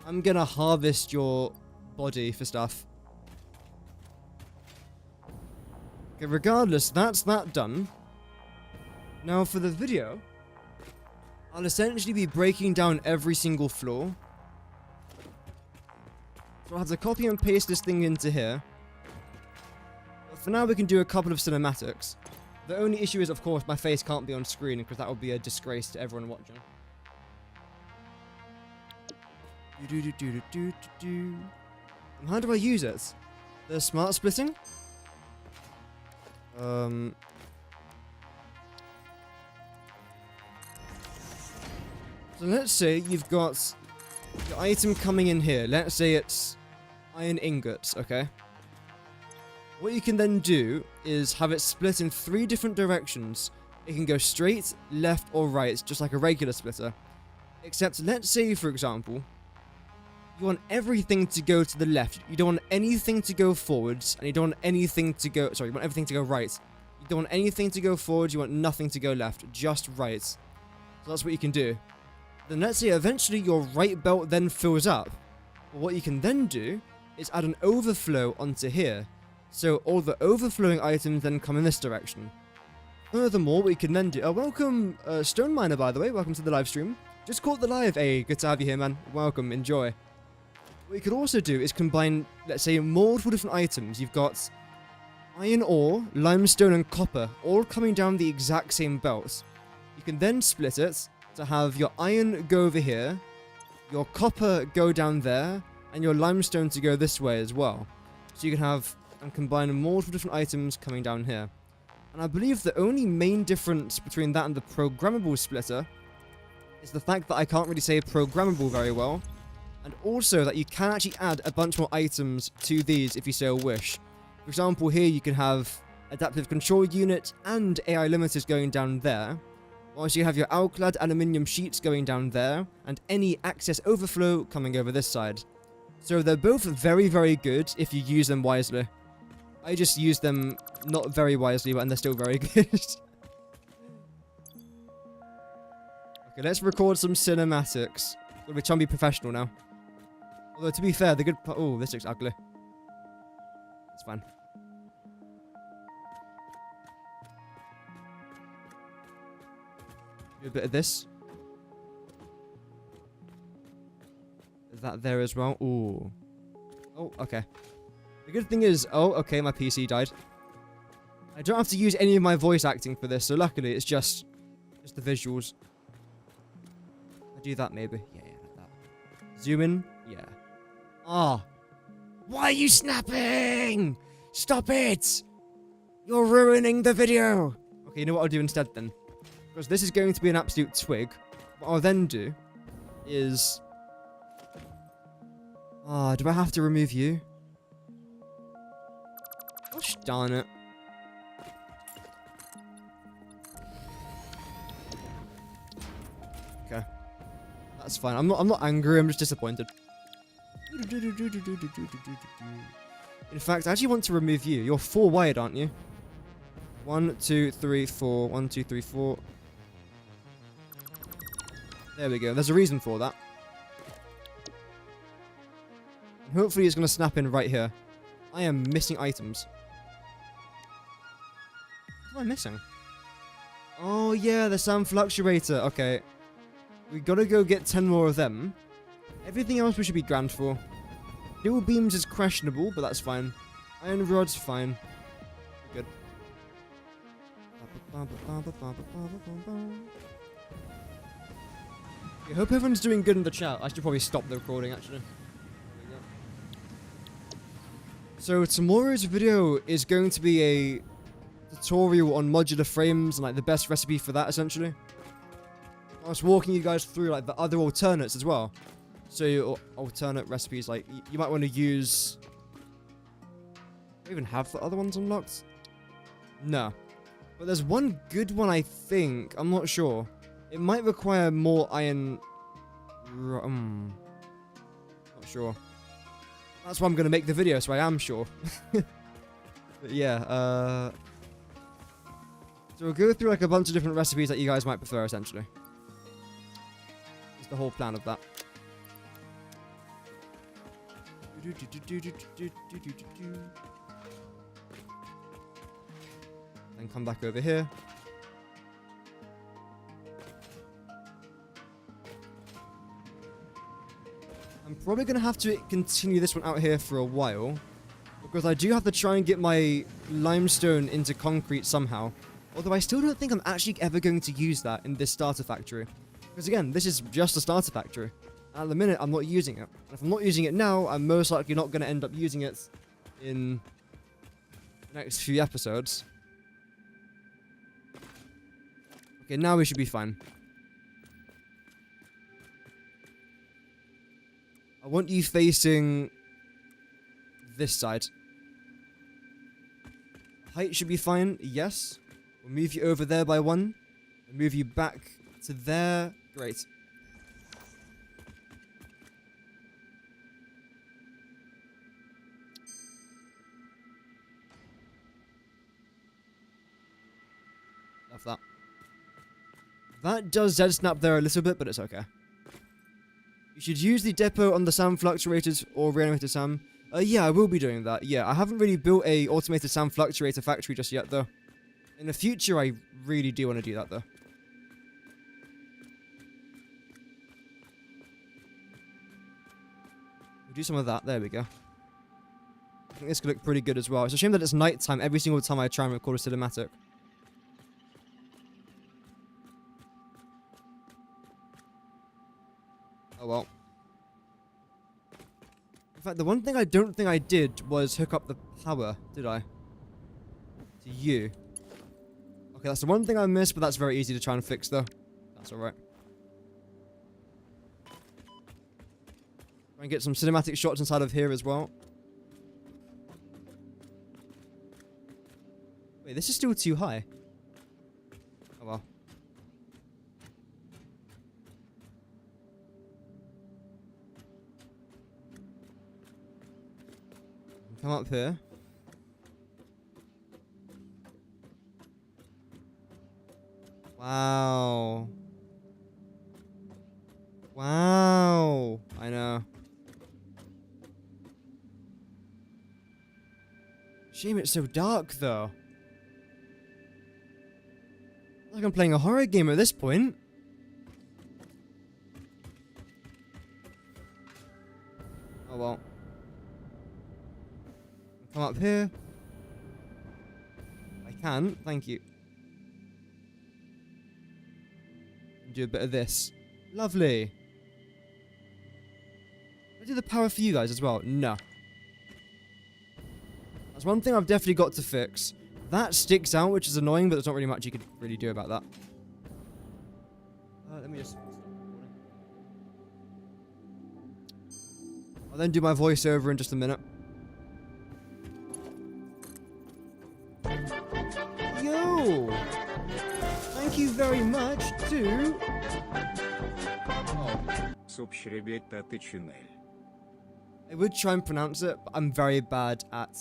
I'm gonna harvest your body for stuff. Okay, regardless, that's that done. Now for the video, I'll essentially be breaking down every single floor. So I'll have to copy and paste this thing into here. But for now we can do a couple of cinematics. The only issue is, of course, my face can't be on screen because that would be a disgrace to everyone watching. And how do I use it? The smart splitting? So let's say you've got your item coming in here. Let's say it's iron ingots, okay? What you can then do is have it split in 3 different directions. It can go straight, left, or right, just like a regular splitter. Except, let's say, for example, you want everything to go to the left. You don't want anything to go forwards, and you don't want anything to go... Sorry, you want everything to go right. You don't want anything to go forwards, you want nothing to go left, just right. So that's what you can do. Then let's say eventually your right belt then fills up. But what you can then do is add an overflow onto here. So all the overflowing items then come in this direction. Furthermore, what you can then do... Oh, welcome, Stone Miner, by the way. Welcome to the live stream. Just caught the live. Hey, good to have you here, man. Welcome, enjoy. What you could also do is combine, let's say, multiple different items. You've got iron ore, limestone, and copper, all coming down the exact same belt. You can then split it to have your iron go over here, your copper go down there, and your limestone to go this way as well. So you can have and combine multiple different items coming down here. And I believe the only main difference between that and the programmable splitter is the fact that I can't really say programmable very well, and also that you can actually add a bunch more items to these if you so wish. For example, here you can have adaptive control unit and AI limiters going down there, whilst you have your alclad aluminium sheets going down there, and any access overflow coming over this side. So they're both very, very good if you use them wisely. I just use them not very wisely, but they're still very good. Okay, let's record some cinematics. We're trying to be professional now. Although, to be fair, the good part... Oh, this looks ugly. It's fine. Do a bit of this. Is that there as well? Ooh. Oh, okay. The good thing is... Oh, okay, my PC died. I don't have to use any of my voice acting for this, so luckily it's just the visuals. I do that maybe. Yeah, like that. Zoom in. Yeah. Ah. Why are you snapping? Stop it! You're ruining the video! Okay, you know what I'll do instead then? Because this is going to be an absolute twig. What I'll then do is... Ah, do I have to remove you? Gosh darn it. Okay. That's fine. I'm not angry, I'm just disappointed. In fact, I actually want to remove you. You're 4 wired, aren't you? 1, 2, 3, 4. 1, 2, 3, 4. There we go. There's a reason for that. And hopefully it's going to snap in right here. I am missing items. What am I missing? Oh yeah, the sound fluctuator. Okay. We gotta go get 10 more of them. Everything else we should be grand for. Dual beams is questionable, but that's fine. Iron rod's fine. We're good. I hope everyone's doing good in the chat. I should probably stop the recording, actually. So tomorrow's video is going to be a tutorial on modular frames and like the best recipe for that, essentially. I was walking you guys through like the other alternates as well. So your alternate recipes, like you might want to use... Do I even have the other ones unlocked? No. But there's one good one, I think. I'm not sure. It might require more iron... Not sure. That's why I'm going to make the video, so I am sure. But yeah, so we'll go through like a bunch of different recipes that you guys might prefer, essentially. That's the whole plan of that. Then come back over here. I'm probably going to have to continue this one out here for a while, because I do have to try and get my limestone into concrete somehow. Although I still don't think I'm actually ever going to use that in this starter factory. Because again, this is just a starter factory. And at the minute, I'm not using it. And if I'm not using it now, I'm most likely not going to end up using it in the next few episodes. Okay, now we should be fine. I want you facing this side. Height should be fine, yes. We'll move you over there by 1. We'll move you back to there. Great. Love that. That does dead snap there a little bit, but it's okay. You should use the depot on the SAM fluctuators or reanimator SAM. Yeah, I will be doing that. Yeah, I haven't really built a automated SAM fluctuator factory just yet, though. In the future, I really do want to do that, though. We'll do some of that. There we go. I think this could look pretty good as well. It's a shame that it's nighttime every single time I try and record a cinematic. Oh well. In fact, the one thing I don't think I did was hook up the power, did I? To you. Okay, that's the one thing I missed, but that's very easy to try and fix, though. That's alright. Try and get some cinematic shots inside of here as well. Wait, this is still too high. Oh well. Come up here. Wow. Wow. I know. Shame it's so dark, though. Like I'm playing a horror game at this point. Oh well. Come up here. I can, thank you. Do a bit of this. Lovely. Can I do the power for you guys as well? No. That's one thing I've definitely got to fix. That sticks out, which is annoying, but there's not really much you could really do about that. Let me just... I'll then do my voiceover in just a minute. Yo! Thank you very much to... Satisfactory. I would try and pronounce it, but I'm very bad at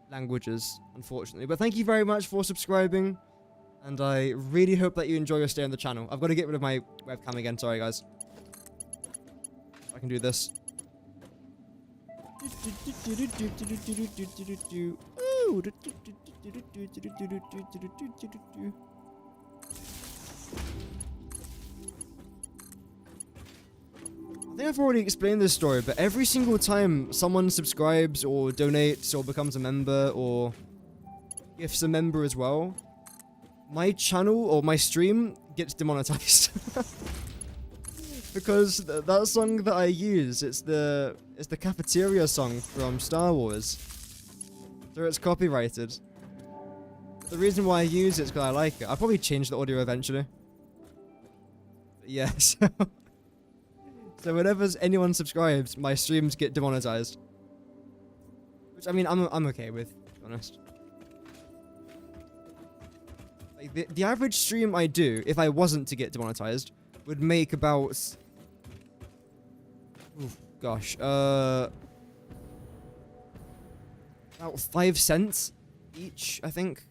languages, unfortunately. But thank you very much for subscribing, and I really hope that you enjoy your stay on the channel. I've got to get rid of my webcam again, sorry guys. I can do this. I think I've already explained this story, but every single time someone subscribes or donates or becomes a member or gifts a member as well, my channel or my stream gets demonetized. Because that song that I use, it's the cafeteria song from Star Wars. So it's copyrighted. The reason why I use it is because I like it. I'll probably change the audio eventually. But yeah, so whenever anyone subscribes, my streams get demonetized. Which, I mean, I'm okay with, to be honest. Like, the average stream I do, if I wasn't to get demonetized, would make about... Oh, gosh. About 5 cents each, I think.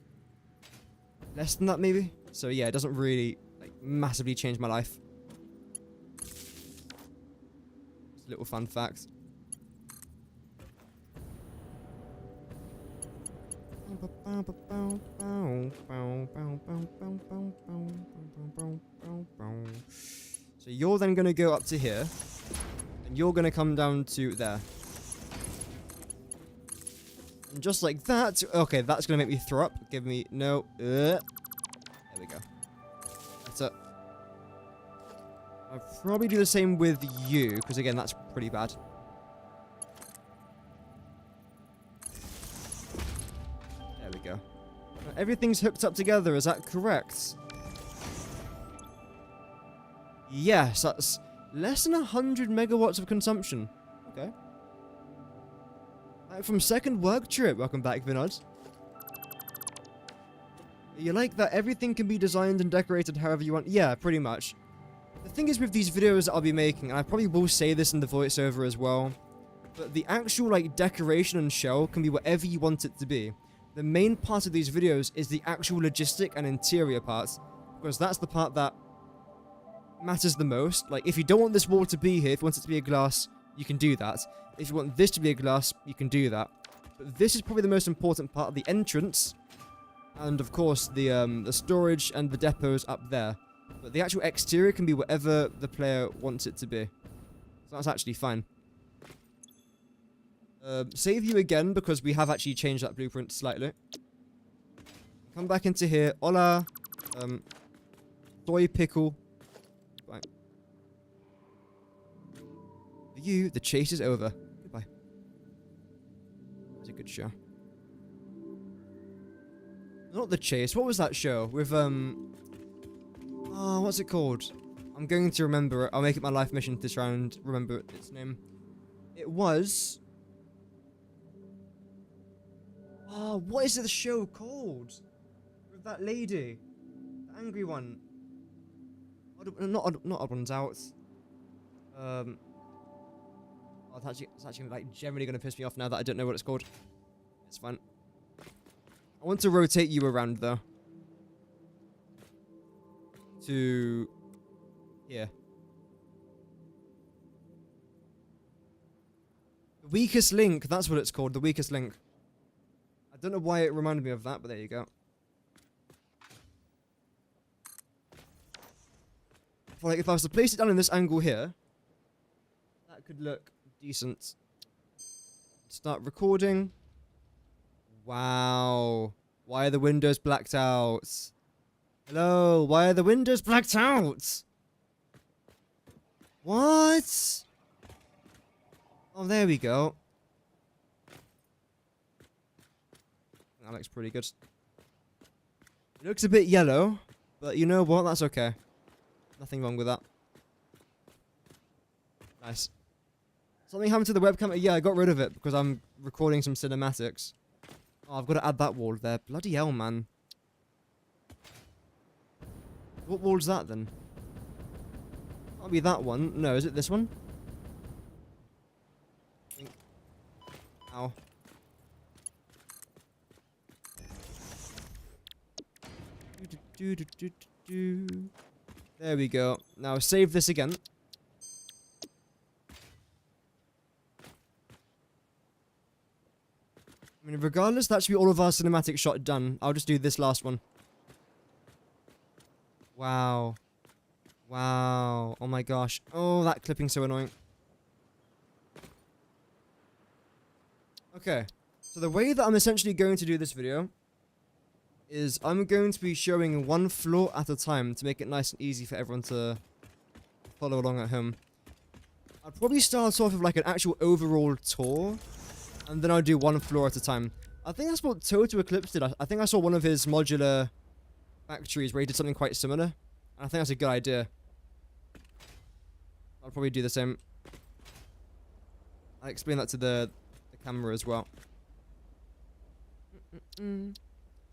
Less than that, maybe. So yeah, it doesn't really, like, massively change my life. Little fun fact. So you're then going to go up to here, and you're going to come down to there. And just like that, okay, that's going to make me throw up. Give me, no, there we go. That's it. I'll probably do the same with you, because again, that's pretty bad. There we go. Everything's hooked up together, is that correct? Yes, that's Less than 100 megawatts of consumption. Okay. Back from second work trip. Welcome back, Vinod. You like that everything can be designed and decorated however you want? Yeah, pretty much. The thing is with these videos that I'll be making, and I probably will say this in the voiceover as well, but the actual like decoration and shell can be whatever you want it to be. The main part of these videos is the actual logistic and interior parts, because that's the part that matters the most. Like, if you don't want this wall to be here, if you want it to be a glass, you can do that. If you want this to be a glass, you can do that. But this is probably the most important part of the entrance, and of course the storage and the depots up there. But the actual exterior can be whatever the player wants it to be. So that's actually fine. Save you again, because we have actually changed that blueprint slightly. Come back into here. Hola. Soy pickle. Right. For you, the chase is over. Goodbye. It's a good show. Not the chase. What was that show? With, oh, what's it called? I'm going to remember it. I'll make it my life mission to try and remember its name. It was... Oh, what is the show called? With that lady. The angry one. Not Odd Ones Out. Oh, it's actually like generally going to piss me off now that I don't know what it's called. It's fine. I want to rotate you around though. To here. The Weakest Link, that's what it's called, the Weakest Link. I don't know why it reminded me of that, but there you go. Like, if I was to place it down in this angle here, that could look decent. Start recording. Wow. Why are the windows blacked out? Hello, why are the windows blacked out? What? Oh, there we go. That looks pretty good. It looks a bit yellow, but you know what? That's okay. Nothing wrong with that. Nice. Something happened to the webcam? Yeah, I got rid of it because I'm recording some cinematics. Oh, I've got to add that wall there. Bloody hell, man. What wall's that, then? Can't be that one. No, is it this one? Ow. There we go. Now save this again. I mean, regardless, that should be all of our cinematic shot done. I'll just do this last one. Wow. Wow. Oh my gosh. Oh, that clipping's so annoying. Okay. So the way that I'm essentially going to do this video is I'm going to be showing one floor at a time to make it nice and easy for everyone to follow along at home. I'll probably start off with like an actual overall tour, and then I'll do one floor at a time. I think that's what Total Eclipse did. I think I saw one of his modular factories where he did something quite similar, and I think that's a good idea. I'll probably do the same. I'll explain that to the camera as well.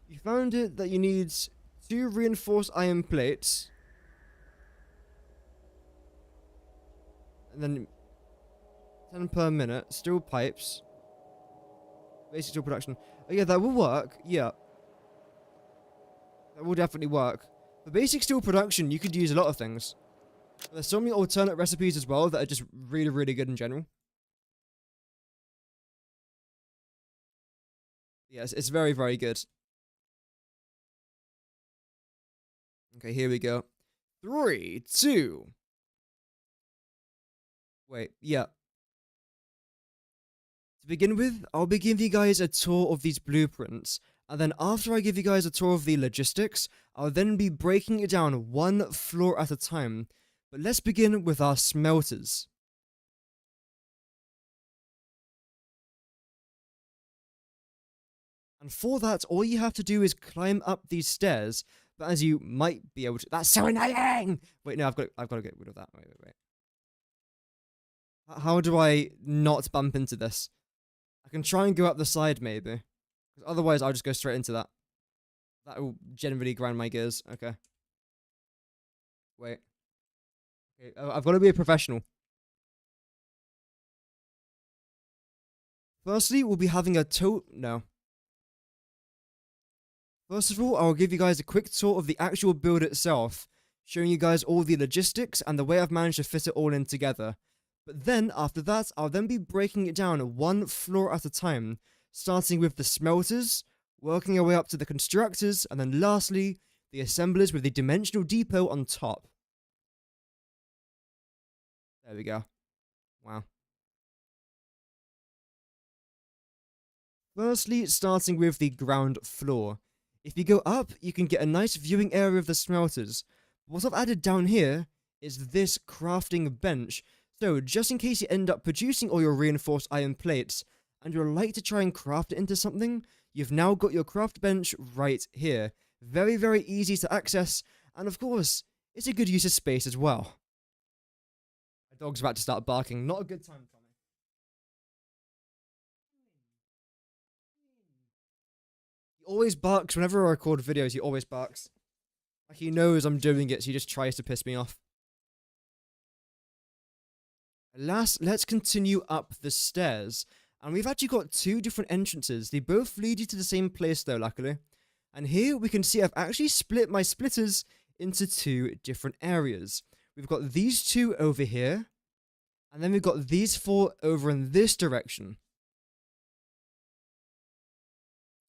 You found it that you need 2 reinforced iron plates. And then 10 per minute. Steel pipes. Basic steel production. Oh yeah, that will work. Yeah. That will definitely work. For basic steel production, you could use a lot of things. There's so many alternate recipes as well that are just really, really good in general. Yes, it's very, very good. Okay, here we go. 3, 2. Wait, yeah. To begin with, I'll be giving you guys a tour of these blueprints. And then after I give you guys a tour of the logistics, I'll then be breaking it down one floor at a time. But let's begin with our smelters. And for that, all you have to do is climb up these stairs. But as you might be able to... That's so annoying! Wait, no, I've got to get rid of that. Wait. How do I not bump into this? I can try and go up the side, maybe. 'Cause otherwise, I'll just go straight into that. That will generally grind my gears. Okay. Wait. Okay, I've got to be a professional. Firstly, we'll be having a no. First of all, I'll give you guys a quick tour of the actual build itself, showing you guys all the logistics and the way I've managed to fit it all in together. But then, after that, I'll then be breaking it down one floor at a time, starting with the smelters, working our way up to the constructors, and then lastly, the assemblers with the dimensional depot on top. There we go. Wow. Firstly, starting with the ground floor. If you go up, you can get a nice viewing area of the smelters. What I've added down here is this crafting bench. So, just in case you end up producing all your reinforced iron plates, and you'd like to try and craft it into something, you've now got your craft bench right here. Very, very easy to access, and of course, it's a good use of space as well. My dog's about to start barking. Not a good time, Tommy. He always barks whenever I record videos. He always barks. Like he knows I'm doing it, so he just tries to piss me off. Last, let's continue up the stairs. And we've actually got two different entrances. They both lead you to the same place though, luckily. And here we can see I've actually split my splitters into two different areas. We've got these two over here. And then we've got these four over in this direction.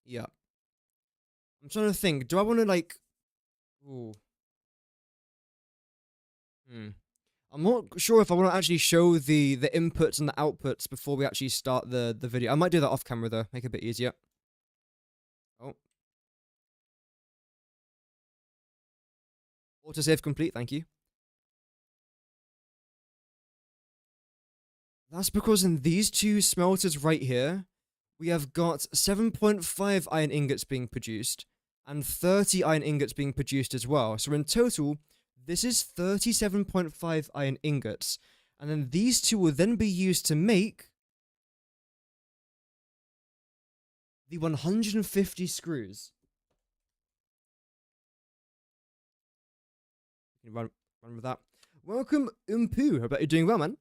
Yeah. I'm trying to think. Do I want to like... Ooh. I'm not sure if I want to actually show the inputs and the outputs before we actually start the video. I might do that off camera though, make it a bit easier. Oh. Autosave complete, thank you. That's because in these two smelters right here, we have got 7.5 iron ingots being produced, and 30 iron ingots being produced as well. So in total, this is 37.5 iron ingots. And then these two will then be used to make the 150 screws. Run with that. Welcome, Umpu. Hope you're doing well, man.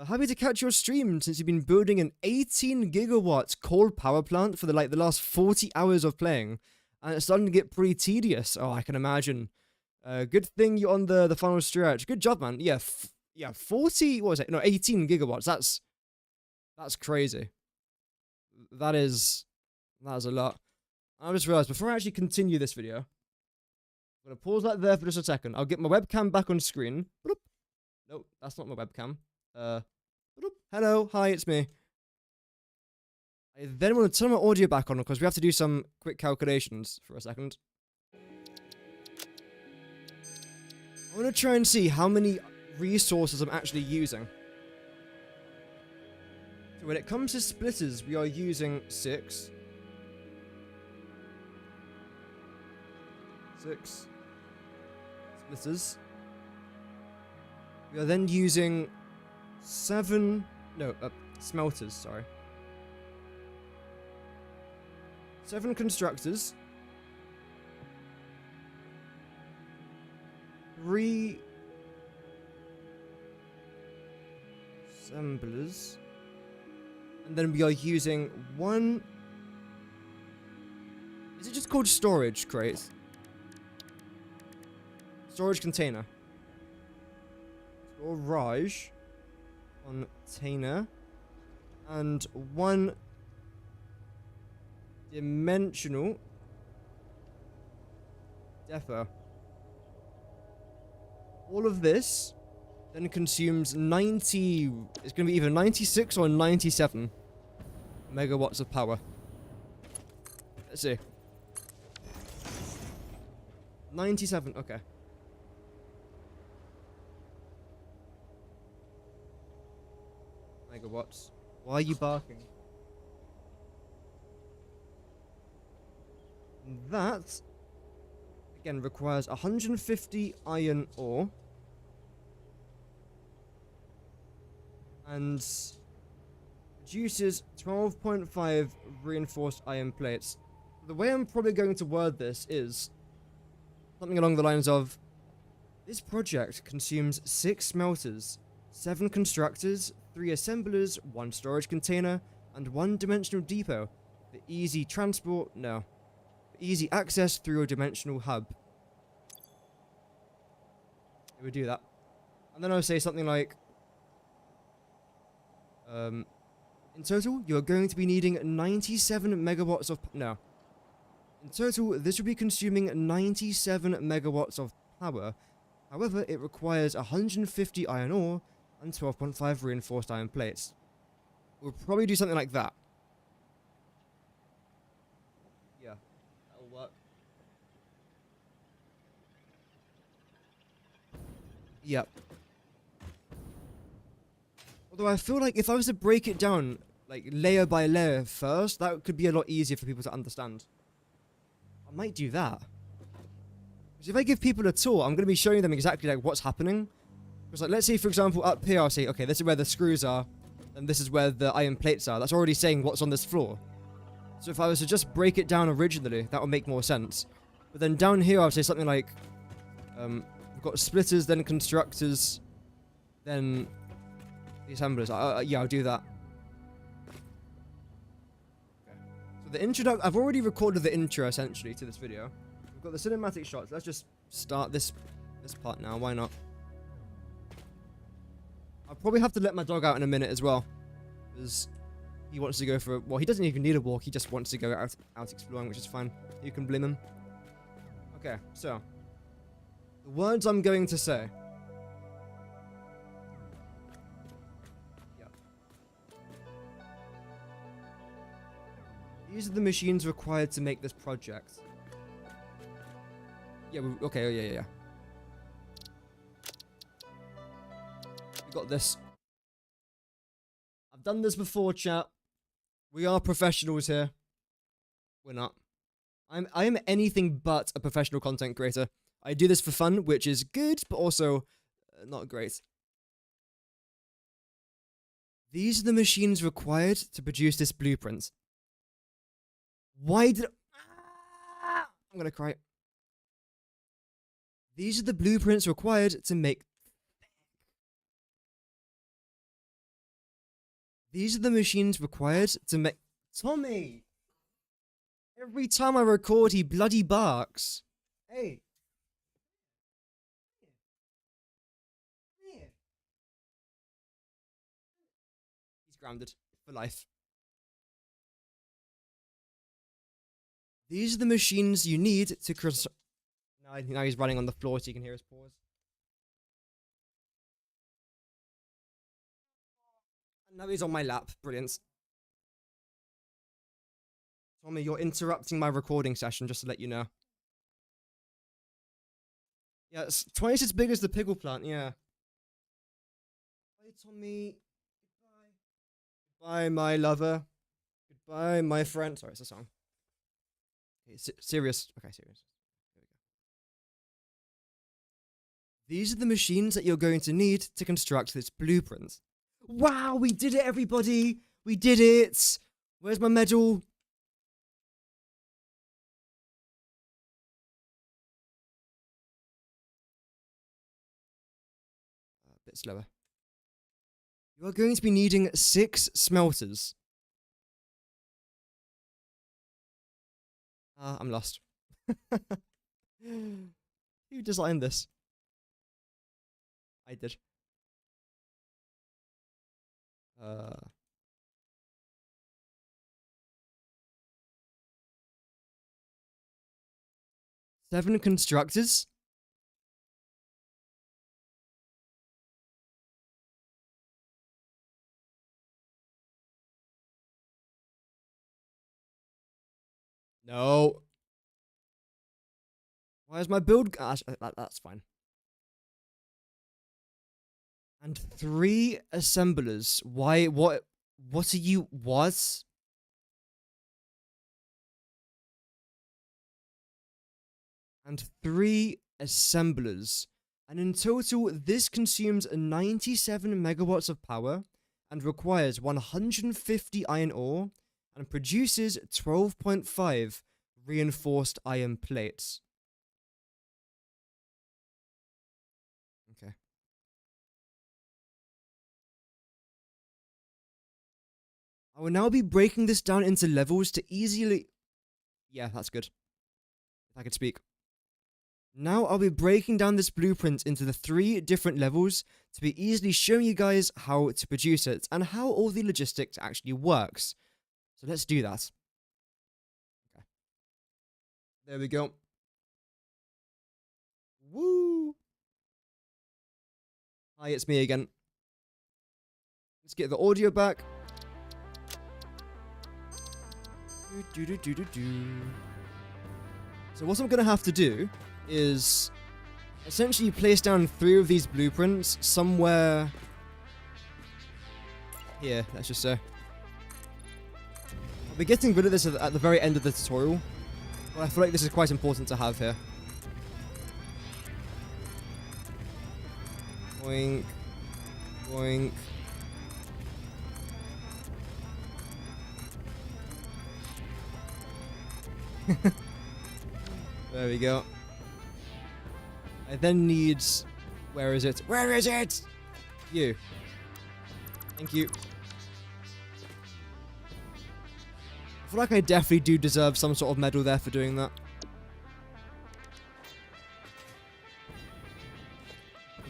Happy to catch your stream since you've been building an 18 gigawatt coal power plant for the last 40 hours of playing. And it's starting to get pretty tedious. Oh, I can imagine. Good thing you're on the final stretch. Good job, man. Yeah, 40, what was it? No, 18 gigawatts. That's crazy. That is a lot. I just realized, before I actually continue this video, I'm going to pause that there for just a second. I'll get my webcam back on screen. Bloop. Nope, that's not my webcam. Bloop. Hello, hi, it's me. I then want to turn my audio back on because we have to do some quick calculations for a second. I want to try and see how many resources I'm actually using. So when it comes to splitters, we are using 6. 6 splitters. We are then using 7... No, smelters, sorry. 7 constructors. 3 assemblers. And then we are using 1... Is it just called storage crate? Storage container. Storage container. And 1 dimensional depot. All of this then consumes 90... It's going to be either 96 or 97 megawatts of power. Let's see. 97, okay. Megawatts. Why are you barking? That, again, requires 150 iron ore. and produces 12.5 reinforced iron plates. The way I'm probably going to word this is something along the lines of, this project consumes 6 smelters, 7 constructors, 3 assemblers, 1 storage container, and 1 dimensional depot for easy transport, no, for easy access through a dimensional hub. It would do that. And then I'll say something like, in total, you're going to be needing 97 megawatts of... No. In total, this will be consuming 97 megawatts of power. However, it requires 150 iron ore and 12.5 reinforced iron plates. We'll probably do something like that. Yeah, that'll work. Yep. Although I feel like if I was to break it down, like, layer by layer first, that could be a lot easier for people to understand. I might do that. Because if I give people a tour, I'm going to be showing them exactly, like, what's happening. Because, like, let's say, for example, up here, I'll say, okay, this is where the screws are, and this is where the iron plates are. That's already saying what's on this floor. So if I was to just break it down originally, that would make more sense. But then down here, I'll say something like, we've got splitters, then constructors, then the assemblers. Yeah, I'll do that. Okay. So the intro, I've already recorded the intro, essentially, to this video. We've got the cinematic shots. Let's just start this part now. Why not? I'll probably have to let my dog out in a minute as well. Because he wants to go for... Well, he doesn't even need a walk. He just wants to go out exploring, which is fine. You can blame him. Okay, so. The words I'm going to say. Yep. These are the machines required to make this project. Yeah, okay, yeah. We got this. I've done this before, chat. We are professionals here. We're not. I am anything but a professional content creator. I do this for fun, which is good, but also not great. These are the machines required to produce this blueprint. Why did... I'm gonna cry. These are the blueprints required to make... These are the machines required to make... Tommy! Every time I record, he bloody barks. Hey. He's grounded for life. These are the machines you need to... Now he's running on the floor so you can hear his paws. And now he's on my lap. Brilliant. Tommy, you're interrupting my recording session, just to let you know. Yeah, it's twice as big as the pickle plant, yeah. Bye, Tommy. Goodbye. Goodbye, my lover. Goodbye, my friend. Sorry, it's a song. Okay, serious. Okay, serious. There we go. These are the machines that you're going to need to construct this blueprint. Wow, we did it, everybody! We did it! Where's my medal? A bit slower. You are going to be needing 6 smelters. I'm lost. Who designed this? I did. 7 constructors? No. Why is my build... that's fine. And 3 assemblers. Why? What are you... What? And 3 assemblers. And in total, this consumes 97 megawatts of power and requires 150 iron ore and produces 12.5 reinforced iron plates. Okay. I will now be breaking this down into levels to easily... Yeah, that's good. If I could speak. Now I'll be breaking down this blueprint into the 3 different levels to be easily showing you guys how to produce it and how all the logistics actually works. So let's do that. Okay. There we go. Woo! Hi, it's me again. Let's get the audio back. So what I'm going to have to do is essentially place down 3 of these blueprints somewhere here, let's just say. I'll be getting rid of this at the very end of the tutorial, but I feel like this is quite important to have here. Boink. Boink. There we go. I then need... Where is it? Where is it? You. Thank you. I feel like I definitely do deserve some sort of medal there for doing that.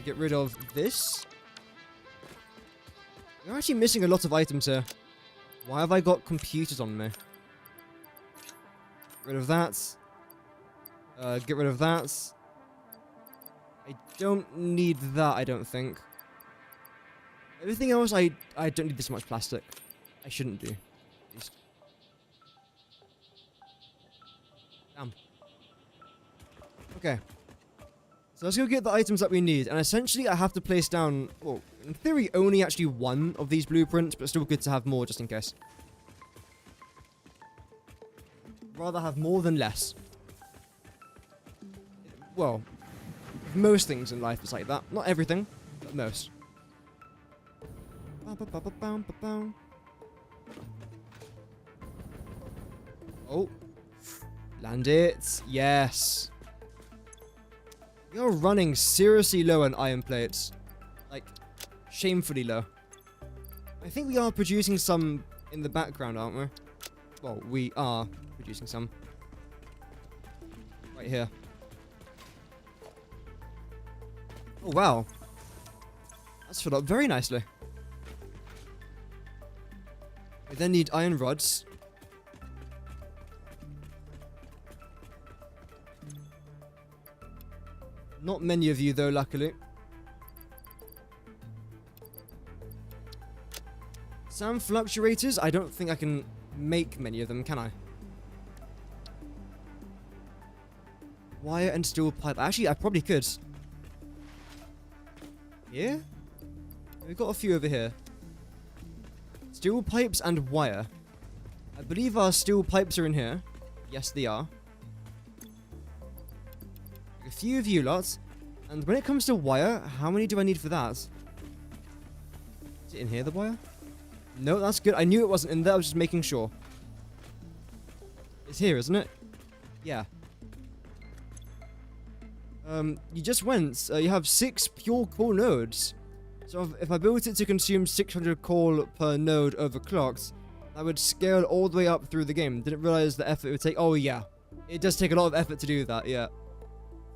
Get rid of this. You're actually missing a lot of items here. Why have I got computers on me? Get rid of that. Get rid of that. I don't need that, I don't think. Everything else, I don't need this much plastic. I shouldn't do. At least. Damn. Okay. So let's go get the items that we need. And essentially, I have to place down, well, in theory, only actually 1 of these blueprints, but still good to have more just in case. Rather have more than less. Well, most things in life is like that. Not everything, but most. Oh. Land it. Yes. You're running seriously low on iron plates. Like, shamefully low. I think we are producing some in the background, aren't we? Well, we are producing some. Right here. Oh, wow. That's filled up very nicely. We then need iron rods. Not many of you, though, luckily. Sand fluctuators, I don't think I can make many of them, can I? Wire and steel pipe. Actually, I probably could. Here? We've got a few over here. Steel pipes and wire. I believe our steel pipes are in here. Yes, they are. A few of you lots. And when it comes to wire, how many do I need for that? Is it in here, the wire? No, that's good. I knew it wasn't in there. I was just making sure. It's here, isn't it? Yeah. You just went. You have 6 pure core nodes. So if I built it to consume 600 coal per node overclocked, that would scale all the way up through the game. Didn't realize the effort it would take. Oh, yeah. It does take a lot of effort to do that, yeah.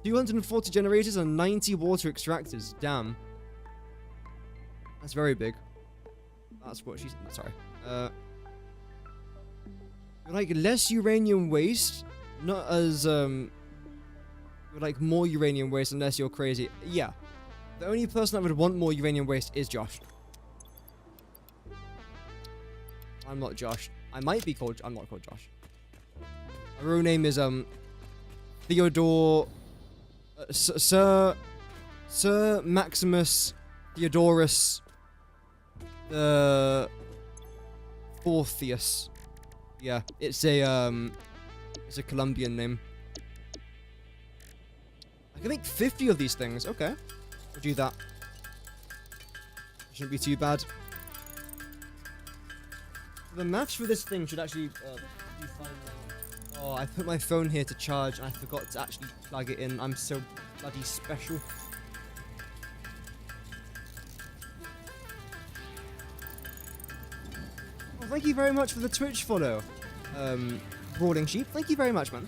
240 generators and 90 water extractors. Damn. That's very big. That's what she's... Sorry. Like, less uranium waste. Not as, like, more uranium waste unless you're crazy. Yeah. The only person that would want more uranium waste is Josh. I'm not Josh. I might be called... I'm not called Josh. My real name is, Theodore... Sir Maximus Theodorus the Fortheus. Yeah, it's a Colombian name. I can make 50 of these things. Okay, we'll do that. Shouldn't be too bad. The maths for this thing should actually be fine now. Oh, I put my phone here to charge and I forgot to actually plug it in. I'm so bloody special. Oh, thank you very much for the Twitch follow. Brawling Sheep, thank you very much, man.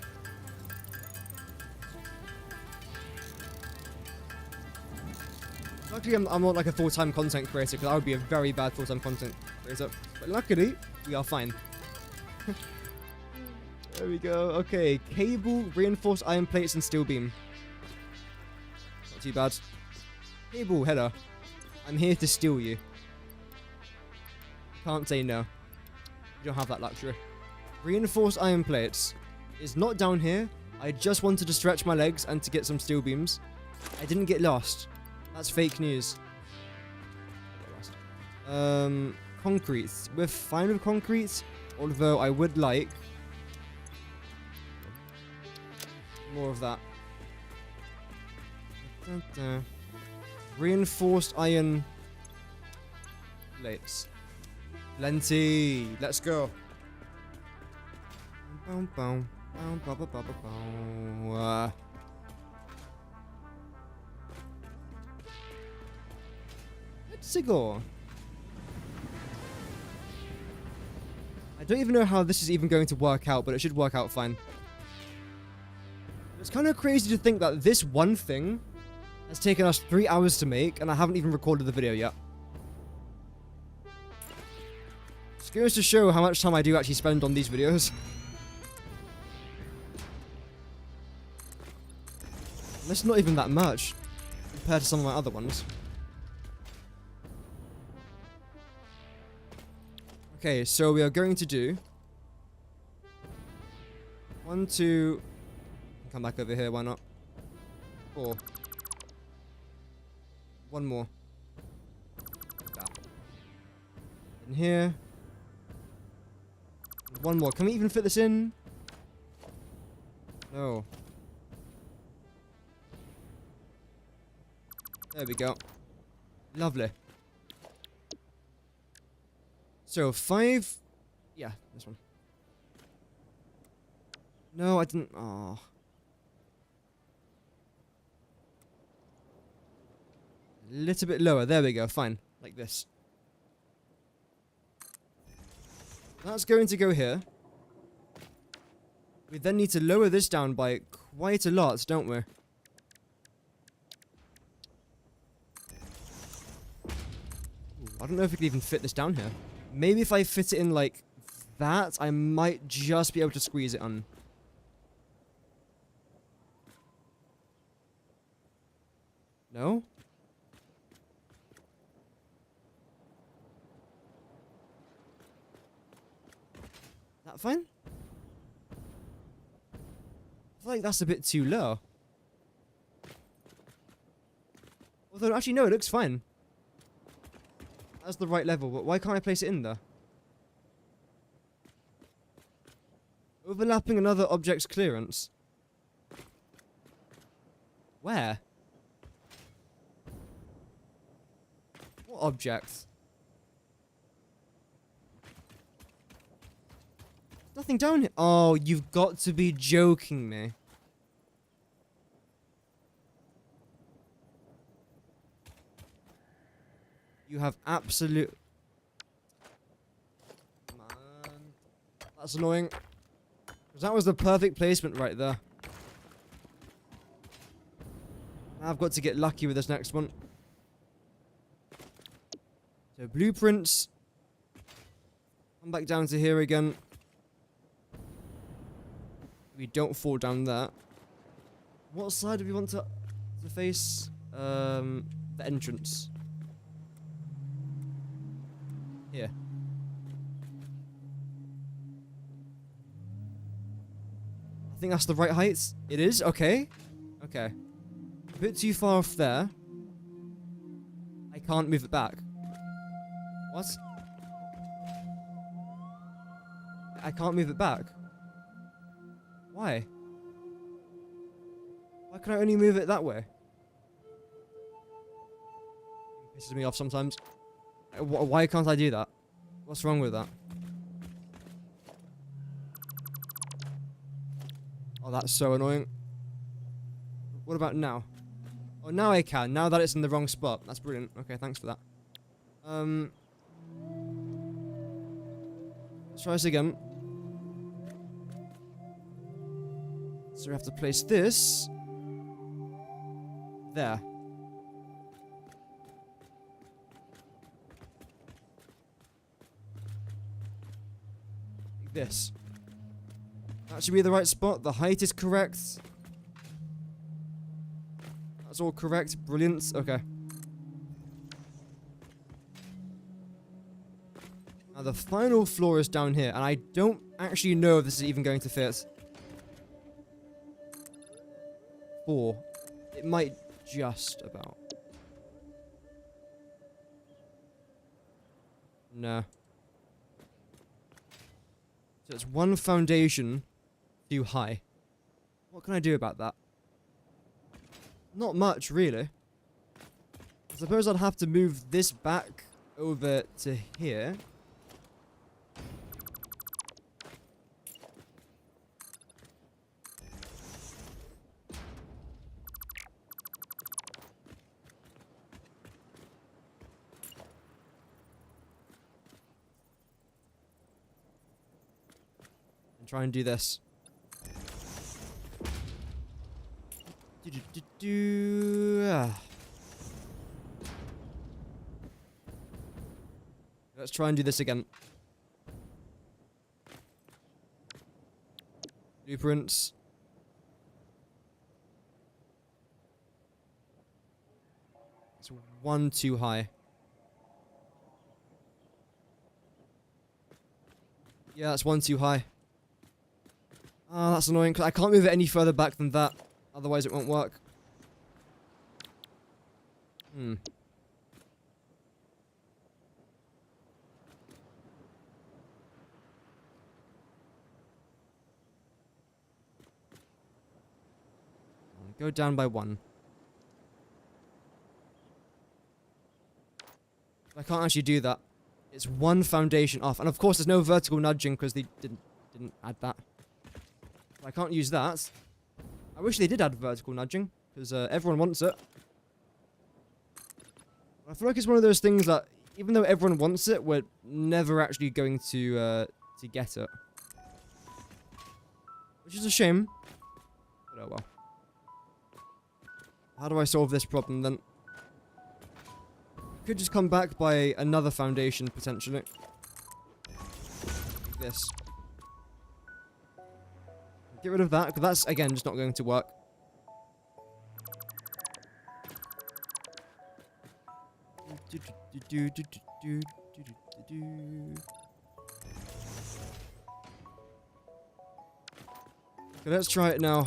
Luckily, I'm not like a full-time content creator, because I would be a very bad full-time content creator. But luckily, we are fine. There we go. Okay, cable, reinforced iron plates, and steel beam. Not too bad. Cable, header. I'm here to steal you. Can't say no. You don't have that luxury. Reinforced iron plates is not down here. I just wanted to stretch my legs and to get some steel beams. I didn't get lost. That's fake news. Concrete. We're fine with concrete, although I would like more of that. Reinforced iron plates. Plenty. Let's go. Let's go. I don't even know how this is even going to work out, but it should work out fine. It's kind of crazy to think that this one thing has taken us 3 hours to make, and I haven't even recorded the video yet. It goes to show how much time I do actually spend on these videos. That's not even that much compared to some of my other ones. Okay, so we are going to do 1, 2. Come back over here, why not? 4. 1 more. Like that. In here. 1 more. Can we even fit this in? No. There we go. Lovely. So 5. Yeah, this one. No, I didn't. Oh. A little bit lower. There we go. Fine. Like this. That's going to go here. We then need to lower this down by quite a lot, don't we? Ooh, I don't know if we can even fit this down here. Maybe if I fit it in like that, I might just be able to squeeze it on. No? That fine? I feel like that's a bit too low. Although, actually, no, it looks fine. That's the right level, but why can't I place it in there? Overlapping another object's clearance. Where? What object? Nothing down here. Oh, you've got to be joking me. You have absolute... Man. That's annoying. Because that was the perfect placement right there. Now I've got to get lucky with this next one. So blueprints. Come back down to here again. We don't fall down there. What side do we want to face? The entrance. Here. I think that's the right height. It is? Okay. Okay. A bit too far off there. I can't move it back. What? I can't move it back. Why? Why can I only move it that way? It pisses me off sometimes. Why can't I do that? What's wrong with that? Oh, that's so annoying. What about now? Oh, now I can. Now that it's in the wrong spot. That's brilliant. Okay, thanks for that. Let's try this again. So we have to place this there. Like this. That should be the right spot. The height is correct. That's all correct. Brilliant. Okay. Now the final floor is down here, and I don't actually know if this is even going to fit. 4. It might just about. No. So it's one foundation too high. What can I do about that? Not much, really. I suppose I'd have to move this back over to here. Try and do this. Let's try and do this again. Blueprints. It's 1 too high. Yeah, that's 1 too high. Oh, that's annoying. I can't move it any further back than that. Otherwise it won't work. Go down by 1. I can't actually do that. It's 1 foundation off. And of course there's no vertical nudging because they didn't add that. I can't use that. I wish they did add vertical nudging, because everyone wants it. I feel like it's one of those things that, even though everyone wants it, we're never actually going to get it. Which is a shame. But oh well. How do I solve this problem then? Could just come back by another foundation, potentially. Like this. Get rid of that, because that's, again, just not going to work. Okay, let's try it now.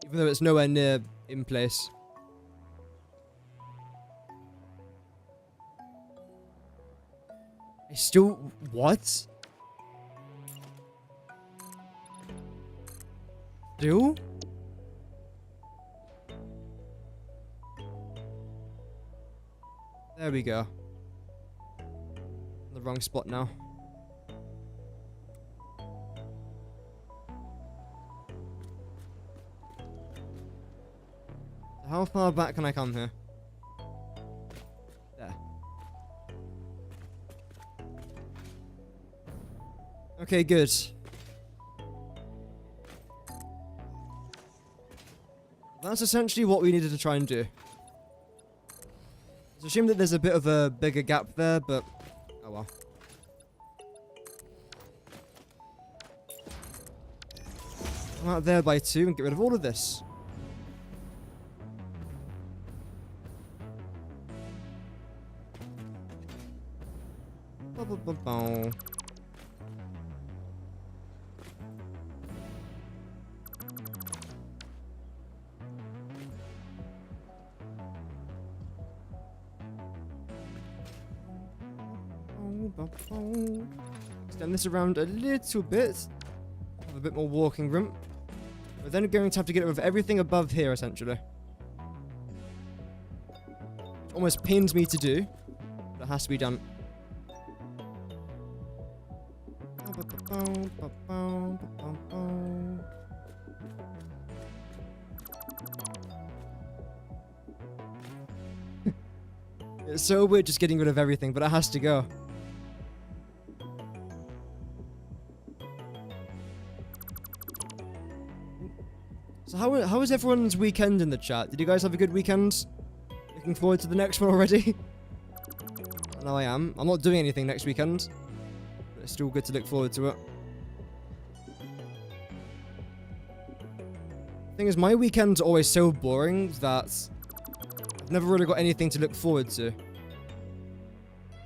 Even though it's nowhere near in place. I still... What? Do? There we go. In the wrong spot now. How far back can I come here? There. Okay, good. That's essentially what we needed to try and do. It's a shame that there's a bit of a bigger gap there, but oh well. Come out there by 2 and get rid of all of this. Extend this around a little bit. Have a bit more walking room. We're then going to have to get rid of everything above here, essentially. Which almost pains me to do, but it has to be done. It's so weird just getting rid of everything, but it has to go. So how was everyone's weekend in the chat? Did you guys have a good weekend? Looking forward to the next one already? I know I am. I'm not doing anything next weekend, but it's still good to look forward to it. The thing is, my weekends are always so boring that I've never really got anything to look forward to.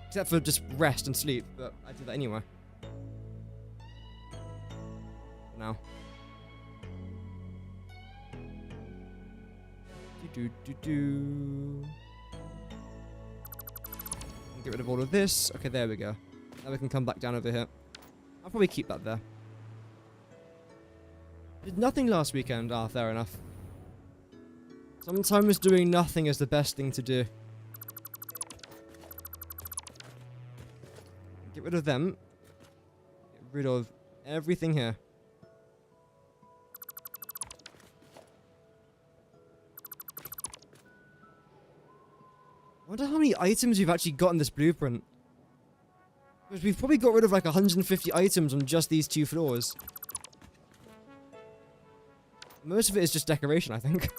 Except for just rest and sleep, but I do that anyway. Now. Get rid of all of this. Okay, there we go. Now we can come back down over here. I'll probably keep that there. Did nothing last weekend? Ah, fair enough. Sometimes doing nothing is the best thing to do. Get rid of them. Get rid of everything here. I wonder how many items we've actually got in this blueprint. Because we've probably got rid of like 150 items on just these 2 floors. Most of it is just decoration, I think.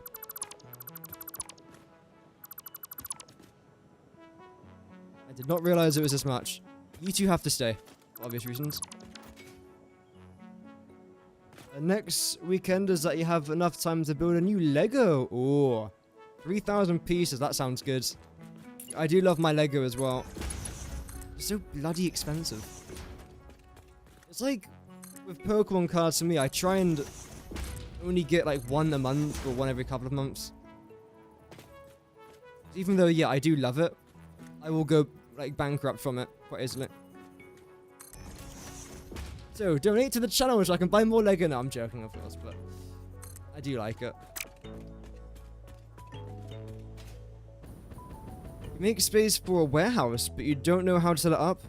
I did not realize it was this much. You two have to stay, for obvious reasons. The next weekend is that you have enough time to build a new Lego. Oh, 3,000 pieces, that sounds good. I do love my Lego as well. It's so bloody expensive. It's like with Pokemon cards for me, I try and only get like one a month or one every couple of months. Even though, yeah, I do love it, I will go like bankrupt from it quite easily. So, donate to the channel so I can buy more Lego. No, I'm joking, of course, but I do like it. You make space for a warehouse, but you don't know how to set it up.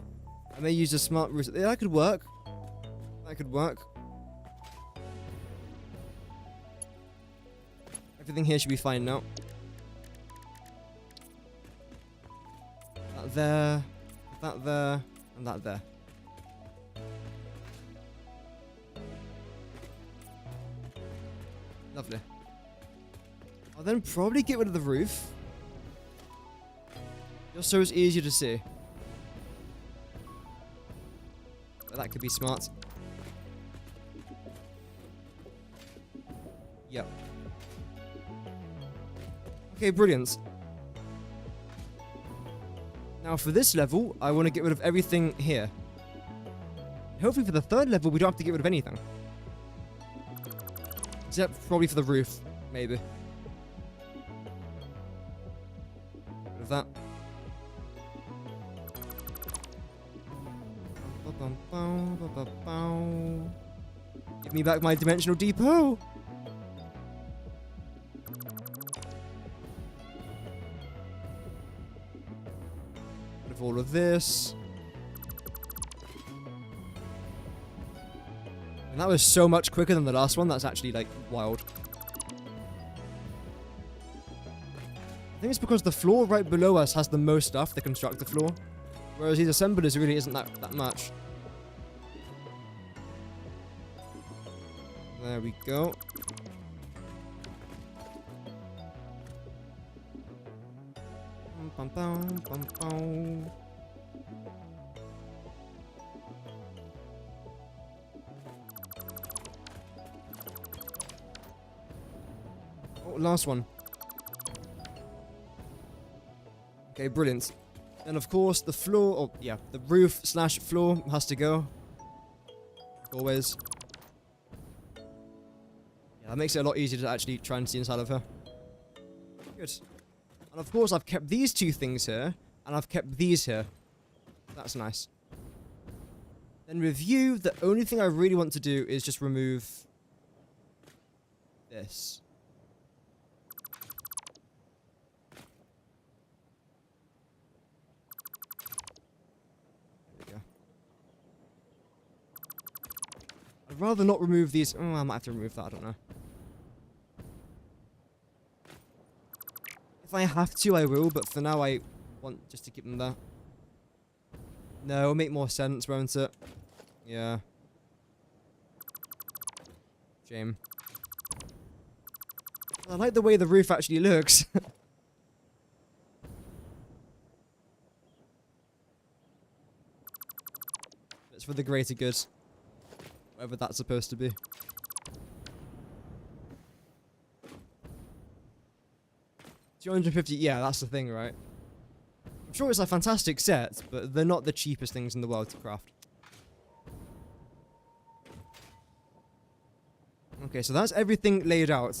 I may use a smart route. Yeah, that could work. That could work. Everything here should be fine now. That there, and that there. Lovely. I'll then probably get rid of the roof. Just so it's easier to see. But that could be smart. Yep. Okay, brilliant. Now for this level, I want to get rid of everything here. Hopefully for the 3rd level, we don't have to get rid of anything. Except probably for the roof, maybe. Get rid of that. Give me back my dimensional depot. Rid of all of this. And that was so much quicker than the last one. That's actually like wild. I think it's because the floor right below us has the most stuff, the constructor floor. Whereas these assemblers really isn't that much. There we go. Bum, bum, bum, bum. Oh, last one. Okay, brilliant. And of course, the floor, oh yeah, the roof slash floor has to go. Always. Yeah, that makes it a lot easier to actually try and see inside of her. Good. And of course, I've kept these 2 things here, and I've kept these here. That's nice. Then with you, the only thing I really want to do is just remove this. I'd rather not remove these. Oh, I might have to remove that. I don't know. If I have to, I will. But for now, I want just to keep them there. No, it'll make more sense, won't it? Yeah. Shame. I like the way the roof actually looks. It's for the greater good. Whatever that's supposed to be. $250, yeah, that's the thing, right? I'm sure it's a fantastic set, but they're not the cheapest things in the world to craft. Okay, so that's everything laid out.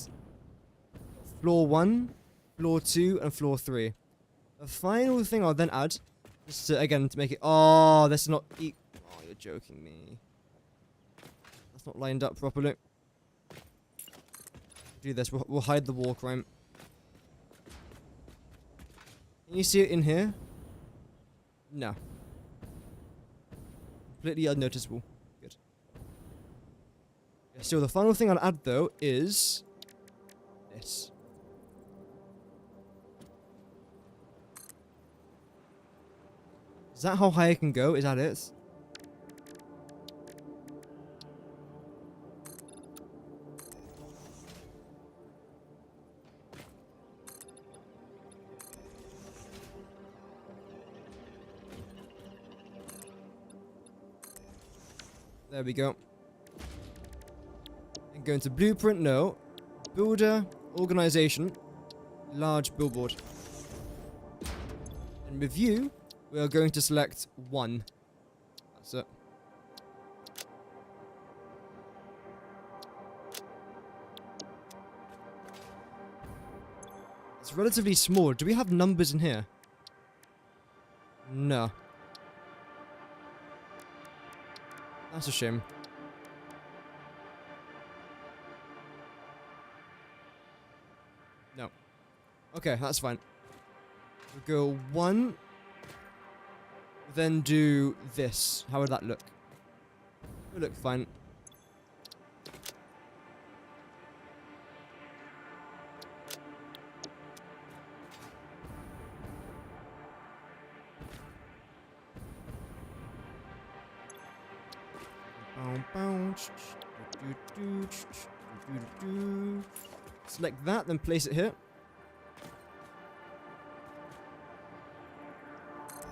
Floor 1, floor 2, and floor 3. The final thing I'll then add, just to, again, to make it... Oh, that's not... Oh, you're joking me. That's not lined up properly. Do this, we'll hide the war crime. Can you see it in here? No. Completely unnoticeable. Good. Yeah, so the final thing I'll add, though, is... this. Is that how high I can go? Is that it? There we go. And go into blueprint, no. Builder, organization, large billboard. And review, we are going to select 1. That's it. It's relatively small. Do we have numbers in here? No. That's a shame. No. Okay, that's fine. We'll go 1. Then do this. How would that look? It would look fine. Select that, then place it here.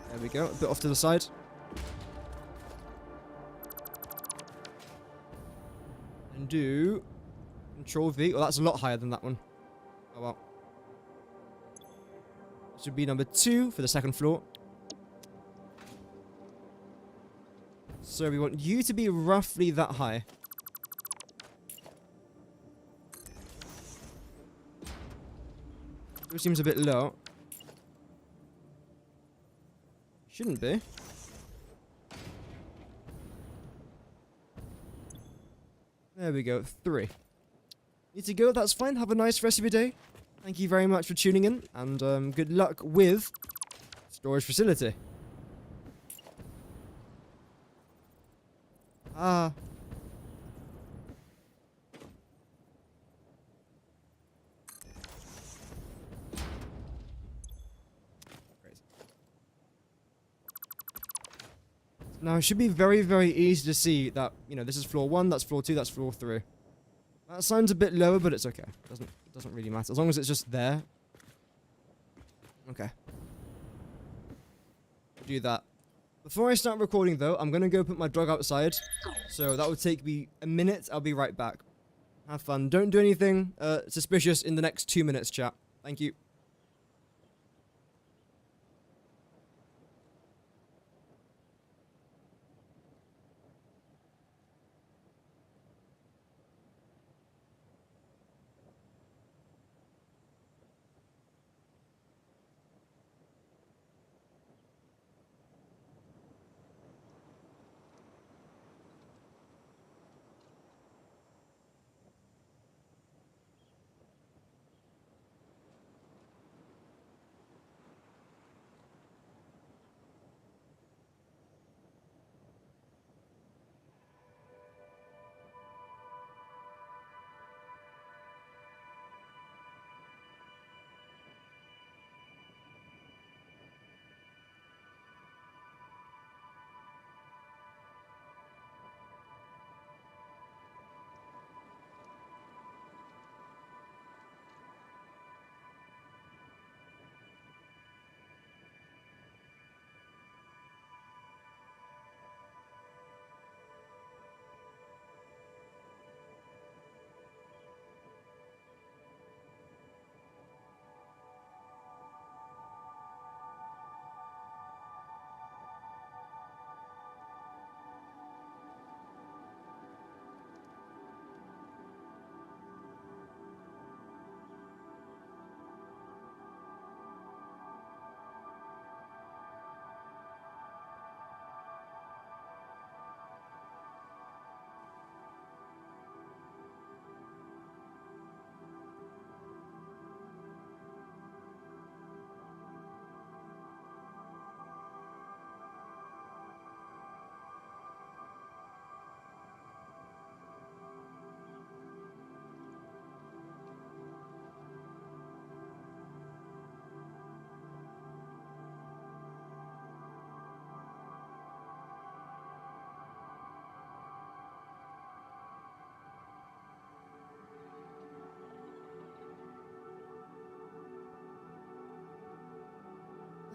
There we go, a bit off to the side. And do Control V. Oh, that's a lot higher than that one. Oh well. This would be number 2 for the second floor. So we want you to be roughly that high. It seems a bit low. Shouldn't be. There we go, 3. Need to go, that's fine. Have a nice rest of your day. Thank you very much for tuning in, and good luck with storage facility. Ah. Now, it should be very, very easy to see that, you know, this is floor 1, that's floor 2, that's floor 3. That sounds a bit lower, but it's okay. It doesn't really matter. As long as it's just there. Okay. Do that. Before I start recording, though, I'm going to go put my dog outside. So that will take me a minute. I'll be right back. Have fun. Don't do anything suspicious in the next 2 minutes, chat. Thank you.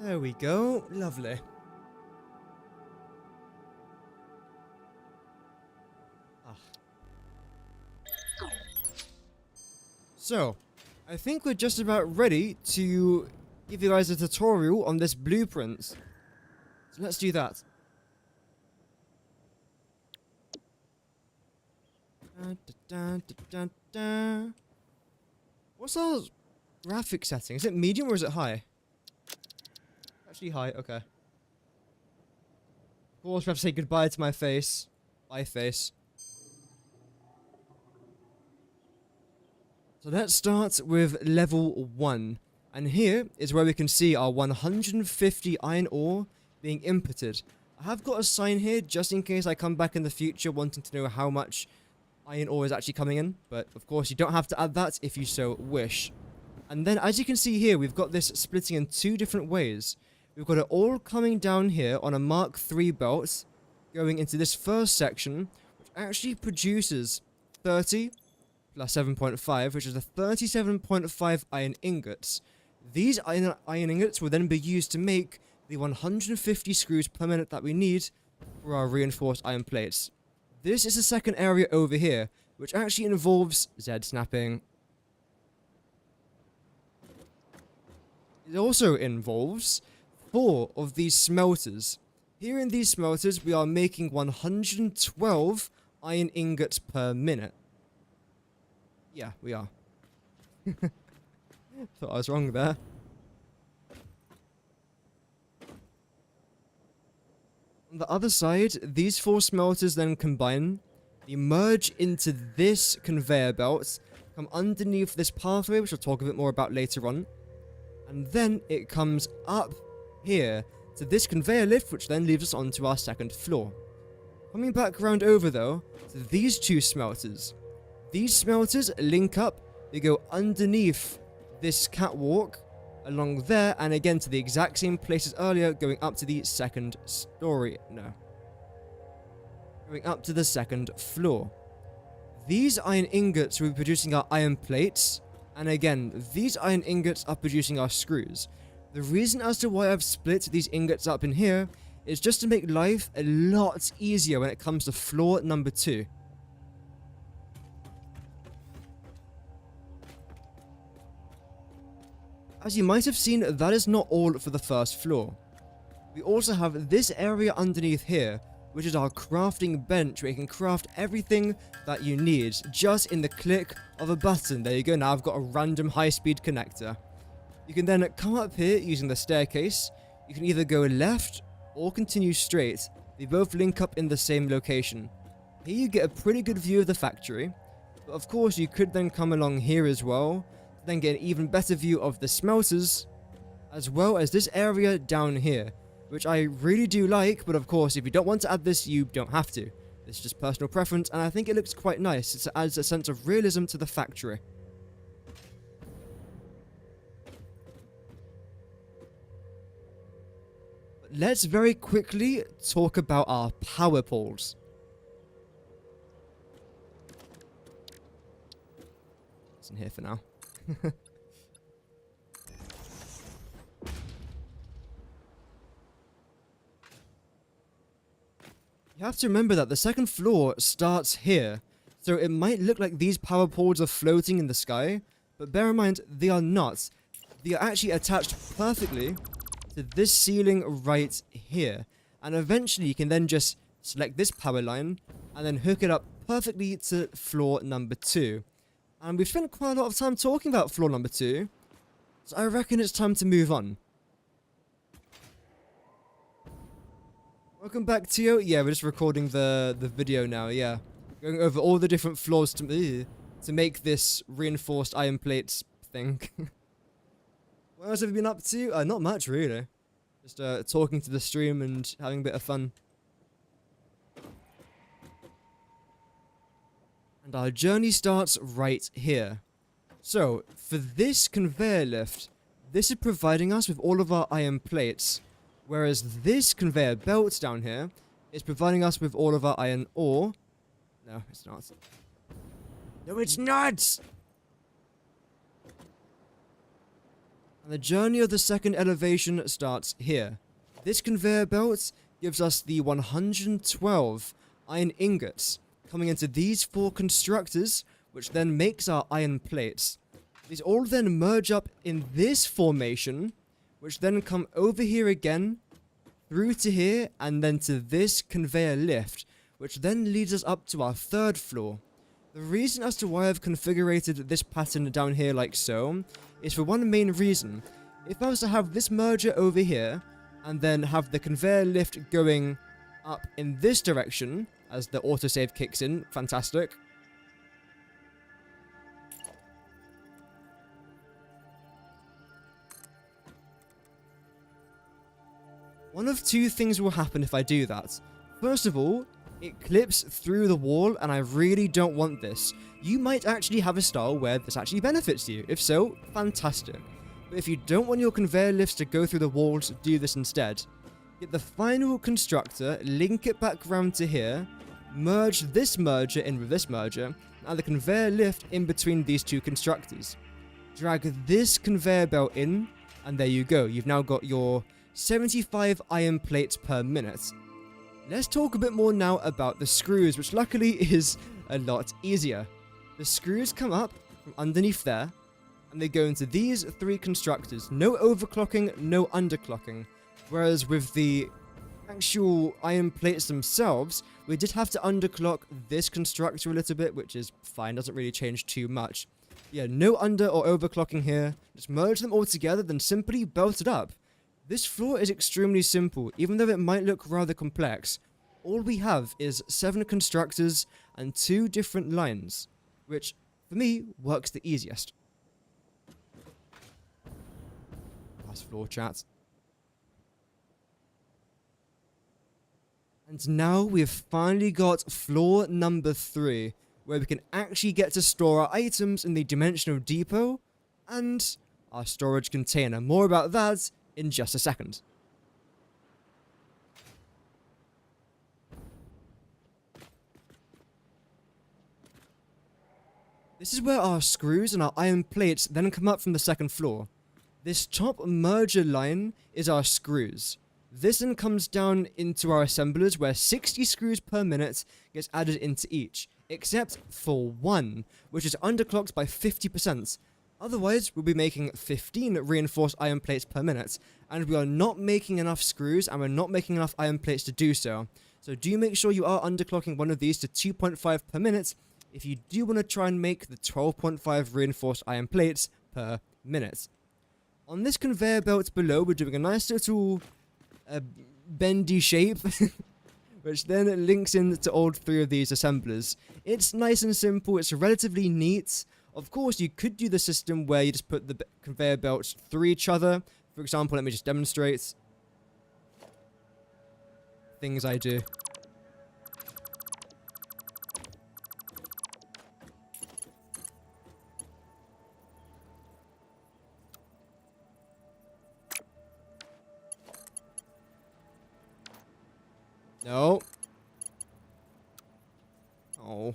There we go. Lovely. Ah. So, I think we're just about ready to give you guys a tutorial on this blueprint. So let's do that. What's our graphic setting? Is it medium or is it high? Actually high, okay. Of course, we have to say goodbye to my face. Bye, face. So let's start with level 1. And here is where we can see our 150 iron ore being inputted. I have got a sign here just in case I come back in the future wanting to know how much iron ore is actually coming in. But of course, you don't have to add that if you so wish. And then as you can see here, we've got this splitting in 2 different ways. We've got it all coming down here on a Mark III belt, going into this first section, which actually produces 30 plus 7.5, which is a 37.5 iron ingots. These iron ingots will then be used to make the 150 screws per minute that we need for our reinforced iron plates. This is the second area over here, which actually involves Z snapping. It also involves 4 of these smelters. Here in these smelters, we are making 112 iron ingots per minute. Yeah, we are. Thought I was wrong there. On the other side, these 4 smelters then combine, they merge into this conveyor belt, come underneath this pathway, which I'll talk a bit more about later on, and then it comes up here to this conveyor lift, which then leaves us onto our second floor. Coming back around over though, to these 2 smelters. These smelters link up, they go underneath this catwalk, along there, and again to the exact same place as earlier, going up to the second story. No. Going up to the second floor. These iron ingots will be producing our iron plates, and again, these iron ingots are producing our screws. The reason as to why I've split these ingots up in here is just to make life a lot easier when it comes to floor number 2. As you might have seen, that is not all for the first floor. We also have this area underneath here, which is our crafting bench, where you can craft everything that you need just in the click of a button. There you go, now I've got a random high-speed connector. You can then come up here using the staircase. You can either go left or continue straight. They both link up in the same location. Here you get a pretty good view of the factory, but of course you could then come along here as well, to then get an even better view of the smelters, as well as this area down here, which I really do like, but of course if you don't want to add this, you don't have to. It's just personal preference, and I think it looks quite nice. It adds a sense of realism to the factory. But let's very quickly talk about our power poles. It's in here for now. You have to remember that the second floor starts here, so it might look like these power poles are floating in the sky, but bear in mind, they are not. They are actually attached perfectly to this ceiling right here, and eventually you can then just select this power line, and then hook it up perfectly to floor number 2. And we've spent quite a lot of time talking about floor number 2, so I reckon it's time to move on. Welcome back, Tio. Yeah, we're just recording the video now, yeah. Going over all the different floors to make this reinforced iron plates thing. What else have you been up to? Not much, really. Just talking to the stream and having a bit of fun. And our journey starts right here. So, for this conveyor lift, this is providing us with all of our iron plates, whereas this conveyor belt down here is providing us with all of our iron ore. No, it's not. No, it's not! And the journey of the second elevation starts here. This conveyor belt gives us the 112 iron ingots coming into these 4 constructors, which then makes our iron plates. These all then merge up in this formation, which then come over here again, through to here, and then to this conveyor lift, which then leads us up to our 3rd floor. The reason as to why I've configured this pattern down here like so, is for one main reason. If I was to have this merger over here, and then have the conveyor lift going up in this direction, as the autosave kicks in, fantastic. One of 2 things will happen if I do that. First of all, it clips through the wall, and I really don't want this. You might actually have a style where this actually benefits you. If so, fantastic. But if you don't want your conveyor lifts to go through the walls, do this instead. Get the final constructor, link it back round to here, merge this merger in with this merger, and the conveyor lift in between these 2 constructors. Drag this conveyor belt in, and there you go. You've now got your 75 iron plates per minute. Let's talk a bit more now about the screws, which luckily is a lot easier. The screws come up from underneath there, and they go into these 3 constructors. No overclocking, no underclocking. Whereas with the actual iron plates themselves, we did have to underclock this constructor a little bit, which is fine, doesn't really change too much. Yeah, no under or overclocking here. Just merge them all together, then simply belt it up. This floor is extremely simple, even though it might look rather complex. All we have is 7 constructors and 2 different lines, which, for me, works the easiest. Last floor, chat. And now we've finally got floor number 3, where we can actually get to store our items in the dimensional depot and our storage container. More about that in just a second. This is where our screws and our iron plates then come up from the 2nd floor. This top merger line is our screws. This then comes down into our assemblers where 60 screws per minute gets added into each, except for 1, which is underclocked by 50%. Otherwise, we'll be making 15 reinforced iron plates per minute, and we are not making enough screws, and we're not making enough iron plates to do so. So do make sure you are underclocking one of these to 2.5 per minute if you do want to try and make the 12.5 reinforced iron plates per minute. On this conveyor belt below, we're doing a nice little bendy shape, which then links into all 3 of these assemblers. It's nice and simple, it's relatively neat. Of course, you could do the system where you just put the conveyor belts through each other. For example, let me just demonstrate things I do. No. Oh.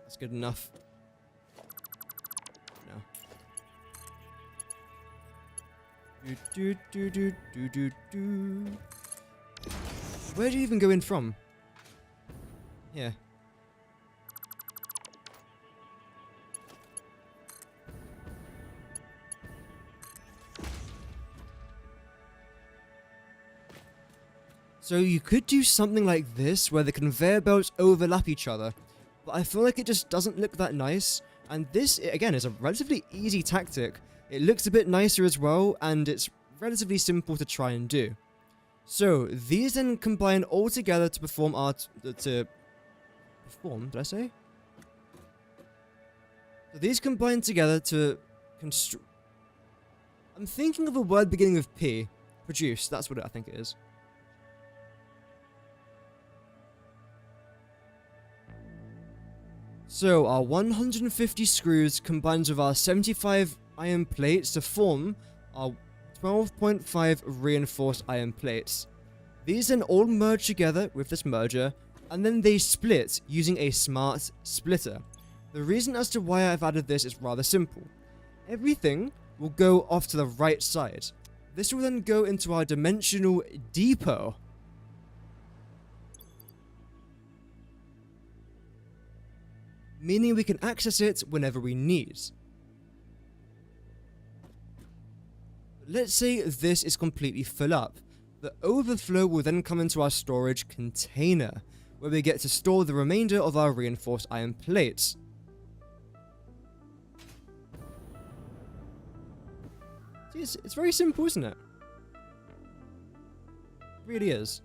That's good enough. No. Do. Where do you even go in from? Here. So you could do something like this, where the conveyor belts overlap each other, but I feel like it just doesn't look that nice, and this, again, is a relatively easy tactic. It looks a bit nicer as well, and it's relatively simple to try and do. So, these then combine all together to perform our... did I say? So these combine together to construct... I'm thinking of a word beginning with P. Produce, that's what I think it is. So, our 150 screws combines with our 75 iron plates to form our 12.5 reinforced iron plates. These then all merge together with this merger, and then they split using a smart splitter. The reason as to why I've added this is rather simple. Everything will go off to the right side. This will then go into our dimensional depot. Meaning we can access it whenever we need. Let's say this is completely full up. The overflow will then come into our storage container, where we get to store the remainder of our reinforced iron plates. See, it's very simple, isn't it? It really is.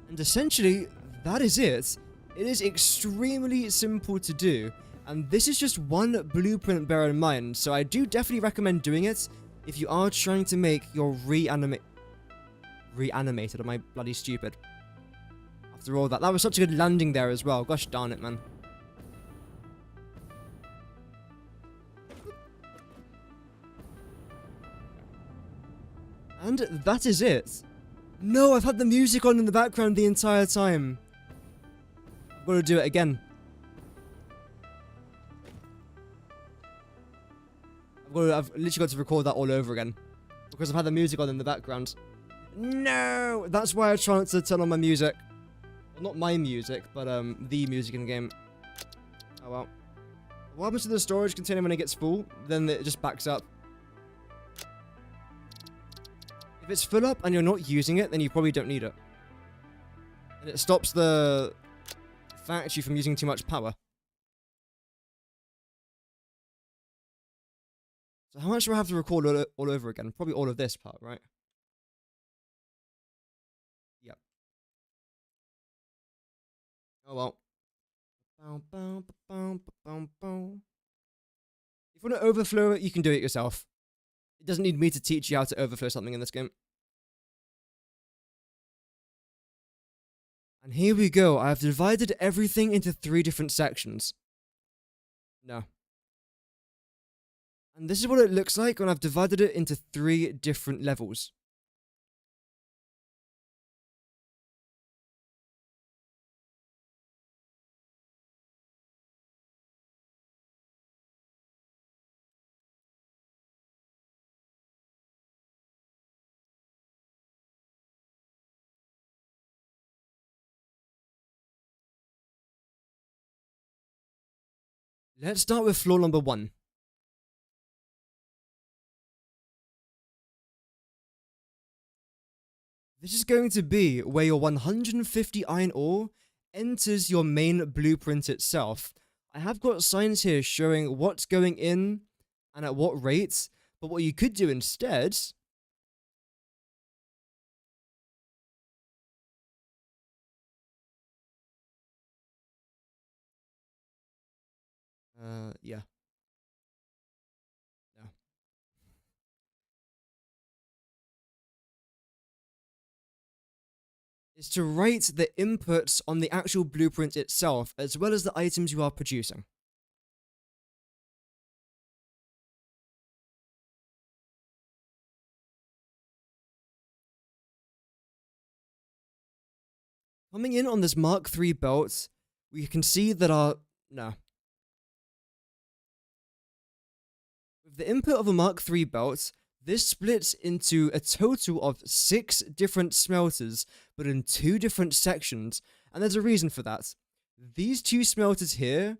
And essentially, that is it. It is extremely simple to do. And this is just one blueprint, bear in mind, so I do definitely recommend doing it if you are trying to make your reanimated. Am I bloody stupid? After all that was such a good landing there as well. Gosh darn it, man. And that is it. No, I've had the music on in the background the entire time. I've got to do it again. I've literally got to record that all over again. Because I've had the music on in the background. No! That's why I try not to turn on my music. Well, not my music, but the music in the game. Oh well. What happens to the storage container when it gets full? Then it just backs up. If it's full up and you're not using it, then you probably don't need it. And it stops the factory from using too much power. So how much do I have to record all over again? Probably all of this part, right? Yep. Oh well. If you want to overflow it, you can do it yourself. It doesn't need me to teach you how to overflow something in this game. And here we go. I have divided everything into 3 different sections. No. And this is what it looks like when I've divided it into 3 different levels. Let's start with floor number 1. This is going to be where your 150 iron ore enters your main blueprint itself. I have got signs here showing what's going in and at what rates, but what you could do instead yeah. No. Is to write the inputs on the actual blueprint itself, as well as the items you are producing. Coming in on this Mark III belt, we can see that with the input of a Mark III belt, this splits into a total of 6 different smelters, but in 2 different sections, and there's a reason for that. These 2 smelters here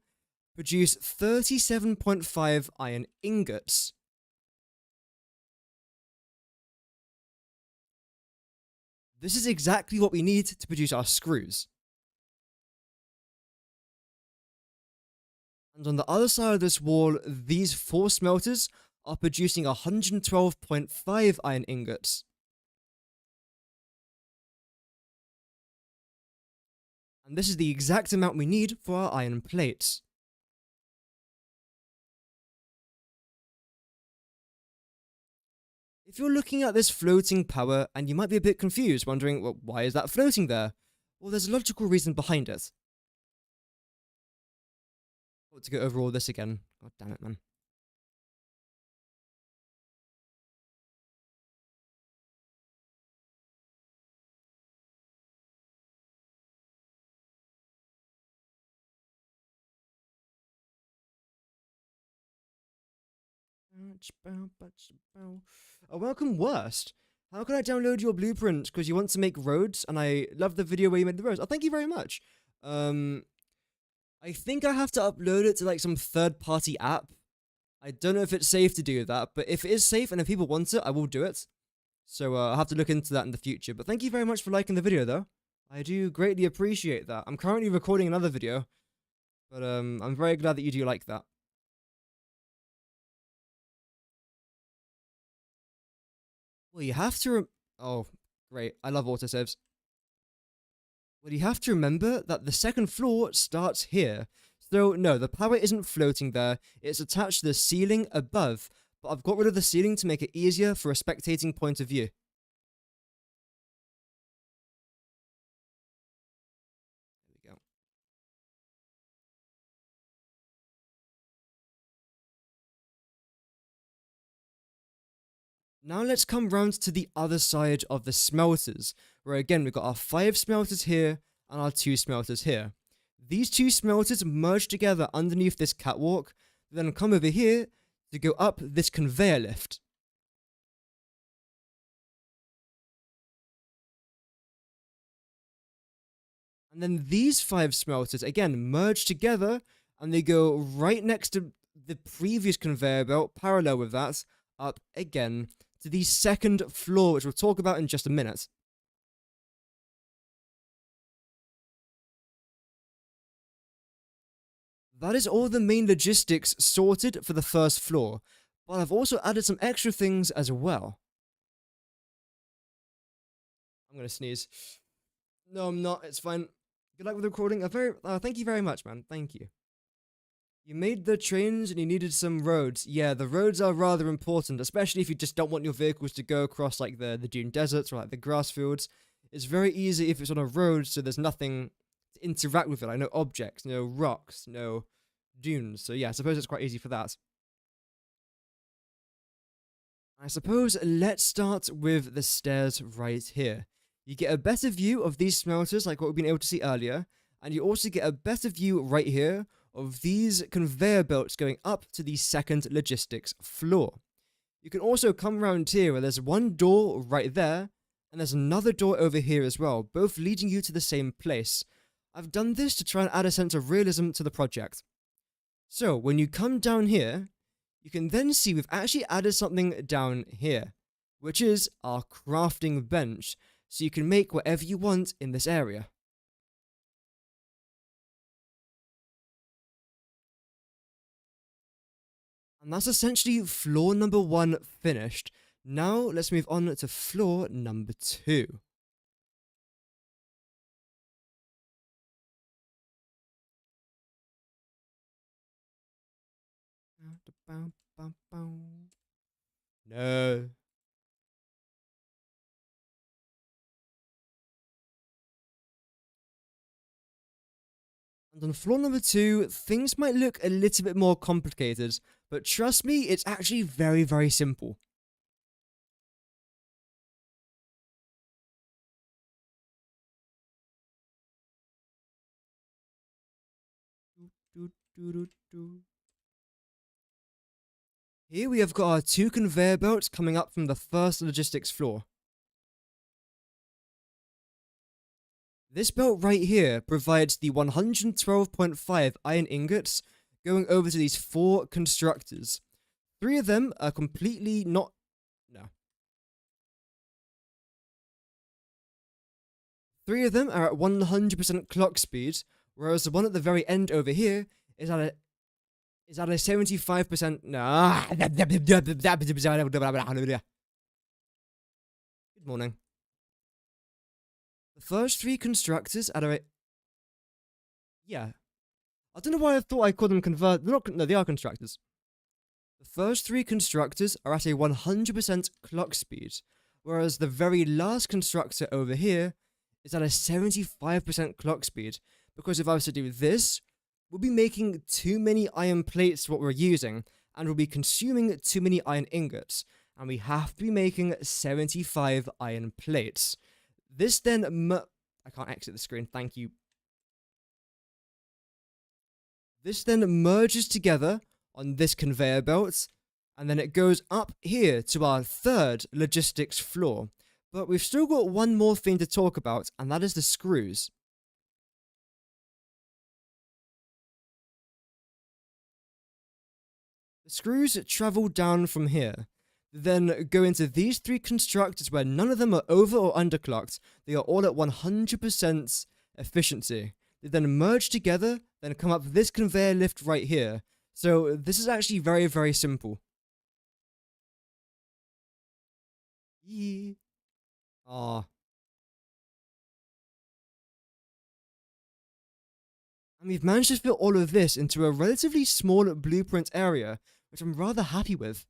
produce 37.5 iron ingots. This is exactly what we need to produce our screws. And on the other side of this wall, these 4 smelters are producing 112.5 iron ingots. And this is the exact amount we need for our iron plates. If you're looking at this floating power, and you might be a bit confused, wondering, well, why is that floating there? Well, there's a logical reason behind it. Got to go over all this again. God damn it, man. Welcome, Worst. How can I download your blueprint? Because you want to make roads, and I love the video where you made the roads. Oh, thank you very much. I think I have to upload it to like some third-party app. I don't know if it's safe to do that, but if it is safe and if people want it, I will do it. So I'll have to look into that in the future. But thank you very much for liking the video, though. I do greatly appreciate that. I'm currently recording another video, but I'm very glad that you do like that. Well, you have to. Oh, great! I love autosaves. Well, you have to remember that the second floor starts here. So no, the power isn't floating there. It's attached to the ceiling above. But I've got rid of the ceiling to make it easier for a spectating point of view. There we go. Now let's come round to the other side of the smelters, where again we've got our 5 smelters here and our 2 smelters here. These 2 smelters merge together underneath this catwalk, then come over here to go up this conveyor lift. And then these 5 smelters again merge together and they go right next to the previous conveyor belt, parallel with that, up again to the second floor, which we'll talk about in just a minute. That is all the main logistics sorted for the first floor, but I've also added some extra things as well. I'm gonna sneeze. No, I'm not. It's fine. Good luck with the recording. Thank you very much, man. Thank you. You made the trains and you needed some roads. Yeah, the roads are rather important, especially if you just don't want your vehicles to go across like the dune deserts or like the grass fields. It's very easy if it's on a road, so there's nothing to interact with it, like no objects, no rocks, no dunes. So yeah, I suppose it's quite easy for that. I suppose let's start with the stairs right here. You get a better view of these smelters like what we've been able to see earlier, and you also get a better view right here of these conveyor belts going up to the second logistics floor. You can also come around here where there's one door right there, and there's another door over here as well, both leading you to the same place. I've done this to try and add a sense of realism to the project. So, when you come down here, you can then see we've actually added something down here, which is our crafting bench, so you can make whatever you want in this area. And that's essentially floor number 1 finished. Now, let's move on to floor number 2. No. And on floor number 2, things might look a little bit more complicated, but trust me, it's actually very, very simple. Here we have got our 2 conveyor belts coming up from the first logistics floor. This belt right here provides the 112.5 iron ingots going over to these 4 constructors. 3 of them are completely not... No. 3 of them are at 100% clock speed, whereas the one at the very end over here is at a 75%... No. Good morning. The first 3 constructors at a... Yeah. I don't know why I thought I called them convert... They're not... No, they are constructors. The first 3 constructors are at a 100% clock speed, whereas the very last constructor over here is at a 75% clock speed, because if I was to do this, we'll be making too many iron plates for what we're using, and we'll be consuming too many iron ingots, and we have to be making 75 iron plates. This then I can't exit the screen, thank you. This then merges together on this conveyor belt, And then it goes up here to our third logistics floor. But we've still got one more thing to talk about, and that is the screws. The screws travel down from here, then go into these three constructors where none of them are over or underclocked. They are all at 100% efficiency. They then merge together, then come up this conveyor lift right here. So this is actually very, very simple. Yee. Ah. And we've managed to fit all of this into a relatively small blueprint area, which I'm rather happy with.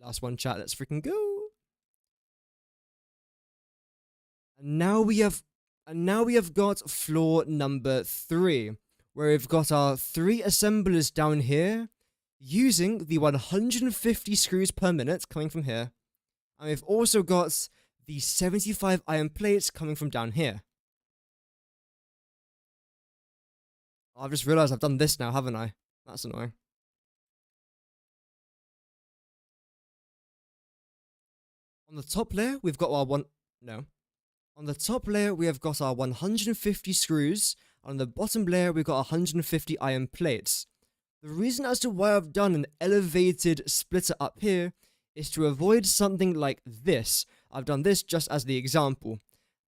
Last one, chat. Let's freaking go. And now we have got floor number 3, where we've got our 3 assemblers down here, using the 150 screws per minute coming from here. And we've also got the 75 iron plates coming from down here. I've just realized I've done this now, haven't I? That's annoying. On the top layer, we've got our On the top layer, we have got our 150 screws. On the bottom layer, we've got 150 iron plates. The reason as to why I've done an elevated splitter up here is to avoid something like this. I've done this just as the example.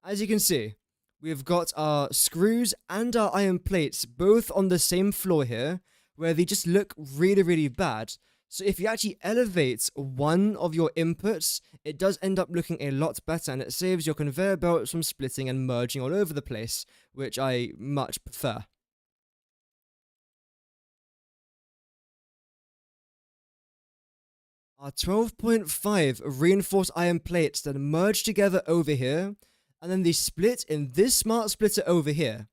As you can see, we've got our screws and our iron plates both on the same floor here, where they just look really, really bad. So if you actually elevate one of your inputs, it does end up looking a lot better, and it saves your conveyor belts from splitting and merging all over the place, which I much prefer. Our 12.5 reinforced iron plates then merge together over here, and then they split in this smart splitter over here.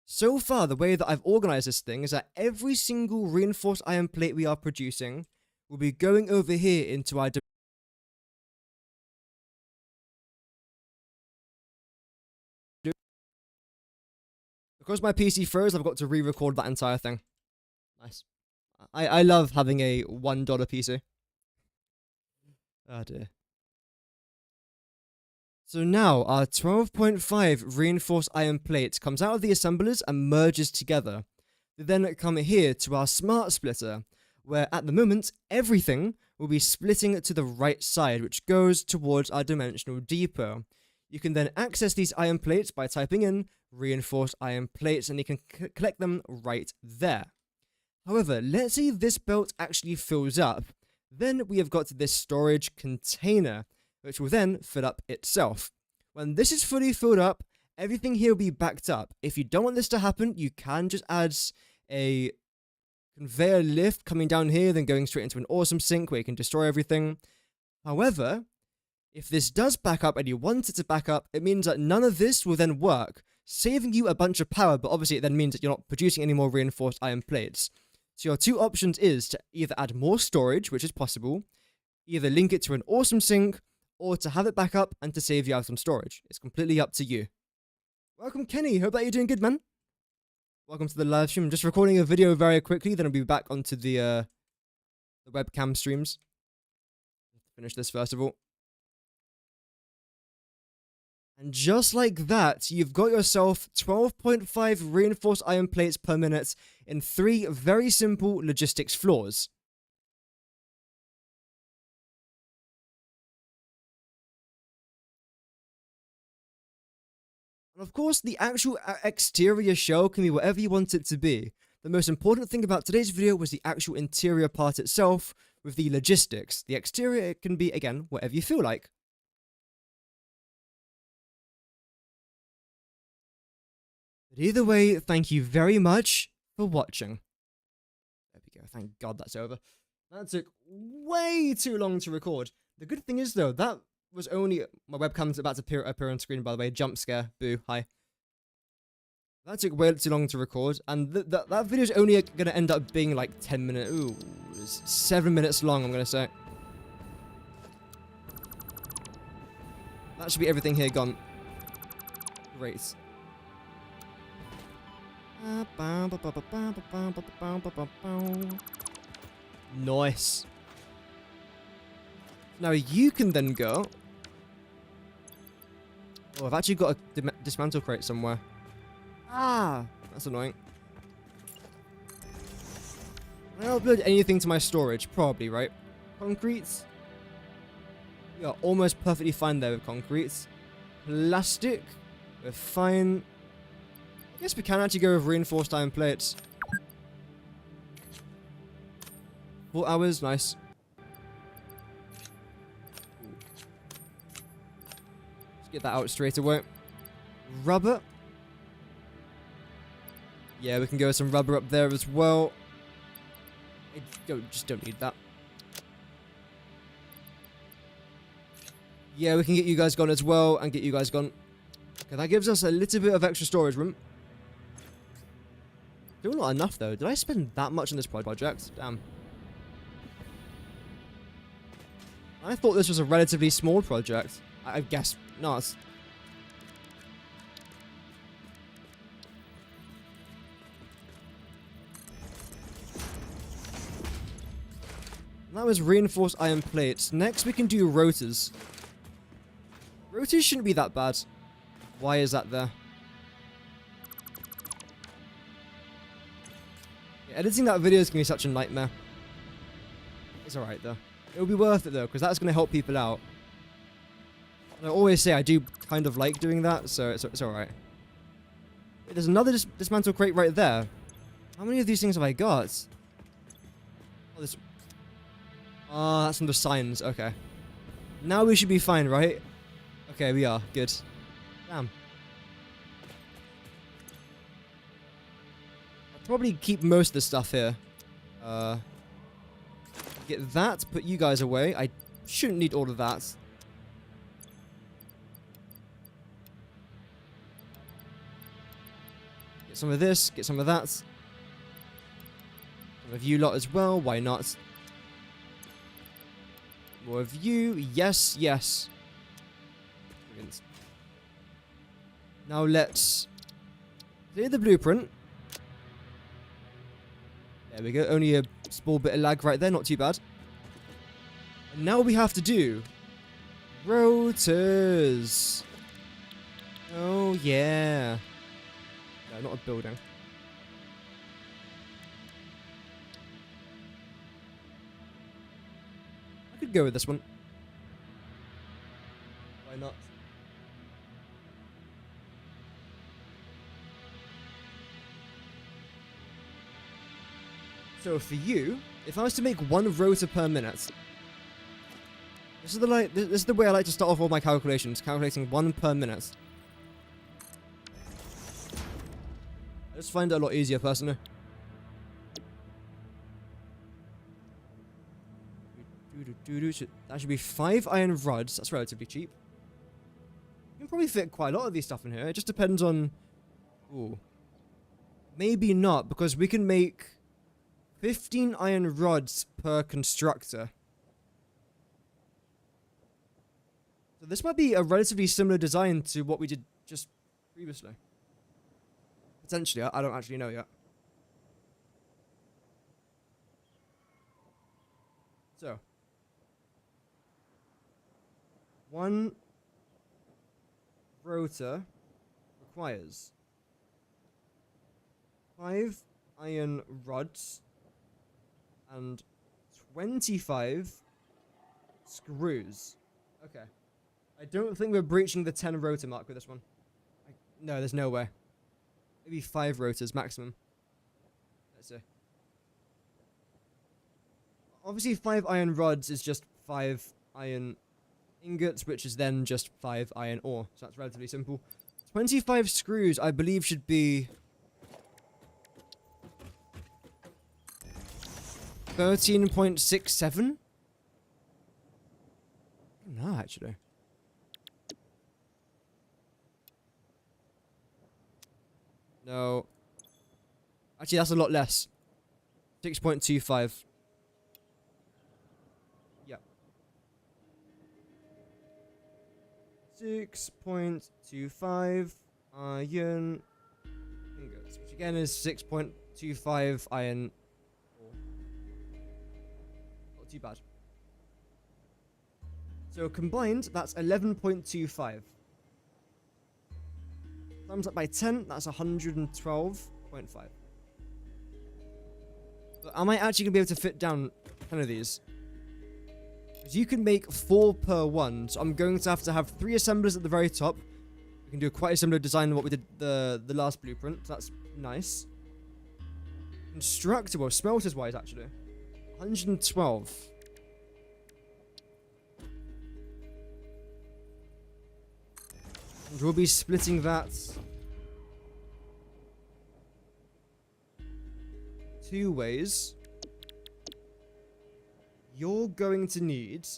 So far, the way that I've organized this thing is that every single reinforced iron plate we are producing will be going over here into our Because my PC froze, I've got to re-record that entire thing. Nice. I love having a $1 PC. Oh dear. So now, our 12.5 reinforced iron plate comes out of the assemblers and merges together. They then come here to our smart splitter, where at the moment, everything will be splitting to the right side, which goes towards our dimensional depot. You can then access these iron plates by typing in reinforced iron plates, and you can collect them right there. However, let's say this belt actually fills up. Then we have got this storage container, which will then fill up itself. When this is fully filled up, everything here will be backed up. If you don't want this to happen, you can just add a conveyor lift coming down here, then going straight into an awesome sink where you can destroy everything. However, if this does back up and you want it to back up, it means that none of this will then work, saving you a bunch of power, but obviously it then means that you're not producing any more reinforced iron plates. So your two options is to either add more storage, which is possible, either link it to an awesome sink, or to have it back up and to save you out on storage. It's completely up to you. Welcome, Kenny. Hope that you're doing good, man. Welcome to the live stream. I'm just recording a video very quickly, then I'll be back onto the webcam streams. Finish this first of all. And just like that, you've got yourself 12.5 reinforced iron plates per minute in 3 very simple logistics floors. And of course, the actual exterior shell can be whatever you want it to be. The most important thing about today's video was the actual interior part itself, with the logistics. The exterior, it can be, again, whatever you feel like. But either way, thank you very much for watching. There we go. Thank God that's over. That took way too long to record. The good thing is, though, that was only... My webcam's about to appear on screen, by the way. Jump scare. Boo. Hi. That took way too long to record. And that video's only going to end up being like 10 minutes... Ooh, 7 minutes long, I'm going to say. That should be everything here gone. Great. Nice. Now you can then go. Oh, I've actually got a dismantle crate somewhere. Ah, that's annoying. Can I upload anything to my storage? Probably, right? Concrete. We are almost perfectly fine there with concrete. Plastic. We're fine. I guess we can actually go with reinforced iron plates. 4 hours, nice. Let's get that out straight away. Rubber. Yeah, we can go with some rubber up there as well. I just don't need that. Yeah, we can get you guys gone as well and get you guys gone. Okay, that gives us a little bit of extra storage room. Still not enough though. Did I spend that much on this project? Damn. I thought this was a relatively small project. I guess not. That was reinforced iron plates. Next we can do rotors. Rotors shouldn't be that bad. Why is that there? Yeah, editing that video is going to be such a nightmare. It's alright though. It'll be worth it though, because that's going to help people out. And I always say I do kind of like doing that, so it's alright. There's another dismantle crate right there. How many of these things have I got? Oh, this... Ah, that's from the signs. Okay. Now we should be fine, right? Okay, we are. Good. Damn. I'll probably keep most of the stuff here. Get that. Put you guys away. I shouldn't need all of that. Get some of this. Get some of that. Some of you lot as well. Why not? More of you. Yes, yes. Brilliant. Now let's clear the blueprint. There we go. Only a small bit of lag right there. Not too bad. And now we have to do rotors. Oh, yeah. No, not a building. I could go with this one. Why not? So for you, if I was to make one rotor per minute, this is the way I like to start off all my calculations, calculating one per minute. I just find it a lot easier personally. That should be 5 iron rods. That's relatively cheap. You can probably fit quite a lot of these stuff in here. It just depends on... Ooh. Maybe not, because we can make 15 iron rods per constructor. So this might be a relatively similar design to what we did just previously. Potentially, I don't actually know yet. So. One rotor requires 5 iron rods and 25 screws. Okay. I don't think we're breaching the 10 rotor mark with this one. No, there's no way. Maybe 5 rotors maximum. Let's see. Obviously 5 iron rods is just 5 iron ingots, which is then just 5 iron ore. So that's relatively simple. 25 screws, I believe, should be 13.67? No, actually. No. Actually, that's a lot less. 6.25. Yeah. 6.25 Iron ingots, which again is 6.25 iron ore. Not too bad. So combined, that's 11.25. Thumbs up by 10, that's 112.5. So am I actually going to be able to fit down 10 of these? Because you can make 4 per one, so I'm going to have 3 assemblers at the very top. We can do quite a similar design to what we did the last blueprint, so that's nice. Constructible, smelters wise actually. 112. And we'll be splitting that 2 ways. You're going to need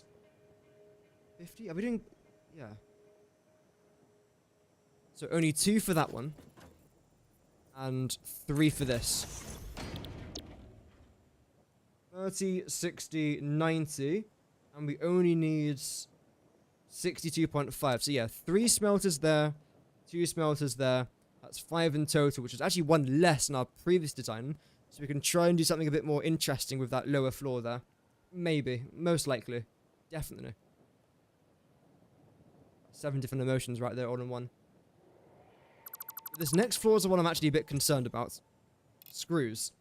50. Are we doing? Yeah. So only 2 for that one. And 3 for this. 30, 60, 90. And we only need 62.5. So yeah, 3 smelters there, 2 smelters there. That's 5 in total, which is actually 1 less than our previous design. So we can try and do something a bit more interesting with that lower floor there. Maybe. Most likely. Definitely. 7 different emotions right there all in one. But this next floor is the one I'm actually a bit concerned about. Screws.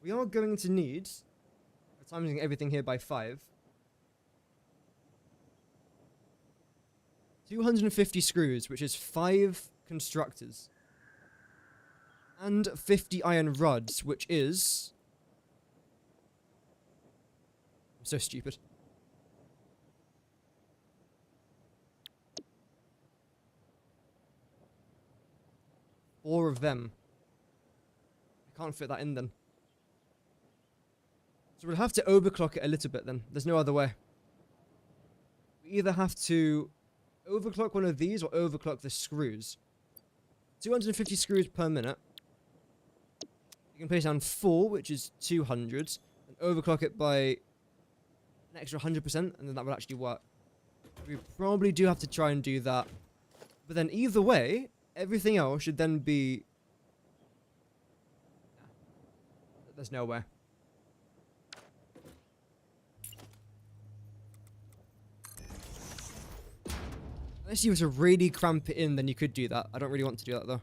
We are going to need, we're timing everything here by 5, 250 screws, which is 5 constructors. And 50 iron rods, which is... I'm so stupid. Four of them. I can't fit that in then. So we'll have to overclock it a little bit then. There's no other way. We either have to overclock one of these or overclock the screws. 250 screws per minute. You can place down 4, which is 200, and overclock it by an extra 100%, and then that will actually work. We probably do have to try and do that. But then either way, everything else should then be... There's no way. Unless you were to really cramp it in, then you could do that. I don't really want to do that though.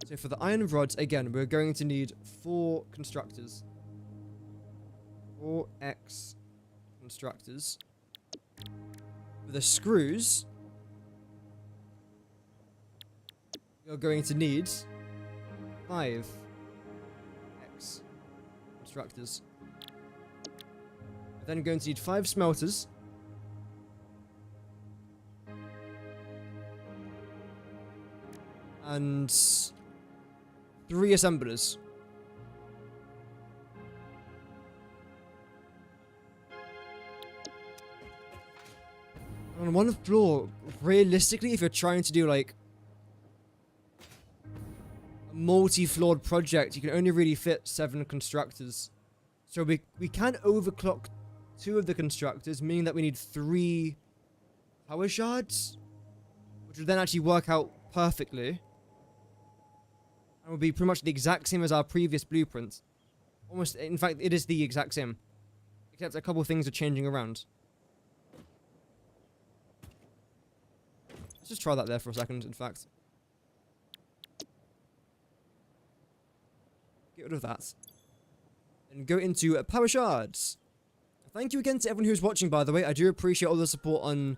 So for the iron rods, again, we're going to need 4 constructors. 4x constructors. For the screws, you're going to need 5x constructors. We're then going to need 5 smelters. And 3 assemblers. On one floor, realistically, if you're trying to do like a multi-floored project, you can only really fit 7 constructors. So we can overclock 2 of the constructors, meaning that we need 3 power shards, which would then actually work out perfectly. And will be pretty much the exact same as our previous blueprint. Almost, in fact, it is the exact same. Except a couple things are changing around. Let's just try that there for a second, in fact. Get rid of that. And go into power shards. Thank you again to everyone who's watching, by the way. I do appreciate all the support on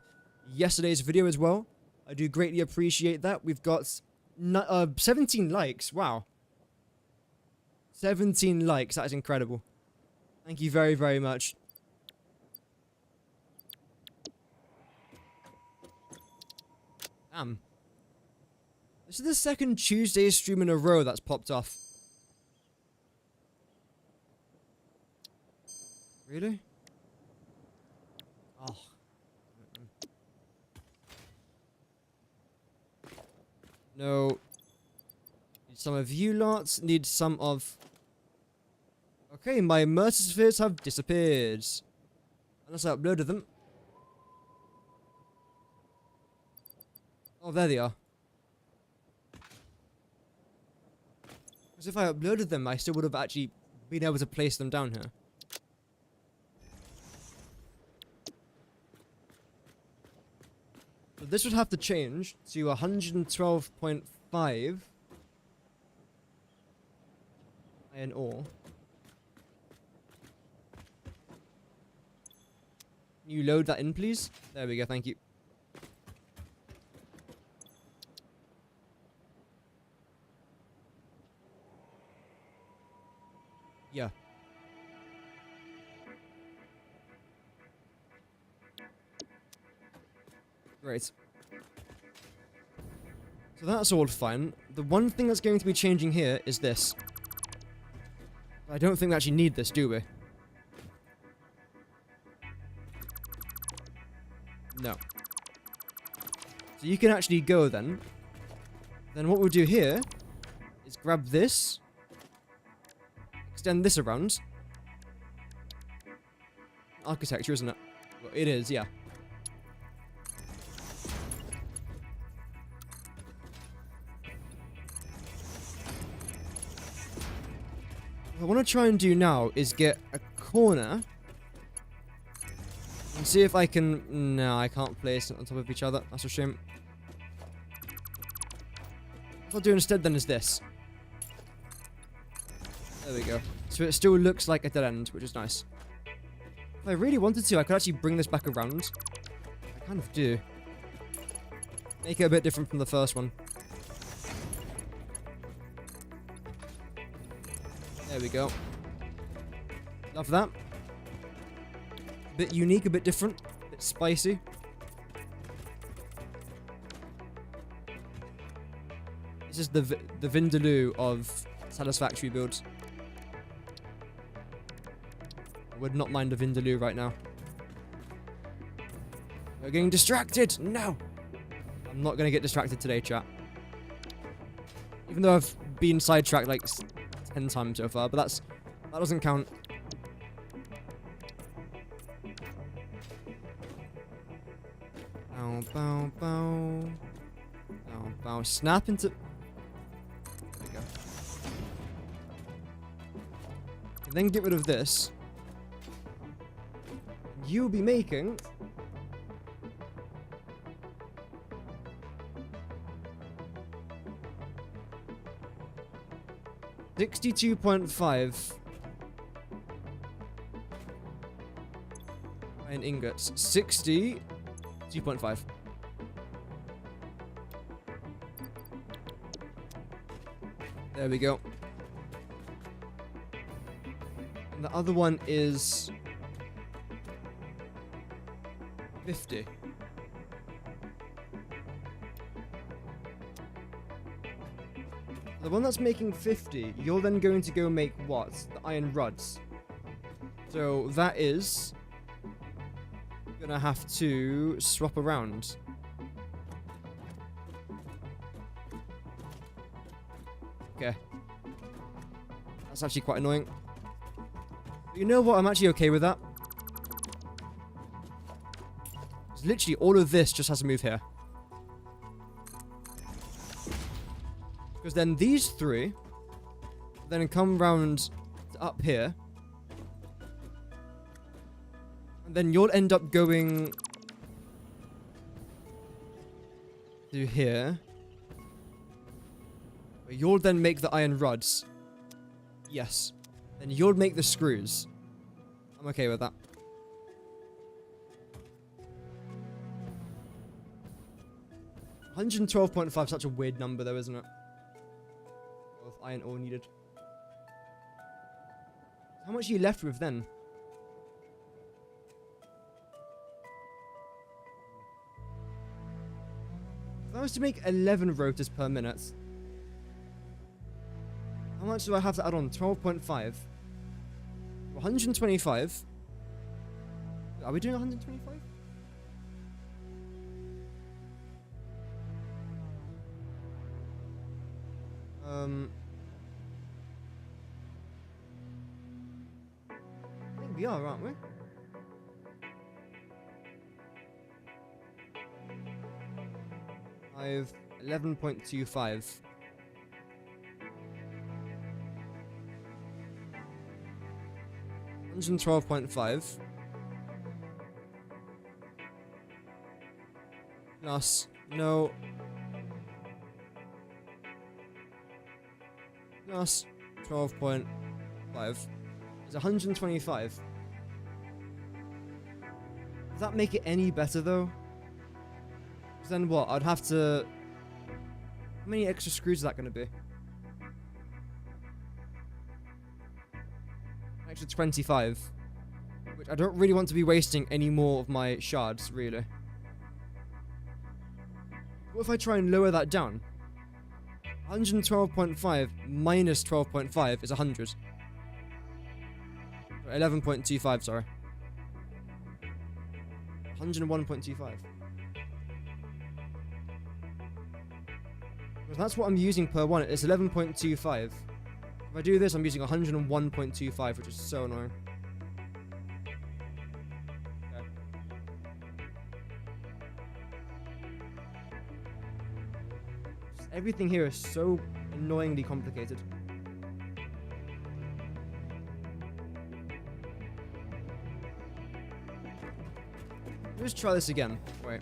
yesterday's video as well. I do greatly appreciate that. We've got 17 likes. Wow. 17 likes. That is incredible. Thank you very, very much. Damn. This is the second Tuesday stream in a row that's popped off. Really? Oh. No. Need some of you lots. Need some of... Okay, my immersive spheres have disappeared. Unless I uploaded them. Oh, there they are. Because if I uploaded them, I still would have actually been able to place them down here. So this would have to change to 112.5 iron ore. Can you load that in, please? There we go, thank you. Yeah. Great. So that's all fine. The one thing that's going to be changing here is this. I don't think we actually need this, do we? No. So you can actually go then. Then what we'll do here is grab this. Extend this around. Architecture, isn't it? Well, it is, yeah. What I want to try and do now is get a corner and see if I can... No, I can't place it on top of each other. That's a shame. What I'll do instead then is this. There we go. So it still looks like a dead end, which is nice. If I really wanted to, I could actually bring this back around. I kind of do. Make it a bit different from the first one. There we go. Love that. A bit unique, a bit different, a bit spicy. This is the Vindaloo of Satisfactory builds. I would not mind a Vindaloo right now. We're getting distracted! No! I'm not gonna get distracted today, chat. Even though I've been sidetracked like 10 times so far, but that doesn't count. Bow, bow, bow. Bow, bow. Snap into... There we go. And then get rid of this. You'll be making... 62.5 iron ingots. 62.5. There we go. And the other one is 50. The one that's making 50, you're then going to go make what? The iron rods. So that is gonna have to swap around. Okay. That's actually quite annoying. But you know what? I'm actually okay with that. Because literally all of this just has to move here. Because then these three then come round to up here. And then you'll end up going to here. Where you'll then make the iron rods. Yes. And you'll make the screws. I'm okay with that. $112.5, such a weird number though, isn't it? Of iron ore needed. How much are you left with then? If I was to make 11 rotors per minute, how much do I have to add on? 12.5. 125. Are we doing 125? We are, aren't we? I've 11.25. 112.5 plus no plus 12.5 is 125. Does that make it any better though? 'Cause then what? I'd have to... How many extra screws is that going to be? Extra 25. Which I don't really want to be wasting any more of my shards, really. What if I try and lower that down? 112.5 minus 12.5 is 100. 11.25, sorry. 101.25. Because that's what I'm using per one. It's 11.25. If I do this, I'm using 101.25, which is so annoying. Okay. Everything here is so annoyingly complicated. Let's try this again. Wait.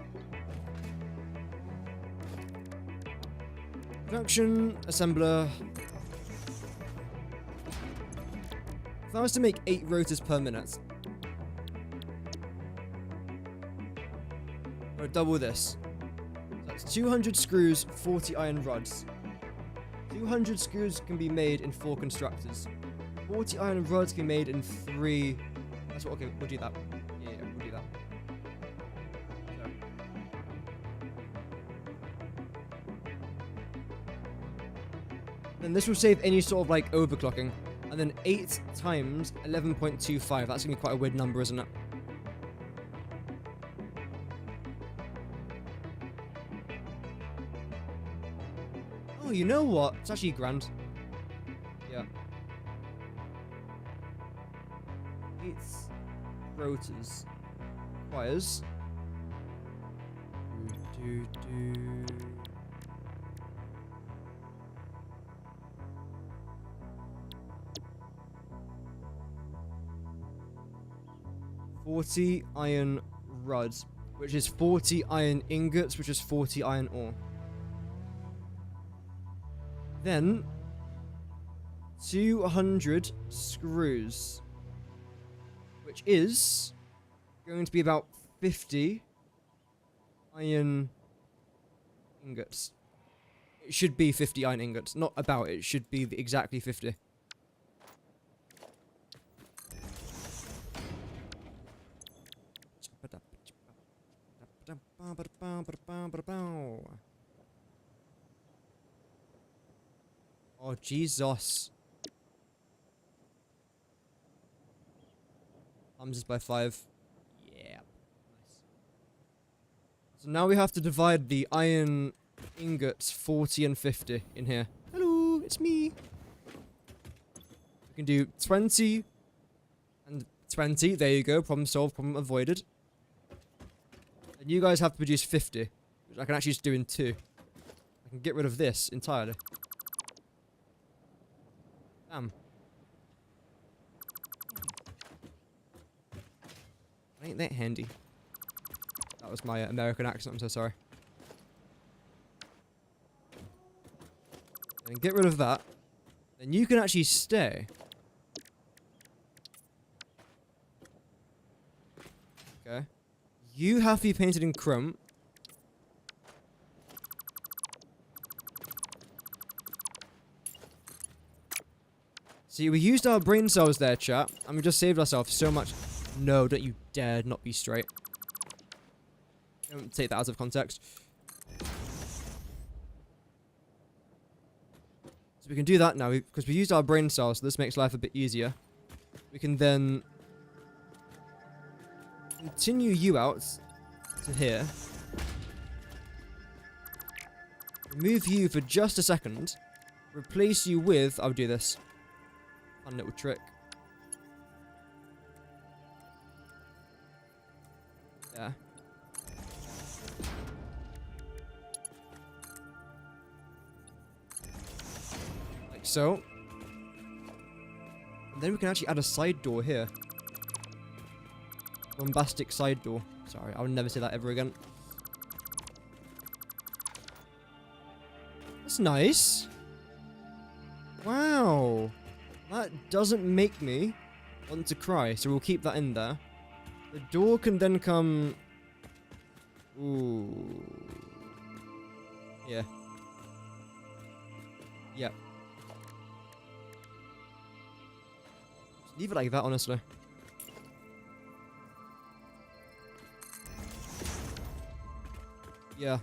Production, assembler. If I was to make 8 rotors per minute, I would double this. So that's 200 screws, 40 iron rods. 200 screws can be made in 4 constructors. 40 iron rods can be made in 3. That's what. Okay, we'll do that. Yeah, we'll do that. So. Then this will save any sort of like overclocking. And then 8 times 11.25. That's going to be quite a weird number, isn't it? Oh, you know what? It's actually grand. Yeah. 8 rotors requires... Do. 40 iron rods, which is 40 iron ingots, which is 40 iron ore. Then 200 screws, which is going to be about 50 iron ingots. It should be 50 iron ingots, not about, it should be exactly 50. Oh, Jesus. Thumbs by 5. Yeah. Nice. So now we have to divide the iron ingots 40 and 50 in here. Hello, it's me. We can do 20 and 20. There you go. Problem solved, problem avoided. And you guys have to produce 50, which I can actually just do in 2. I can get rid of this entirely. Damn. Ain't that handy? That was my American accent, I'm so sorry. And get rid of that. Then you can actually stay. Okay. You have to be painted in chrome. See, we used our brain cells there, chat, and we just saved ourselves so much. No, don't you dare not be straight. Don't take that out of context. So we can do that now, because we used our brain cells, so this makes life a bit easier. We can then continue you out to here. Remove you for just a second. Replace you with... I'll do this. Fun little trick. so. And then we can actually add a side door here. Bombastic side door. Sorry, I'll never say that ever again. That's nice. Wow. That doesn't make me want to cry, so we'll keep that in there. The door can then come... Ooh. Yeah. Yep. Just leave it like that, honestly. Yeah.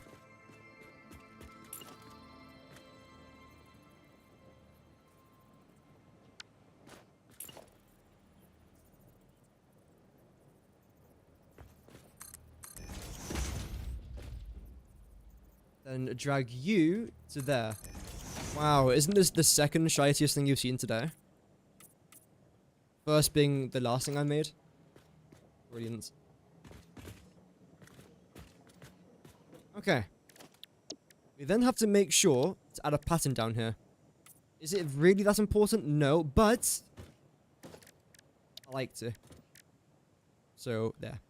Then drag you to there. Wow, isn't this the second shittiest thing you've seen today? First being the last thing I made. Brilliant. Okay. We then have to make sure to add a pattern down here. Is it really that important? No, but I like to. So, there.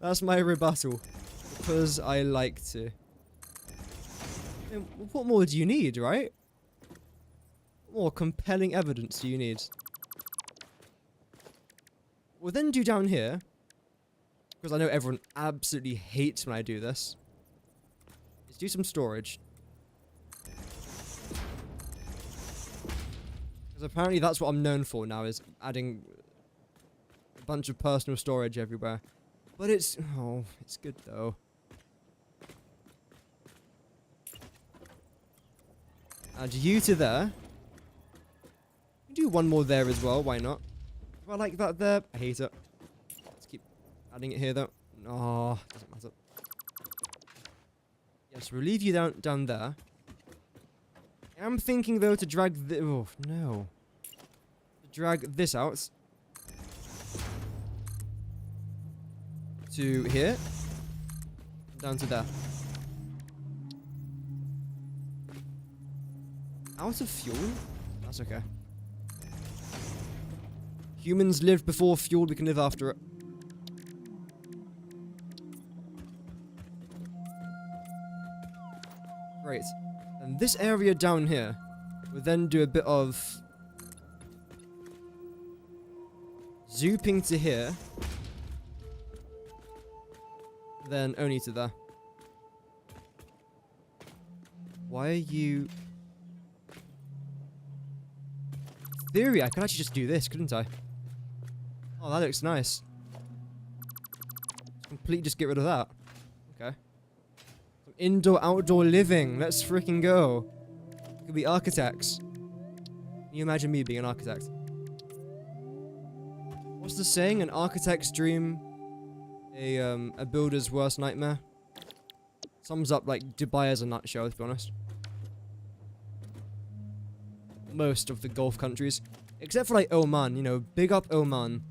That's my rebuttal. Because I like to. And what more do you need, right? What more compelling evidence do you need? We'll then do down here, because I know everyone absolutely hates when I do this. Let's do some storage. Because apparently that's what I'm known for now, is adding a bunch of personal storage everywhere. But it's... oh, it's good though. Add you to there. Do one more there as well, why not? Do I like that there? I hate it. Let's keep adding it here though. Oh, doesn't matter. Yes, we'll leave you down there. I'm thinking though to drag oh no. To drag this out. To here. Down to there. Out of fuel? That's okay. Humans lived before fuel, we can live after it. Great. And this area down here, we'll then do a bit of zooping to here. Then only to there. Why are you... In theory, I could actually just do this, couldn't I? Oh, that looks nice. Completely just get rid of that. Okay. Some indoor-outdoor living. Let's freaking go. We could be architects. Can you imagine me being an architect? What's the saying? An architect's dream, a builder's worst nightmare. Sums up like Dubai as a nutshell, to be honest. Most of the Gulf countries, except for like Oman, you know, big up Oman.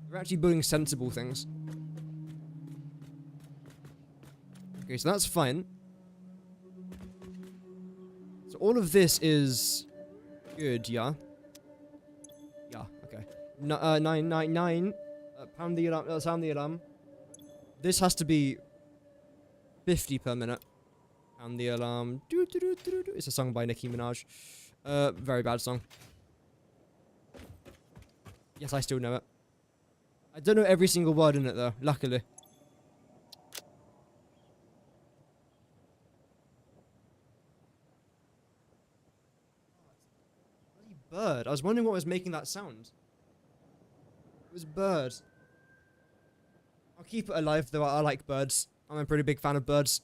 They're actually building sensible things. Okay, so that's fine. So all of this is good, yeah? Yeah, okay. 999. Pound the alarm, sound the alarm. This has to be 50 per minute. Pound the alarm. It's a song by Nicki Minaj. Very bad song. Yes, I still know it. I don't know every single word in it though, luckily. Bloody bird. I was wondering what was making that sound. It was a bird. I'll keep it alive though, I like birds. I'm a pretty big fan of birds.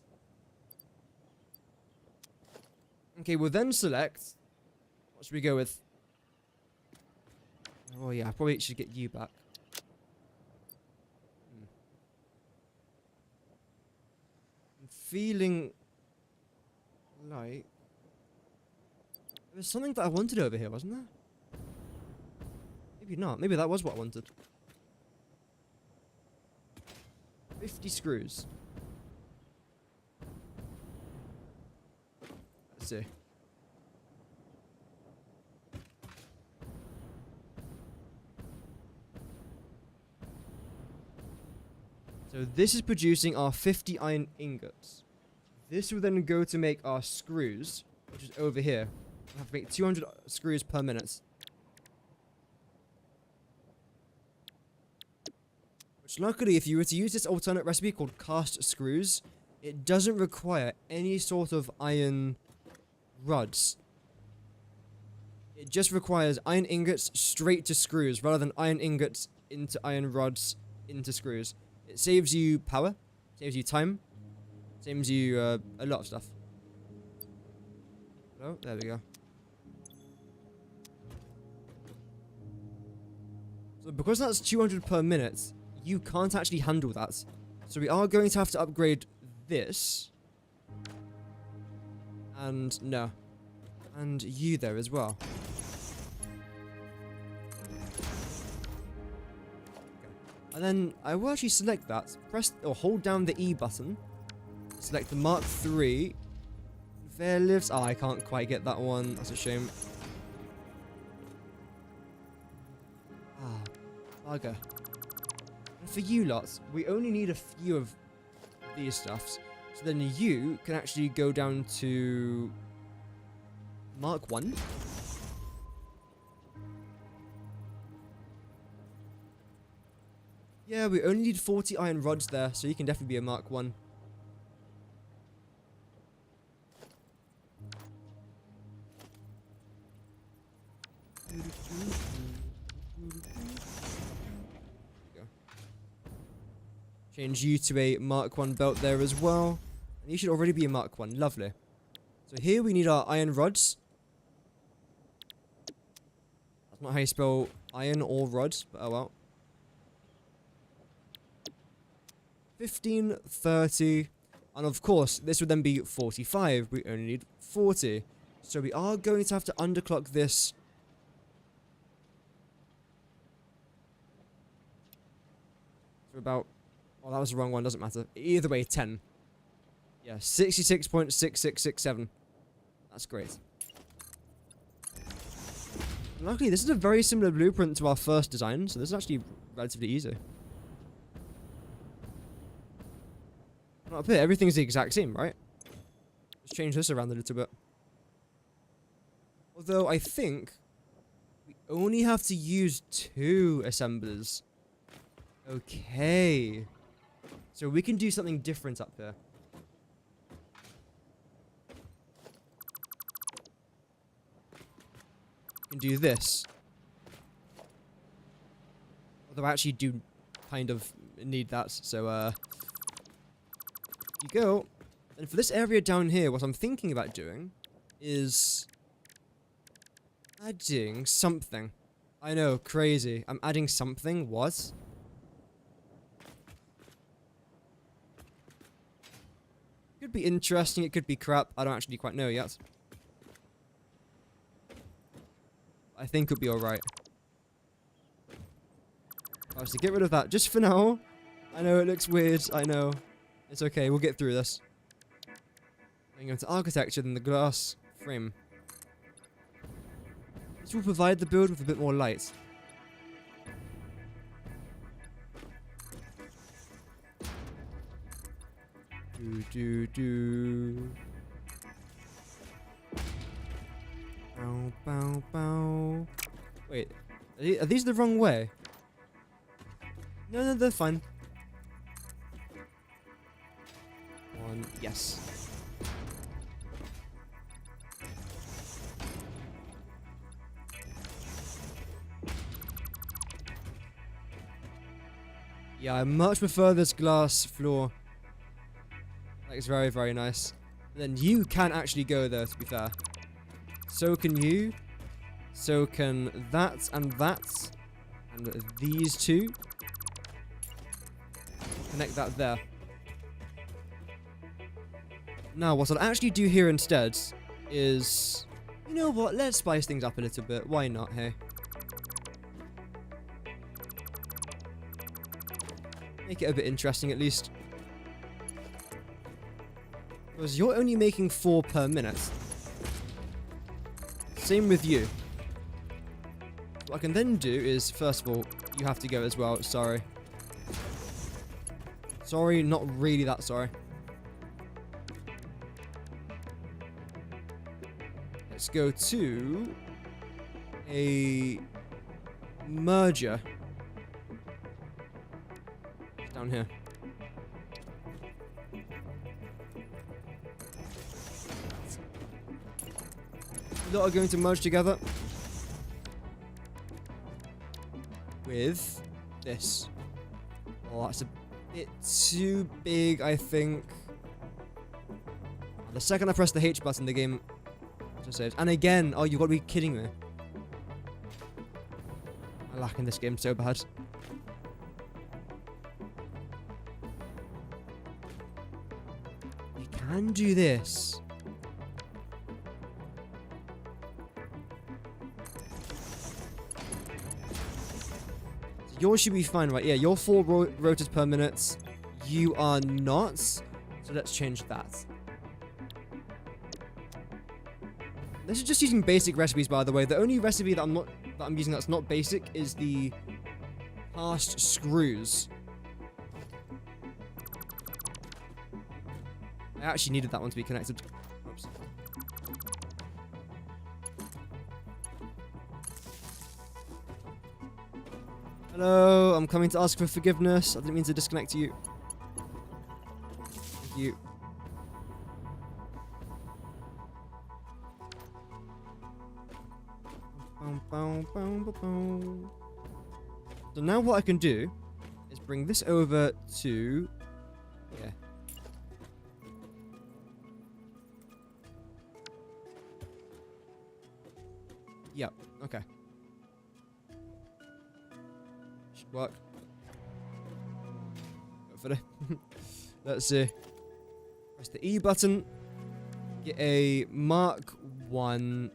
Okay, we'll then select... What should we go with? Oh yeah, I probably should get you back. I'm feeling like... There was something that I wanted over here, wasn't there? Maybe not. Maybe that was what I wanted. 50 screws. Let's see. So this is producing our 50 iron ingots. This will then go to make our screws, which is over here. We have to make 200 screws per minute. Which luckily, if you were to use this alternate recipe called cast screws, it doesn't require any sort of iron rods. It just requires iron ingots straight to screws rather than iron ingots into iron rods into screws. It saves you power, saves you time, saves you a lot of stuff. Oh, there we go. So because that's 200 per minute, you can't actually handle that. So we are going to have to upgrade this. And no. And you there as well. Okay. And then I will actually select that. Press or hold down the E button. Select the Mark III. There lives. Oh, I can't quite get that one. That's a shame. Ah, bugger. And for you lots, we only need a few of these stuffs. So then you can actually go down to Mark 1. Yeah, we only need 40 iron rods there, so you can definitely be a Mark 1. Change you to a Mark 1 belt there as well. And you should already be a Mark 1. Lovely. So here we need our iron rods. That's not how you spell iron or rods, but oh well. 15, 30, and of course, this would then be 45. We only need 40. So we are going to have to underclock this. For about... Oh, that was the wrong one, doesn't matter. Either way, 10. Yeah, 66.6667. That's great. Luckily, this is a very similar blueprint to our first design, so this is actually relatively easy. And up here, everything's the exact same, right? Just change this around a little bit. Although, I think we only have to use 2 assemblers. Okay. So we can do something different up here. We can do this. Although I actually do kind of need that, so you go. And for this area down here, what I'm thinking about doing is adding something. I know, crazy. I'm adding something. What? Could be interesting, it could be crap. I don't actually quite know yet. I think it'll be alright. Alright, so get rid of that just for now. I know it looks weird, I know. It's okay, we'll get through this. Going into architecture, then the glass frame. This will provide the build with a bit more light. Do. Bow, bow, bow. Wait, are these the wrong way? No, they're fine. One, yes. Yeah, I much prefer this glass floor. It's very, very nice. Then you can actually go there, to be fair. So can you. So can that and that. And these two. Connect that there. Now, what I'll actually do here instead is... You know what? Let's spice things up a little bit. Why not, hey? Make it a bit interesting, at least. Because you're only making 4 per minute. Same with you. What I can then do is, first of all, you have to go as well, sorry. Sorry, not really that sorry. Let's go to a merger. Down here. That are going to merge together with this. Oh, that's a bit too big, I think. The second I press the H button, the game just saves. And again, oh, you've got to be kidding me. I lack in this game so bad. You can do this. Yours should be fine, right? Yeah, you're 4 rotors per minute. You are not. So let's change that. This is just using basic recipes, by the way. The only recipe that I'm using that's not basic is the past screws. I actually needed that one to be connected. Oops. Hello, I'm coming to ask for forgiveness. I didn't mean to disconnect you. Thank you. So now what I can do is bring this over to here. Yep, okay. Should work. Hopefully. Let's see. Press the E button. Get a Mark 1.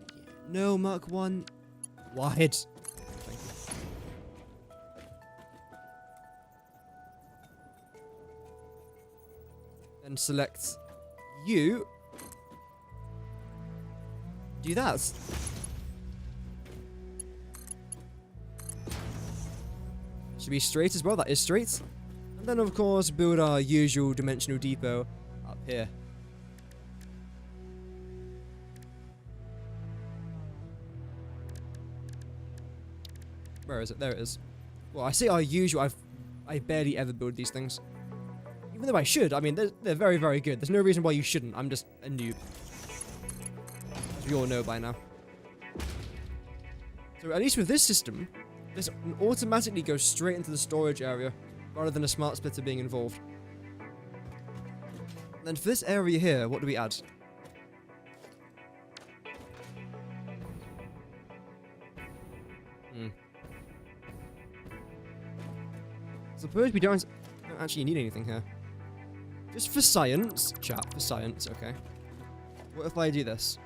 No, Mark 1. Wide. Thank you. Then select you. Do that. Should be straight as well. That is straight. And then, of course, build our usual dimensional depot up here. Where is it? There it is. Well, I say our usual. I barely ever build these things. Even though I should. I mean, they're very, very good. There's no reason why you shouldn't. I'm just a noob. As we all know by now. So at least with this system, this automatically goes straight into the storage area, rather than a smart splitter being involved. And then for this area here, what do we add? Suppose we don't actually need anything here. Just for science, chat, for science, okay. What if I do this?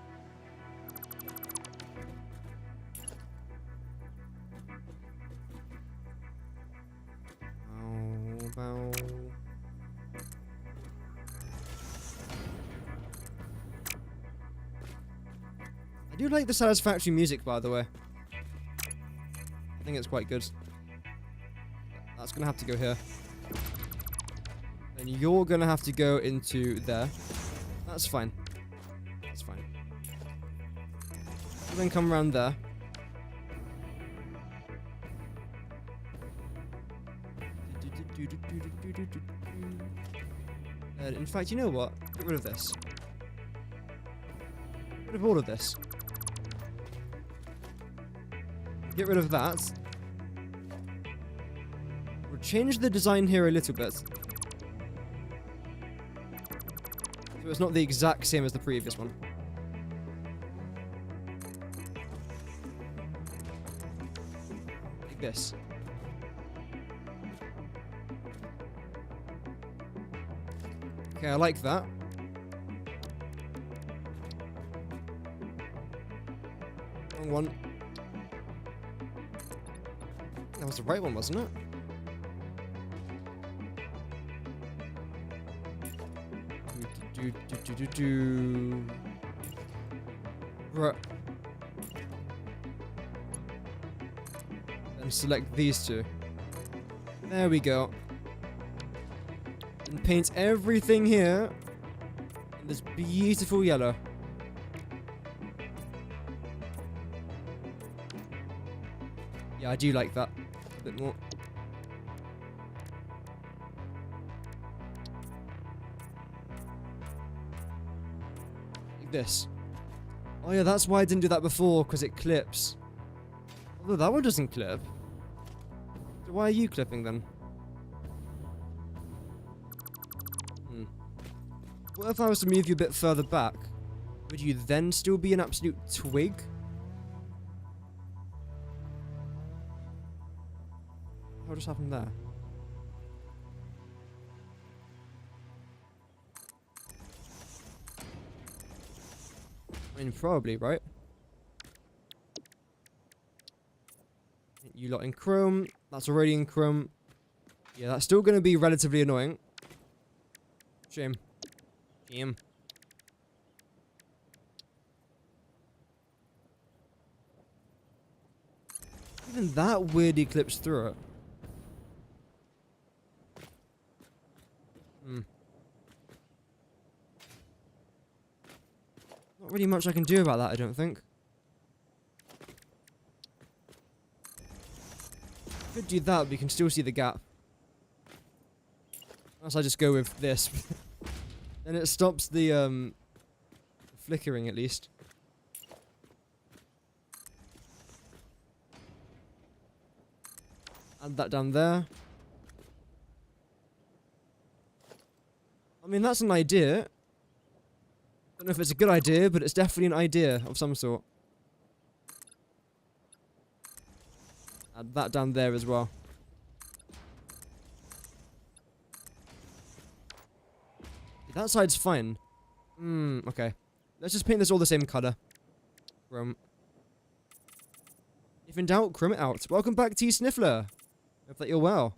I do like the Satisfactory music, by the way. I think it's quite good. That's gonna have to go here. And you're gonna have to go into there. That's fine. That's fine. And then come around there. In fact, you know what? Get rid of this. Get rid of all of this. Get rid of that. We'll change the design here a little bit. So it's not the exact same as the previous one. Like this. Okay, I like that. Wrong one. That was the right one, wasn't it? Right. And select these two. There we go. And paint everything here in this beautiful yellow. Yeah, I do like that a bit more. Like this. Oh yeah, that's why I didn't do that before, because it clips. Although that one doesn't clip. So why are you clipping then? What if I was to move you a bit further back? Would you then still be an absolute twig? What just happened there? I mean, probably, right? You lot in chrome. That's already in chrome. Yeah, that's still going to be relatively annoying. Shame. Shame. Even that weirdly clips through it. Not really much I can do about that, I don't think. Could do that, but you can still see the gap. Unless I just go with this. And it stops the flickering at least. Add that down there. I mean, that's an idea. Don't know if it's a good idea, but it's definitely an idea of some sort. Add that down there as well. That side's fine. Okay. Let's just paint this all the same colour. Chrome. If in doubt, chrome it out. Welcome back, T Sniffler. Hope that you're well.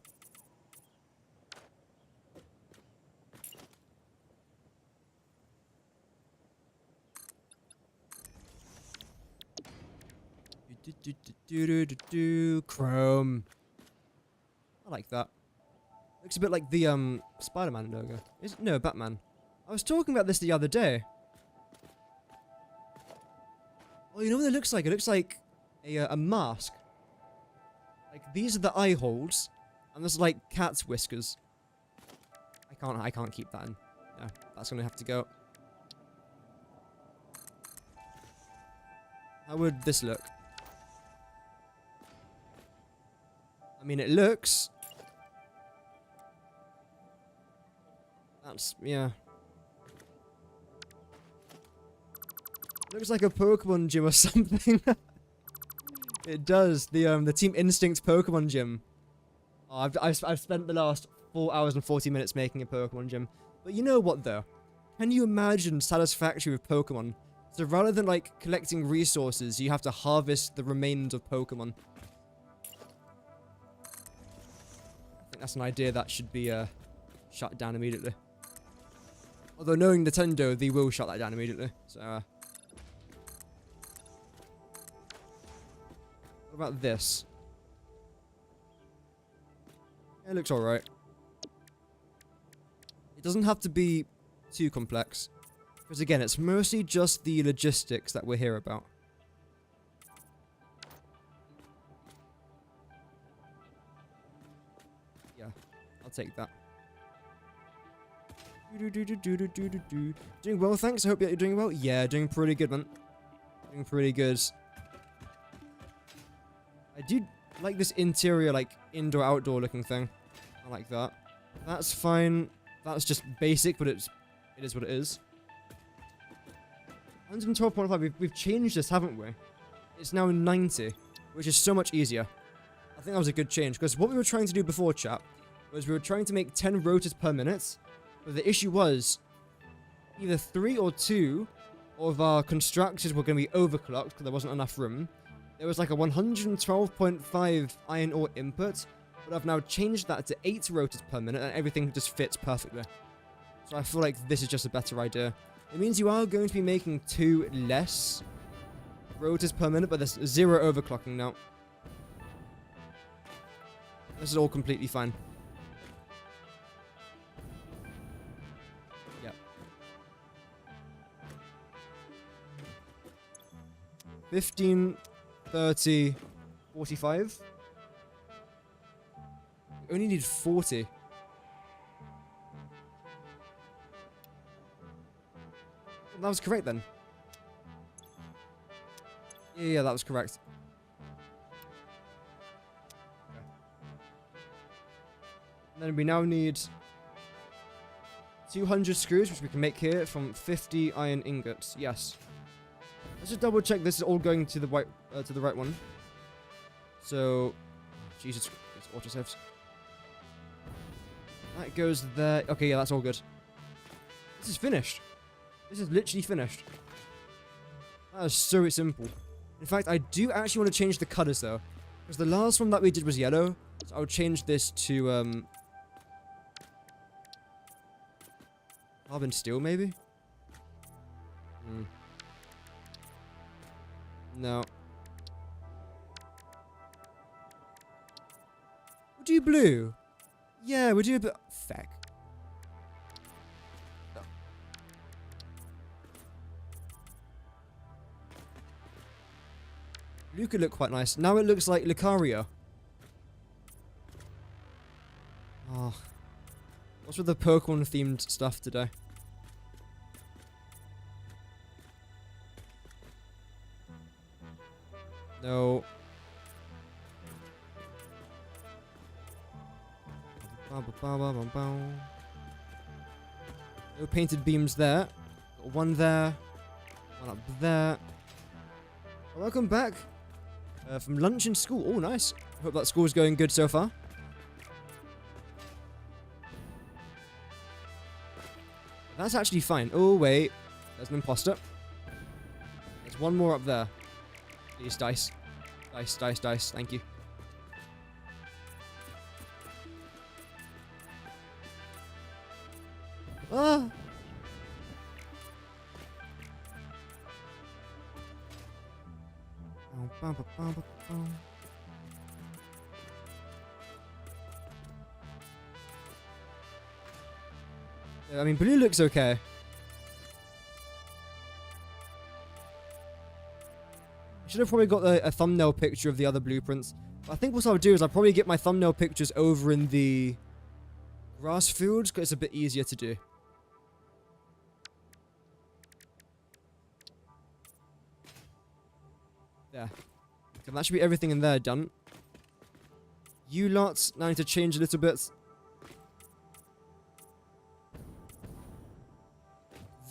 Chrome. I like that. Looks a bit like the Spider-Man logo. No, Batman. I was talking about this the other day. Oh, you know what it looks like? It looks like a mask. Like these are the eye holes, and there's like cat's whiskers. I can't keep that in. No, that's gonna have to go. How would this look? I mean, it looks. That's, yeah. Looks like a Pokemon gym or something. It does. The Team Instinct Pokemon gym. Oh, I've spent the last 4 hours and 40 minutes making a Pokemon gym. But you know what though? Can you imagine Satisfactory with Pokemon? So rather than like collecting resources, you have to harvest the remains of Pokemon. I think that's an idea that should be shut down immediately. Although knowing Nintendo, they will shut that down immediately. So, what about this? It looks alright. It doesn't have to be too complex. Because again, it's mostly just the logistics that we're here about. Yeah, I'll take that. Doing well, thanks. I hope you're doing well. Yeah, doing pretty good, man. Doing pretty good. I do like this interior, like, indoor-outdoor looking thing. I like that. That's fine. That's just basic, but it is what it is. 112.5, we've changed this, haven't we? It's now 90, which is so much easier. I think that was a good change, because what we were trying to do before, chat, was we were trying to make 10 rotors per minute, but the issue was either 3 or 2 of our constructors were going to be overclocked because there wasn't enough room. There was like a 112.5 iron ore input, but I've now changed that to 8 rotors per minute and everything just fits perfectly. So I feel like this is just a better idea. It means you are going to be making 2 less rotors per minute, but there's 0 overclocking now. This is all completely fine. 15, 30, 45. We only need 40. That was correct then. Yeah, that was correct. Okay. And then we now need 200 screws, which we can make here from 50 iron ingots. Yes. Let's just double check this is all going to the right one. So, Jesus, it's autosaves. That goes there. Okay, yeah, that's all good. This is finished. This is literally finished. That is so simple. In fact, I do actually want to change the colors though, because the last one that we did was yellow. So I'll change this to carbon steel, maybe. No. We'll do blue. Yeah, we'll do a bit. Feck. Blue could look quite nice. Now it looks like Lucario. Oh. What's with the Pokemon themed stuff today? No. No painted beams there. Got one there. One up there. Welcome back from lunch in school. Oh, nice. Hope that school's going good so far. That's actually fine. Oh, wait. There's an imposter. There's one more up there. Please, dice. Dice, dice, dice. Thank you. Ah! Yeah, I mean, blue looks okay. I should have probably got a thumbnail picture of the other blueprints. But I think what I'll do is I'll probably get my thumbnail pictures over in the grass fields, because it's a bit easier to do. There. Okay, that should be everything in there done. You lot, now I need to change a little bit.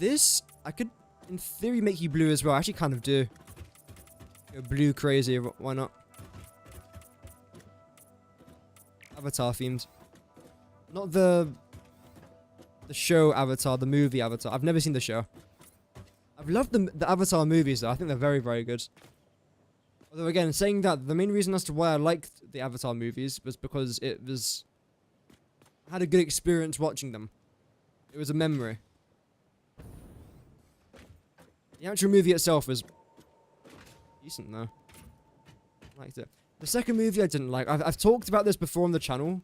This, I could, in theory, make you blue as well. I actually kind of do. Go blue crazy, why not? Avatar themed. Not the show Avatar, the movie Avatar. I've never seen the show. I've loved the Avatar movies though. I think they're very, very good. Although again, saying that, the main reason as to why I liked the Avatar movies was because I had a good experience watching them. It was a memory. The actual movie itself was decent though. I liked it. The second movie I didn't like. I've talked about this before on the channel,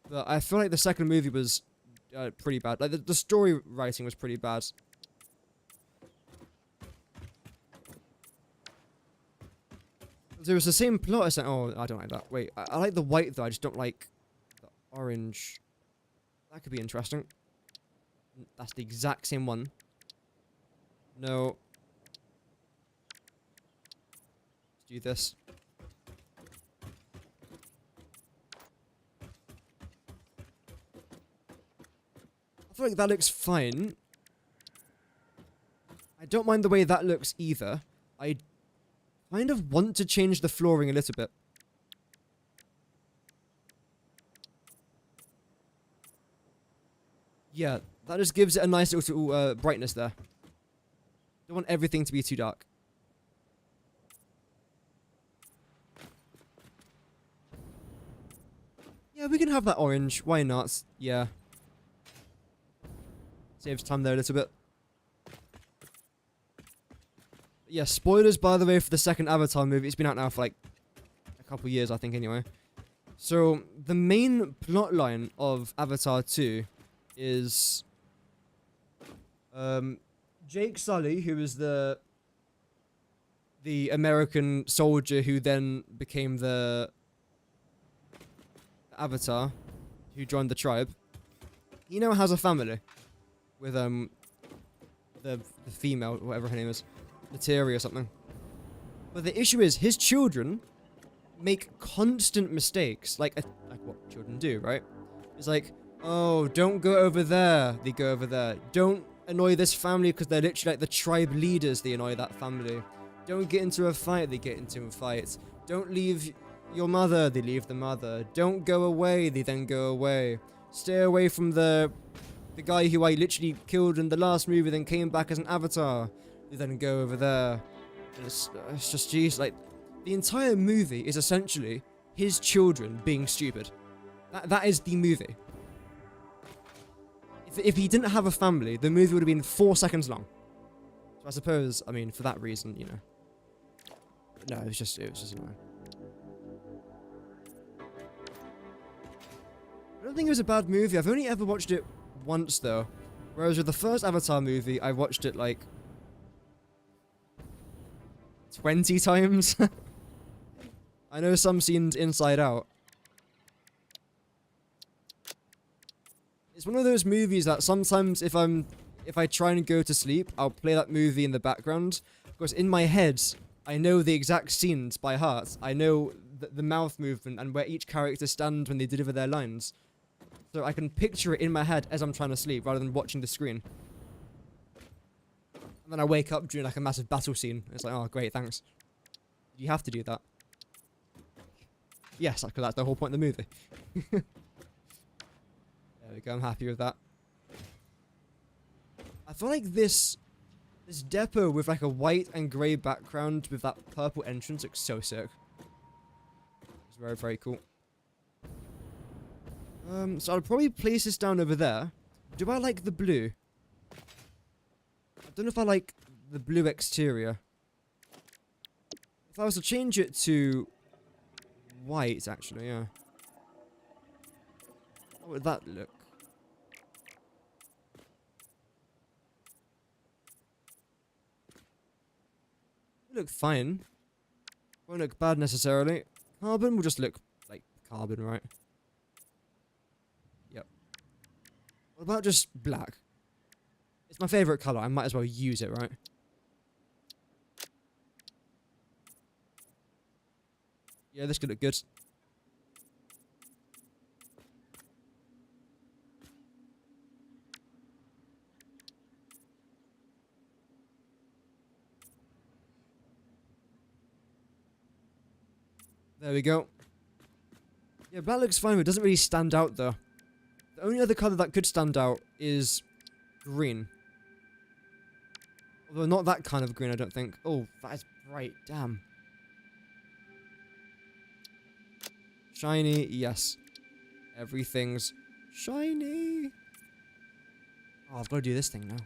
but I feel like the second movie was pretty bad. Like the story writing was pretty bad. There was the same plot as that. Oh, I don't like that. Wait, I like the white though. I just don't like the orange. That could be interesting. That's the exact same one. No. Let's do this. I feel like that looks fine. I don't mind the way that looks either. I kind of want to change the flooring a little bit. Yeah, that just gives it a nice little brightness there. Don't want everything to be too dark. Yeah, we can have that orange. Why not? Yeah. Saves time there a little bit. Yeah, spoilers, by the way, for the second Avatar movie. It's been out now for like a couple years, I think, anyway. So, the main plot line of Avatar 2 is Jake Sully, who is the the American soldier who then became the Avatar, who joined the tribe, he now has a family with the female, whatever her name is, Nateri or something. But the issue is his children make constant mistakes, like what children do, right? It's like, oh, don't go over there. They go over there. Don't annoy this family because they're literally like the tribe leaders. They annoy that family. Don't get into a fight. They get into a fight. Don't leave your mother. They leave the mother. Don't go away. They then go away. Stay away from the guy who I literally killed in the last movie, then came back as an avatar. They then go over there. And it's just, geez, like, the entire movie is essentially his children being stupid. That is the movie. If he didn't have a family, the movie would have been 4 seconds long. So I suppose, I mean, for that reason, you know. But no, it was just annoying. I don't think it was a bad movie. I've only ever watched it once, though. Whereas with the first Avatar movie, I watched it like 20 times. I know some scenes inside out. It's one of those movies that sometimes if I try and go to sleep, I'll play that movie in the background. Because in my head, I know the exact scenes by heart. I know the mouth movement and where each character stands when they deliver their lines. So I can picture it in my head as I'm trying to sleep rather than watching the screen. And then I wake up during like a massive battle scene. It's like, oh great, thanks. You have to do that. Yes, because that's the whole point of the movie. There we go, I'm happy with that. I feel like this depot with like a white and grey background with that purple entrance looks so sick. It's very, very cool. So I'll probably place this down over there. Do I like the blue? I don't know if I like the blue exterior. If I was to change it to white, actually, yeah. How would that look? It look fine. Won't look bad necessarily. Carbon will just look like carbon, right? Yep. What about just black? It's my favourite colour. I might as well use it, right? Yeah, this could look good. There we go. Yeah, black looks fine, but it doesn't really stand out, though. The only other colour that could stand out is green. Although not that kind of green, I don't think. Oh, that is bright. Damn. Shiny, yes. Everything's shiny. Oh, I've got to do this thing now.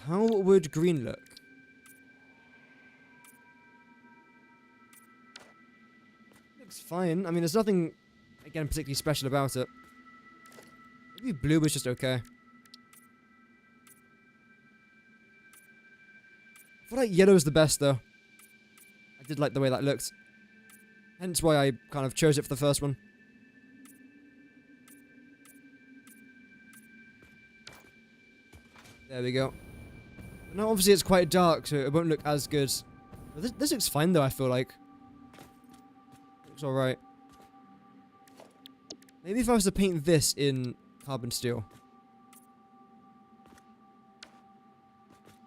How would green look? Looks fine. I mean, there's nothing, again, particularly special about it. Maybe blue was just okay. I feel like yellow is the best, though. I did like the way that looked. Hence why I kind of chose it for the first one. There we go. Now, obviously, it's quite dark, so it won't look as good. But this looks fine, though, I feel like. Looks alright. Maybe if I was to paint this in carbon steel.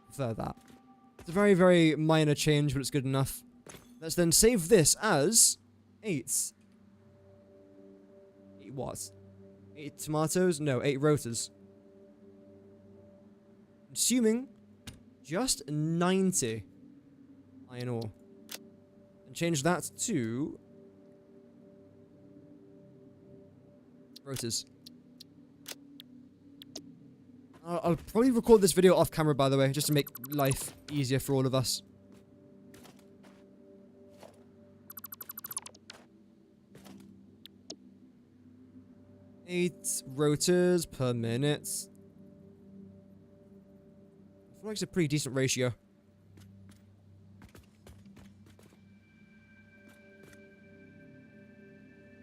Prefer that. It's a very, very minor change, but it's good enough. Let's then save this as 8. 8 what? 8 tomatoes? No, 8 rotors. Assuming just 90 iron ore. And change that to rotors. I'll probably record this video off camera, by the way, just to make life easier for all of us. 8 rotors per minute. I feel like it's a pretty decent ratio.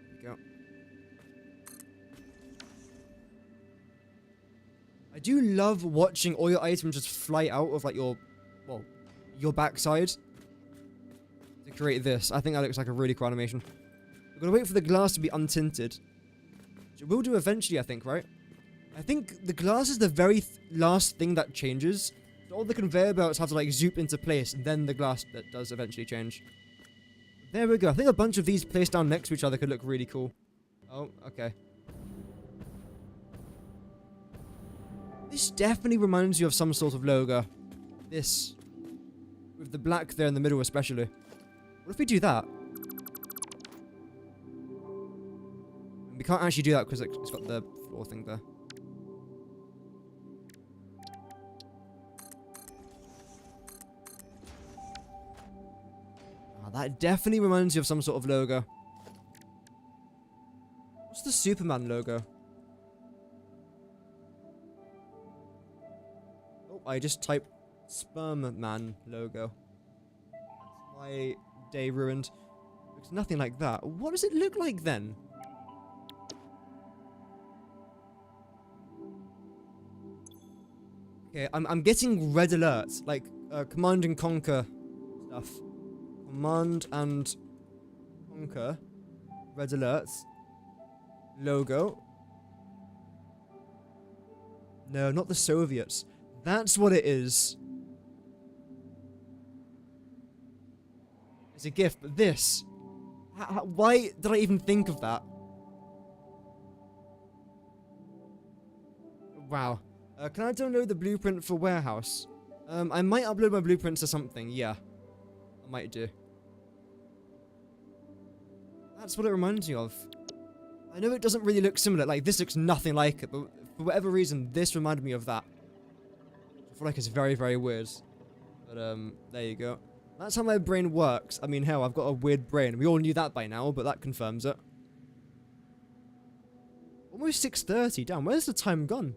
There we go. I do love watching all your items just fly out of like your backside to create this. I think that looks like a really cool animation. We're gonna wait for the glass to be untinted. Which it will do eventually, I think, right? I think the glass is the very last thing that changes. So all the conveyor belts have to like zoop into place, and then the glass that does eventually change. There we go. I think a bunch of these placed down next to each other could look really cool. Oh, okay. This definitely reminds you of some sort of logo. This. With the black there in the middle especially. What if we do that? We can't actually do that because it's got the floor thing there. That definitely reminds you of some sort of logo. What's the Superman logo? Oh, I just typed Sperm Man logo. That's my day ruined. Looks nothing like that. What does it look like then? Okay, I'm getting red alerts, like Command and Conquer stuff. Command and Conquer, red alerts, logo. No, not the Soviets. That's what it is. It's a gift, but this. Why did I even think of that? Wow. Can I download the blueprint for warehouse? I might upload my blueprints to something, yeah. I might do. That's what it reminds me of. I know it doesn't really look similar, like this looks nothing like it, but for whatever reason, this reminded me of that. I feel like it's very, very weird. But, there you go. That's how my brain works. I mean, hell, I've got a weird brain. We all knew that by now, but that confirms it. Almost 6:30, damn, where's the time gone?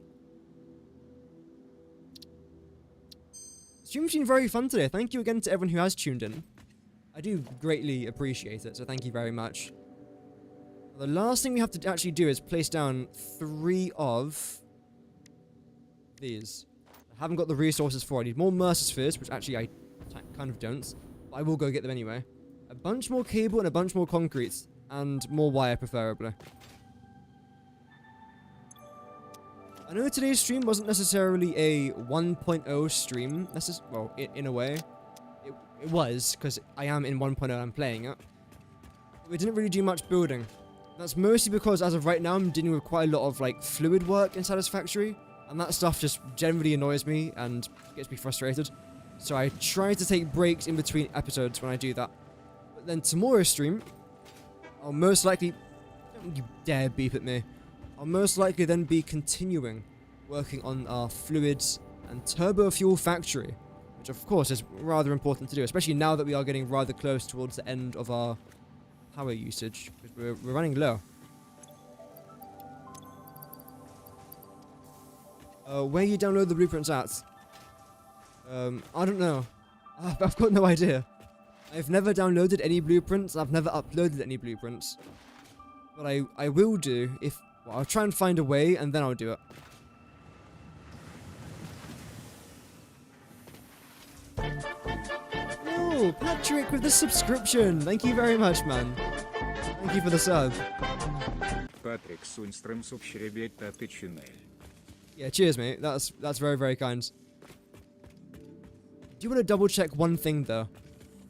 Stream's been very fun today. Thank you again to everyone who has tuned in. I do greatly appreciate it, so thank you very much. The last thing we have to actually do is place down 3 of these. I haven't got the resources for. I need more Mercer Spheres, which actually I kind of don't. But I will go get them anyway. A bunch more cable and a bunch more concrete. And more wire, preferably. I know today's stream wasn't necessarily a 1.0 stream. Well, in a way. It was, because I am in 1.0 and I'm playing it. But we didn't really do much building. That's mostly because, as of right now, I'm dealing with quite a lot of, like, fluid work in Satisfactory. And that stuff just generally annoys me and gets me frustrated. So I try to take breaks in between episodes when I do that. But then tomorrow's stream, I'll most likely... Don't you dare beep at me. I'll most likely then be continuing working on our fluids and turbo fuel factory. Which of course is rather important to do, especially now that we are getting rather close towards the end of our power usage. Because we're running low. Where you download the blueprints at? I don't know. I've got no idea. I've never downloaded any blueprints. I've never uploaded any blueprints. But I will do if... Well, I'll try and find a way and then I'll do it. Oh, Patrick with the subscription. Thank you very much, man. Thank you for the sub. Patrick Sunström subscribed to the channel. Yeah, cheers, mate. That's very, very kind. Do you want to double check one thing, though?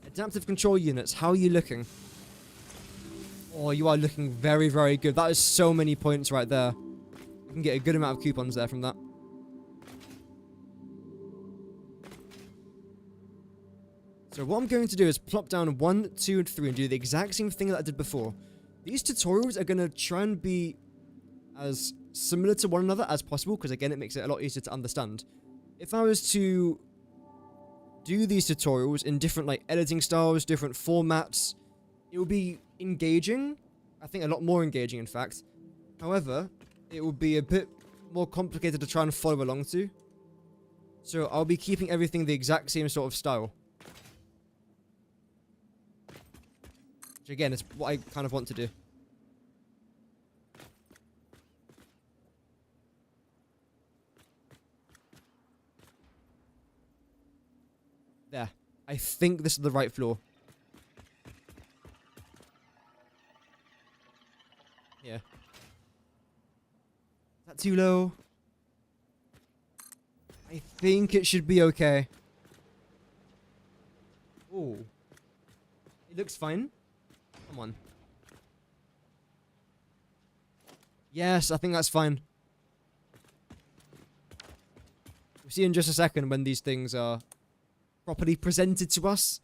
Adaptive control units, how are you looking? Oh, you are looking very, very good. That is so many points right there. You can get a good amount of coupons there from that. So what I'm going to do is plop down 1, 2, and 3 and do the exact same thing that I did before. These tutorials are going to try and be as similar to one another as possible, because again, it makes it a lot easier to understand. If I was to do these tutorials in different like editing styles, different formats, it will be engaging. I think a lot more engaging, in fact. However, it would be a bit more complicated to try and follow along to. So I'll be keeping everything the exact same sort of style. Which again, is what I kind of want to do. There. I think this is the right floor. Yeah. Is that too low? I think it should be okay. Oh. It looks fine. Come on. Yes, I think that's fine. We'll see in just a second when these things are properly presented to us.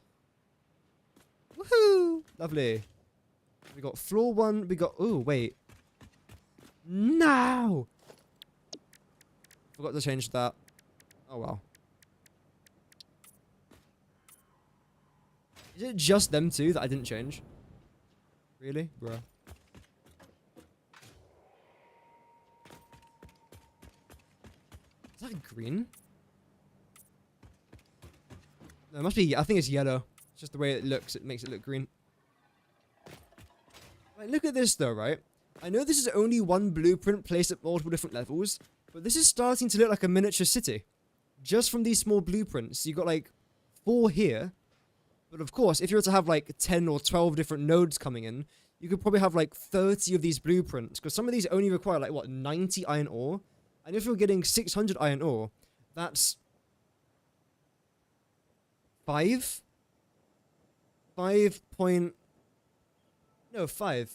Woohoo! Lovely. We got floor 1. We got... Oh, wait. No! Forgot to change that. Oh, well. Is it just them two that I didn't change? Really? Bruh. Is that green? No, it must be... I think it's yellow. It's just the way it looks. It makes it look green. Right, look at this, though, right? I know this is only one blueprint placed at multiple different levels, but this is starting to look like a miniature city. Just from these small blueprints. You got, like, 4 here. But, of course, if you were to have, like, 10 or 12 different nodes coming in, you could probably have, like, 30 of these blueprints. Because some of these only require, like, what, 90 iron ore? And if you're getting 600 iron ore, that's... 5? 5 point... No, 5.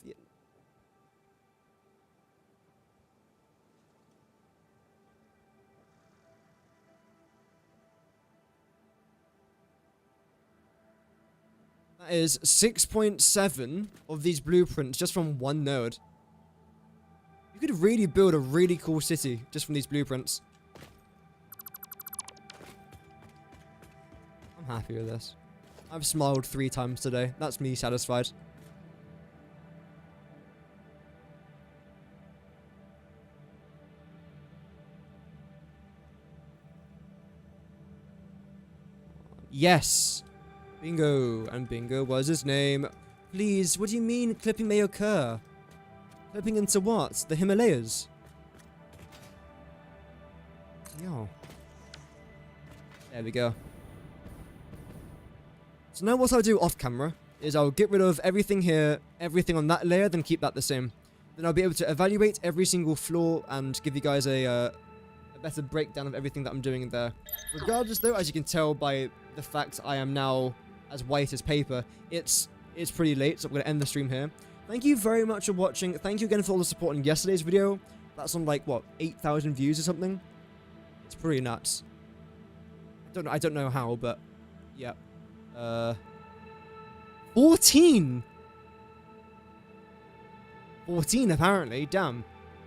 That is 6.7 of these blueprints just from one node. You could really build a really cool city just from these blueprints. I'm happy with this. I've smiled 3 times today. That's me satisfied. Yes! Bingo! And bingo was his name. Please, what do you mean clipping may occur? Clipping into what? The Himalayas? Yo. There we go. So now what I'll do off camera is I'll get rid of everything here, everything on that layer, then keep that the same. Then I'll be able to evaluate every single floor and give you guys a better breakdown of everything that I'm doing in there. Regardless though, as you can tell by the fact I am now as white as paper, it's pretty late, so I'm going to end the stream here. Thank you very much for watching. Thank you again for all the support in yesterday's video. That's on like, what, 8,000 views or something? It's pretty nuts. I don't know how, but yeah. 14! 14 apparently, damn.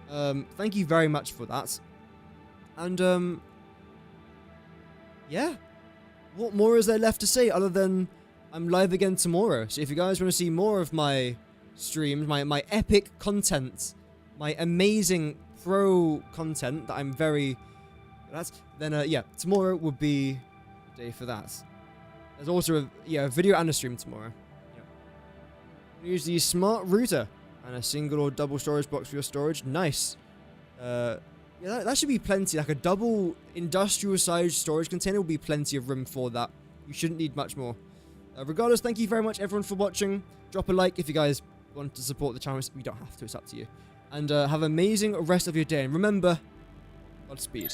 Thank you very much for that. And yeah. What more is there left to say other than I'm live again tomorrow. So if you guys want to see more of my streams, my epic content, my amazing pro content that I'm very good at, then yeah, tomorrow would be the day for that. There's also a video and a stream tomorrow. Yeah. Use the smart router and a single or double storage box for your storage. Nice. Yeah, that should be plenty. Like a double industrial-sized storage container will be plenty of room for that. You shouldn't need much more. Regardless, thank you very much, everyone, for watching. Drop a like if you guys want to support the channel. You don't have to. It's up to you. And have an amazing rest of your day. And remember, Godspeed.